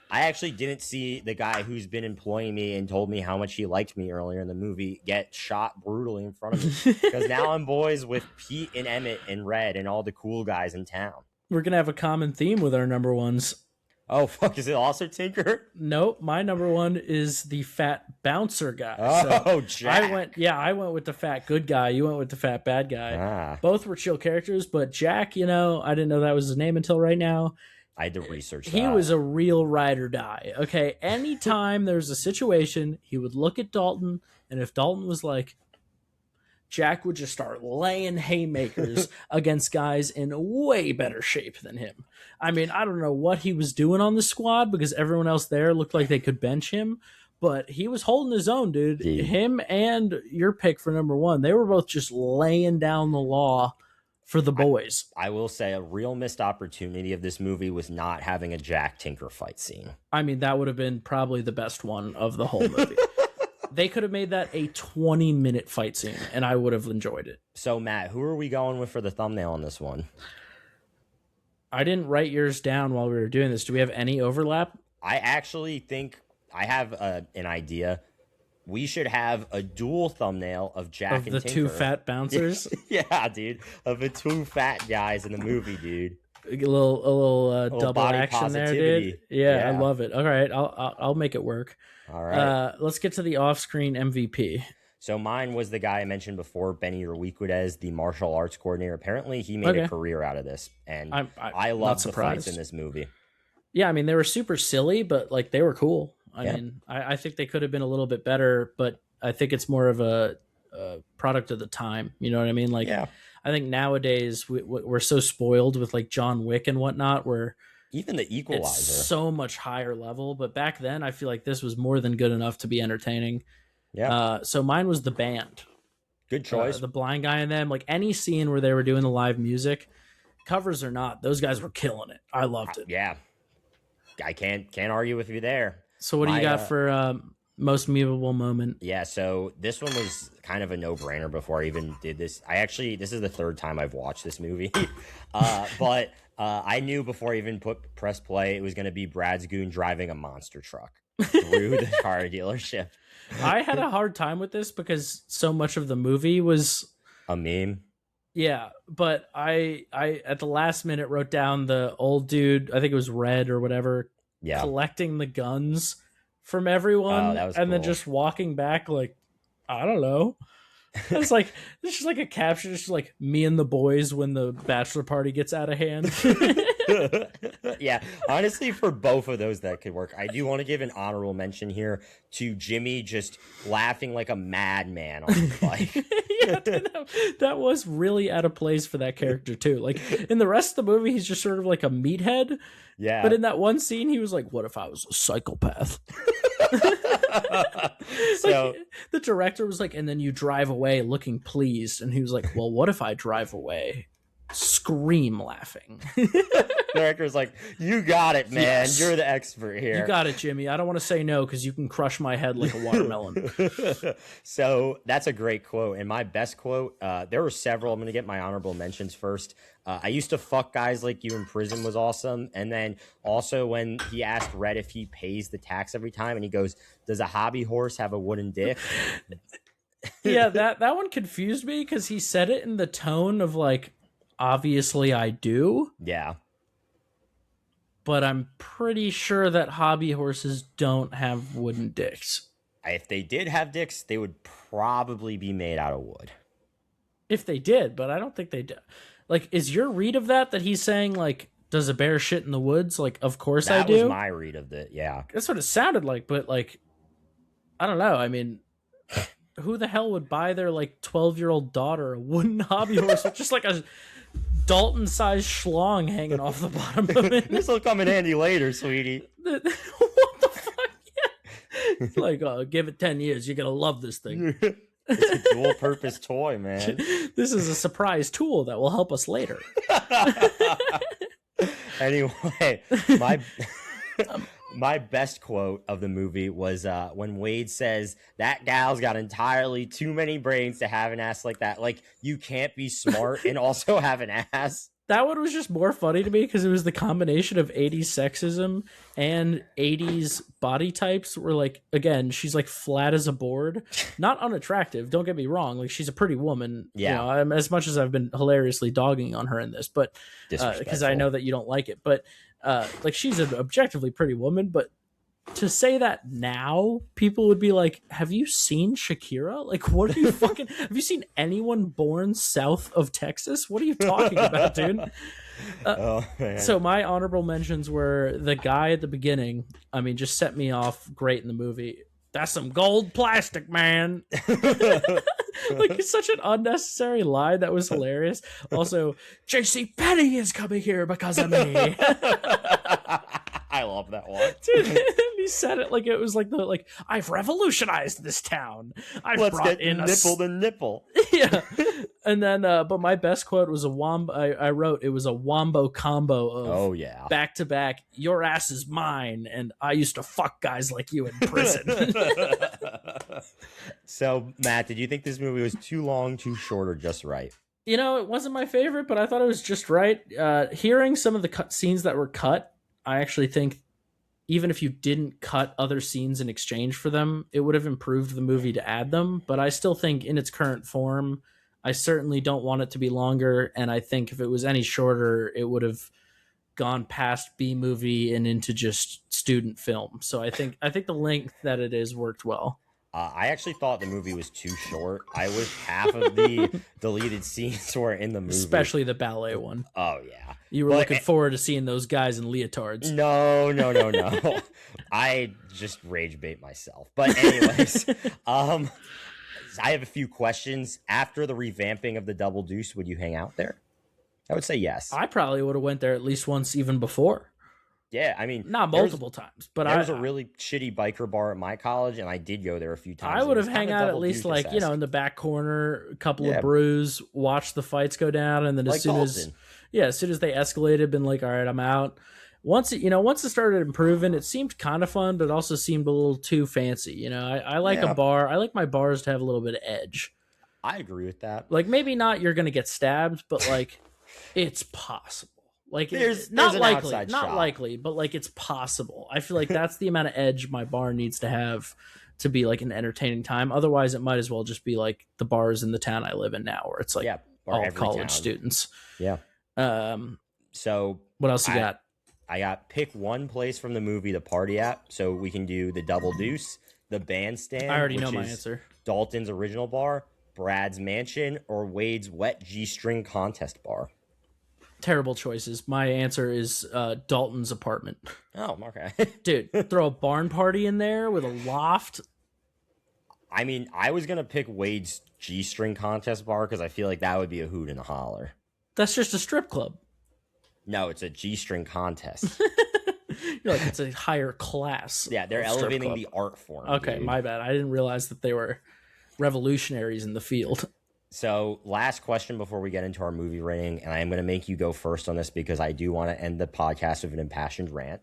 I actually didn't see the guy who's been employing me and told me how much he liked me earlier in the movie get shot brutally in front of me. Because now I'm boys with Pete and Emmett and Red and all the cool guys in town." We're going to have a common theme with our number 1s. Oh, fuck. Is it also Tinker? Nope. My number 1 is the fat bouncer guy. Oh, Jack. I went with the fat good guy. You went with the fat bad guy. Both were chill characters, but Jack, I didn't know that was his name until right now. I had to research that. He was a real ride or die. Okay, anytime there's a situation, he would look at Dalton, and if Dalton was like, Jack would just start laying haymakers against guys in way better shape than him. I mean, I don't know what he was doing on the squad because everyone else there looked like they could bench him, but he was holding his own, dude. Him and your pick for number 1, they were both just laying down the law for the boys. I will say a real missed opportunity of this movie was not having a Jack Tinker fight scene. I mean, that would have been probably the best one of the whole movie. They could have made that a 20-minute fight scene, and I would have enjoyed it. So, Matt, who are we going with for the thumbnail on this one? I didn't write yours down while we were doing this. Do we have any overlap? I actually think I have an idea. We should have a dual thumbnail of Jack and the Tinker. two fat bouncers. Yeah, dude, of the two fat guys in the movie, dude. A little double body action there, positivity. dude. Yeah, I love it. All right, I'll make it work. All right. Let's get to the off-screen MVP. So mine was the guy I mentioned before, Benny Urquidez, the martial arts coordinator. Apparently, he made a career out of this, and I love the fights in this movie. Yeah, I mean, they were super silly, but like they were cool. I mean, I think they could have been a little bit better, but I think it's more of a product of the time. You know what I mean? Like, I think nowadays we're so spoiled with like John Wick and whatnot, where even the Equalizer, it's so much higher level. But back then, I feel like this was more than good enough to be entertaining. Yeah. So mine was the band. Good choice. The blind guy in them, like any scene where they were doing the live music, covers or not, those guys were killing it. I loved it. Yeah. I can't argue with you there. So what do you got for most memorable moment? Yeah, so this one was kind of a no-brainer before I even did this. This is the third time I've watched this movie. But I knew before I even press play, it was going to be Brad's goon driving a monster truck through the car dealership. I had a hard time with this because so much of the movie was a meme. Yeah, but I at the last minute wrote down the old dude, I think it was Red or whatever, collecting the guns from everyone and cool. Then just walking back like, I don't know. It's like it's just like a caption, just like me and the boys when the bachelor party gets out of hand. Yeah, honestly, for both of those that could work. I do want to give an honorable mention here to Jimmy just laughing like a madman on the bike. Yeah, that was really out of place for that character too. Like in the rest of the movie, he's just sort of like a meathead. Yeah. But in that one scene, he was like, "What if I was a psychopath?" So like, the director was like, "And then you drive away looking pleased," and he was like, "Well, what if I drive away scream laughing?" Director's like, "You got it, man. Yes. You're the expert here. You got it, Jimmy. I don't want to say no because you can crush my head like a watermelon." So that's a great quote. And my best quote, there were several. I'm going to get my honorable mentions first. I used to fuck guys like you in prison was awesome. And then also when he asked Red if he pays the tax every time, and he goes, "Does a hobby horse have a wooden dick?" Yeah, that one confused me because he said it in the tone of like, obviously I do. Yeah. But I'm pretty sure that hobby horses don't have wooden dicks. If they did have dicks, they would probably be made out of wood. If they did, but I don't think they do. Like, is your read of that he's saying, like, does a bear shit in the woods? Like, of course I do. That was my read of it, yeah. That's what it sounded like, but, like, I don't know. I mean, who the hell would buy their, like, 12-year-old daughter a wooden hobby horse with just, like, a Dalton-sized schlong hanging off the bottom of it? This will come in handy later, sweetie. What the fuck? Yeah. It's like, give it 10 years. You're going to love this thing. It's a dual-purpose toy, man. This is a surprise tool that will help us later. Anyway, my best quote of the movie was when Wade says, "That gal's got entirely too many brains to have an ass like that. Like, you can't be smart and also have an ass." That one was just more funny to me because it was the combination of 80s sexism and 80s body types where, like, again, she's like flat as a board, not unattractive. Don't get me wrong. Like, she's a pretty woman. Yeah. You know, as much as I've been hilariously dogging on her in this, but because I know that you don't like it, but like, she's an objectively pretty woman, but to say that now, people would be like, "Have you seen Shakira? Like, what are you fucking... Have you seen anyone born south of Texas? What are you talking about, dude?" Oh, man. So my honorable mentions were the guy at the beginning. I mean, just set me off great in the movie. "That's some gold plastic, man." Like, it's such an unnecessary line that was hilarious. Also, "J.C. Penney is coming here because of me." I love that one. Dude, he said it like it was like "I've revolutionized this town. I've Let's brought get in nipple to nipple." Yeah. And then, but my best quote was a wombo. I wrote it was a wombo combo of Oh yeah. back to back. Your ass is mine, and I used to fuck guys like you in prison. So Matt, did you think this movie was too long, too short, or just right? You know, it wasn't my favorite, but I thought it was just right. Hearing some of the scenes that were cut, I actually think even if you didn't cut other scenes in exchange for them, it would have improved the movie to add them. But I still think in its current form, I certainly don't want it to be longer. And I think if it was any shorter, it would have gone past B movie and into just student film. So I think the length that it is worked well. I actually thought the movie was too short. I wish half of the deleted scenes were in the movie. Especially the ballet one. Oh, yeah. You were looking forward to seeing those guys in leotards. No. I just rage bait myself. But anyways, I have a few questions. After the revamping of the Double Deuce, would you hang out there? I would say yes. I probably would have went there at least once even before. Yeah, I mean, not multiple times, but there was a really shitty biker bar at my college, and I did go there a few times. I would have hung out at least like in the back corner, a couple of brews, watch the fights go down, and then as soon as they escalated, been like, all right, I'm out. Once it started improving, it seemed kind of fun, but also seemed a little too fancy. I like a bar. I like my bars to have a little bit of edge. I agree with that. Like maybe not you're gonna get stabbed, but like it's possible. Like there's not likely, but like it's possible. I feel like that's the amount of edge my bar needs to have to be like an entertaining time. Otherwise, it might as well just be like the bars in the town I live in now, where it's like all college students. Yeah. So what else you got? I got pick one place from the movie to party at. So we can do the Double Deuce, the Bandstand. I already know my answer. Dalton's original bar, Brad's mansion, or Wade's wet G-string contest bar. Terrible choices. My answer is Dalton's apartment. Oh, okay. Dude, throw a barn party in there with a loft. I mean, I was going to pick Wade's G-string contest bar because I feel like that would be a hoot and a holler. That's just a strip club. No, it's a G-string contest. You're like, it's a higher class. Yeah, they're elevating the art form. Okay, dude. My bad. I didn't realize that they were revolutionaries in the field. So last question before we get into our movie rating, and I am going to make you go first on this because I do want to end the podcast with an impassioned rant.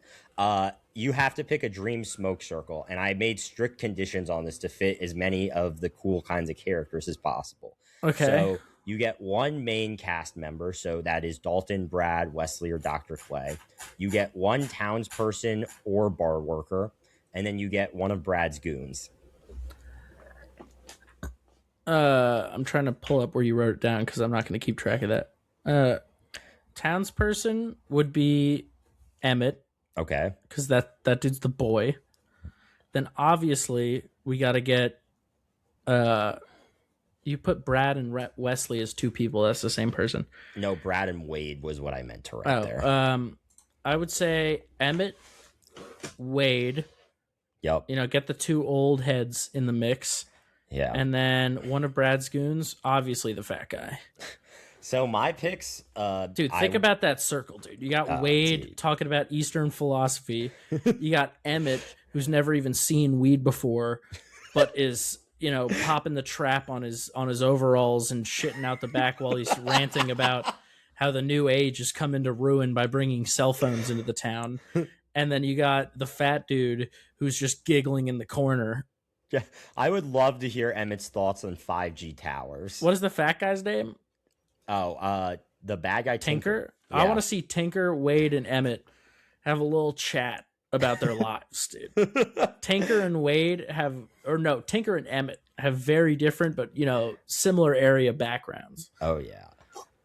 You have to pick a dream smoke circle, and I made strict conditions on this to fit as many of the cool kinds of characters as possible. Okay. So you get one main cast member, so that is Dalton, Brad, Wesley, or Dr. Clay. You get one townsperson or bar worker, and then you get one of Brad's goons. I'm trying to pull up where you wrote it down because I'm not going to keep track of that. Townsperson would be Emmett. Okay. Because that dude's the boy. Then obviously we got to get. You put Brad and Wesley as two people. That's the same person. No, Brad and Wade was what I meant to write there. I would say Emmett, Wade. Yep. Get the two old heads in the mix. Yeah. And then one of Brad's goons, obviously the fat guy. So my picks... dude, think about that circle, dude. You got Wade talking about Eastern philosophy. You got Emmett, who's never even seen weed before, but is, popping the trap on his overalls and shitting out the back while he's ranting about how the new age has come into ruin by bringing cell phones into the town. And then you got the fat dude who's just giggling in the corner. Yeah, I would love to hear Emmett's thoughts on 5G towers. What is the fat guy's name? Oh, the bad guy, Tinker? Yeah. I want to see Tinker, Wade, and Emmett have a little chat about their lives, dude. Tinker and Emmett have very different but, similar area backgrounds. Oh, yeah.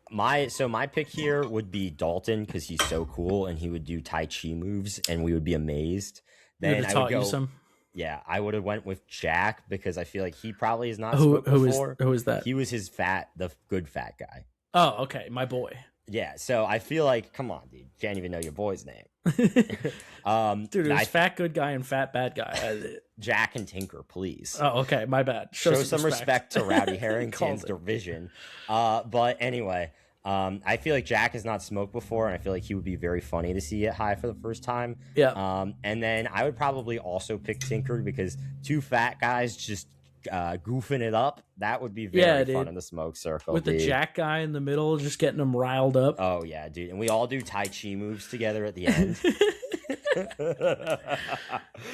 My pick here would be Dalton because he's so cool and he would do Tai Chi moves and we would be amazed. Then I would go... you some? Yeah, I would have went with Jack because I feel like he probably has not smoked before. Who is that? He was the good fat guy. Oh, okay, my boy. Yeah, so I feel like, come on, dude, can't even know your boy's name. Dude, there's fat good guy and fat bad guy. Jack and Tinker, please. Oh, okay, my bad. Show some respect to Rowdy Harrington's division. But anyway, I feel like Jack has not smoked before, and I feel like he would be very funny to see it high for the first time. Yeah. And then I would probably also pick Tinker because two fat guys just goofing it up. That would be Yeah, very fun dude. in the smoke circle, With the dude. Jack guy in the middle, just getting them riled up. Oh yeah, dude. And we all do Tai Chi moves together at the end.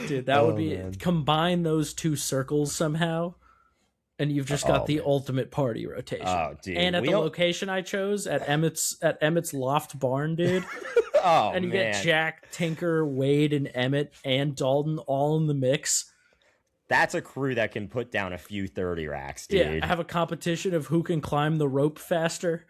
Dude, that would Oh be man. combine those two circles somehow, and you've just got Oh the man. ultimate party rotation. Oh dude. And at We the don't. location I chose at Emmett's loft barn, dude, Oh and you get man. Jack, Tinker, Wade, and Emmett and Dalton all in the mix. That's a crew that can put down a few 30 racks, Yeah, dude. have a competition of who can climb the rope faster.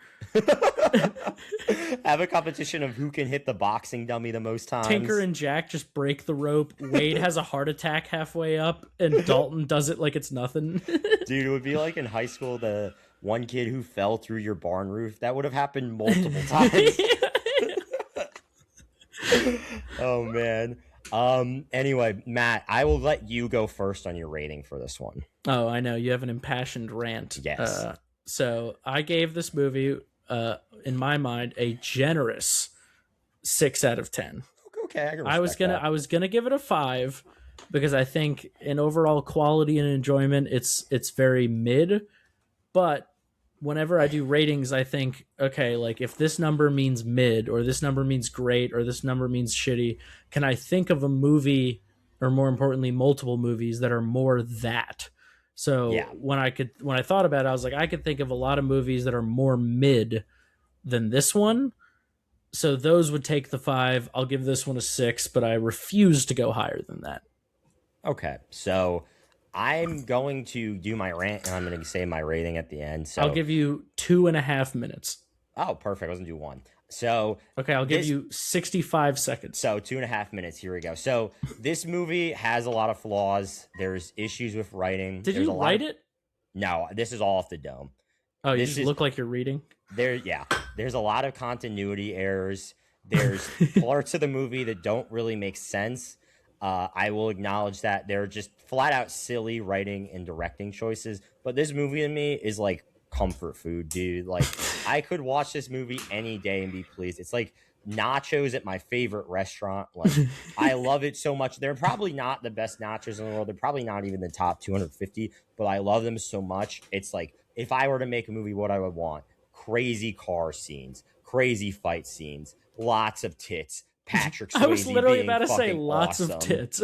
Have a competition of who can hit the boxing dummy the most times. Tinker and Jack just break the rope. Wade has a heart attack halfway up, and Dalton does it like it's nothing. Dude, it would be like in high school, the one kid who fell through your barn roof. That would have happened multiple times. Oh man. Anyway, Matt, I will let you go first on your rating for this one. Oh, I know. You have an impassioned rant. Yes. So I gave this movie, in my mind, a generous 6 out of 10. Okay, I can I was respect gonna that. I was gonna give it a 5 because I think in overall quality and enjoyment it's very mid, but whenever I do ratings I think, okay, like if this number means mid or this number means great or this number means shitty, can I think of a movie, or more importantly multiple movies, that are more that? So Yeah. when I thought about it, I was like, I could think of a lot of movies that are more mid than this one, so those would take the 5. I'll give this one a 6, but I refuse to go higher than that. Okay. So I'm going to do my rant and I'm going to say my rating at the end. So I'll give you 2.5 minutes. Oh, perfect. I was going to do one. So Okay, I'll give you 65 seconds. So 2.5 minutes. Here we go. So this movie has a lot of flaws. There's issues with writing. Did There's you a lot write of, it? No, this is all off the dome. Oh, you This just is look like you're reading. yeah. There's a lot of continuity errors. There's parts of the movie that don't really make sense. I will acknowledge that they're just flat out silly writing and directing choices. But this movie to me is like comfort food, dude. Like I could watch this movie any day and be pleased. It's like nachos at my favorite restaurant. Like I love it so much. They're probably not the best nachos in the world. They're probably not even the top 250, but I love them so much. It's like if I were to make a movie, what I would want: crazy car scenes, crazy fight scenes, lots of tits, Patrick Swayze I was literally being about to say fucking lots awesome. of tits.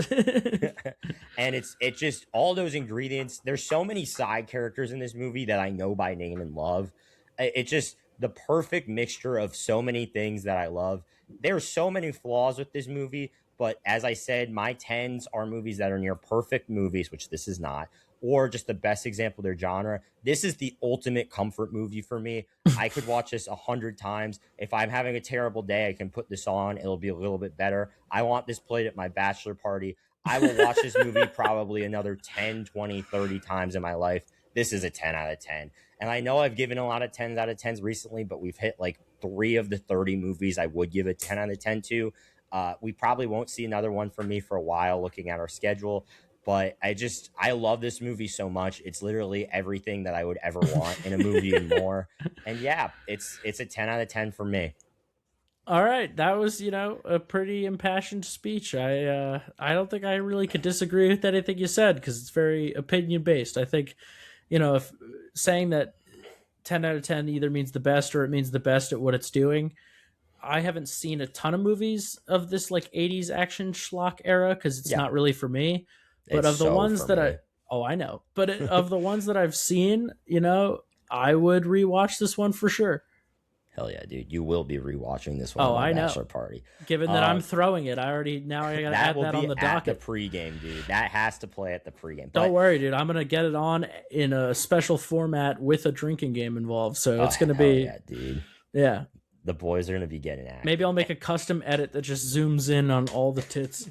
And it's just all those ingredients. There's so many side characters in this movie that I know by name and love. It's just the perfect mixture of so many things that I love. There's so many flaws with this movie, but as I said, my tens are movies that are near perfect movies, which this is not, or just the best example of their genre. This is the ultimate comfort movie for me. I could watch this 100 times. If I'm having a terrible day, I can put this on. It'll be a little bit better. I want this played at my bachelor party. I will watch this movie probably another 10, 20, 30 times in my life. This is a 10 out of 10. And I know I've given a lot of 10s out of 10s recently, but we've hit like 3 of the 30 movies I would give a 10 out of 10 to. We probably won't see another one from me for a while looking at our schedule. But I love this movie so much. It's literally everything that I would ever want in a movie and more. And yeah, it's a 10 out of 10 for me. All right, that was a pretty impassioned speech. I don't think I really could disagree with anything you said because it's very opinion based. I think if saying that 10 out of 10 either means the best or it means the best at what it's doing. I haven't seen a ton of movies of this like 80s action schlock era because it's not really for me. But It's of the so ones for that me. I know. But of the ones that I've seen, I would rewatch this one for sure. Hell yeah, dude. You will be rewatching this one Oh, at my I know. bachelor party. Given that I'm throwing it, I gotta That add will that be on the at docket. the pregame, dude. That has to play at the pregame. Don't worry, dude. I'm gonna get it on in a special format with a drinking game involved. So it's gonna be yeah, dude. yeah. The boys are gonna be getting active. Maybe I'll make a custom edit that just zooms in on all the tits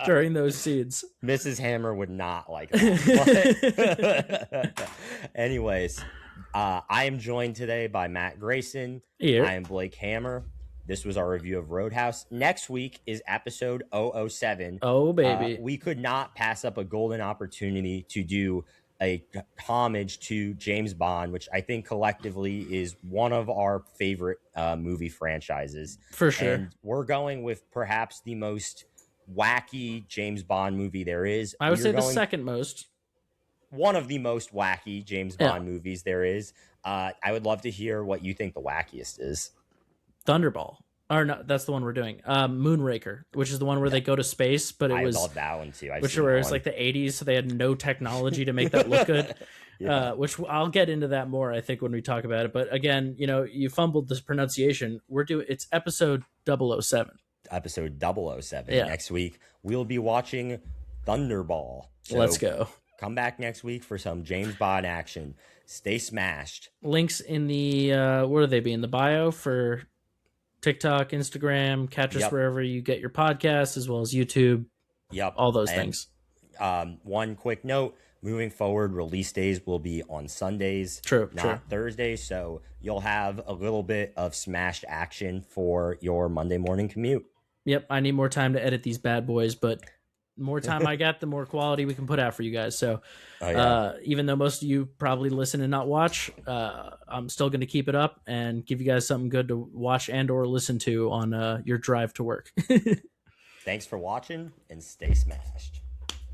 during those scenes. Mrs. Hammer would not like that. But anyways, I am joined today by Matt Grayson. Here. I am Blake Hammer. This was our review of Roadhouse. Next week is episode 007. Oh, baby. We could not pass up a golden opportunity to do a homage to James Bond, which I think collectively is one of our favorite movie franchises. For sure. And we're going with perhaps the most wacky James Bond movie there is. I would say the second most. one of the most wacky James Bond movies there is. I would love to hear what you think the wackiest is. Thunderball. Or no, that's the one we're doing. Moonraker, which is the one where they go to space, but I love that one too. Which was like the 80s, so they had no technology to make that look good. Which I'll get into that more, I think, when we talk about it. But again, you fumbled this pronunciation. It's episode 007. Episode 007. Next week, we'll be watching Thunderball. So let's go. Come back next week for some James Bond action. Stay smashed. Links in the, where do they be? In the bio for TikTok, Instagram, catch us wherever you get your podcasts, as well as YouTube. Yep. All those things. One quick note, moving forward, release days will be on Sundays, not Thursdays. So you'll have a little bit of smashed action for your Monday morning commute. Yep. I need more time to edit these bad boys, but the more time I got, the more quality we can put out for you guys. So even though most of you probably listen and not watch, I'm still going to keep it up and give you guys something good to watch and or listen to on your drive to work. Thanks for watching, and stay smashed.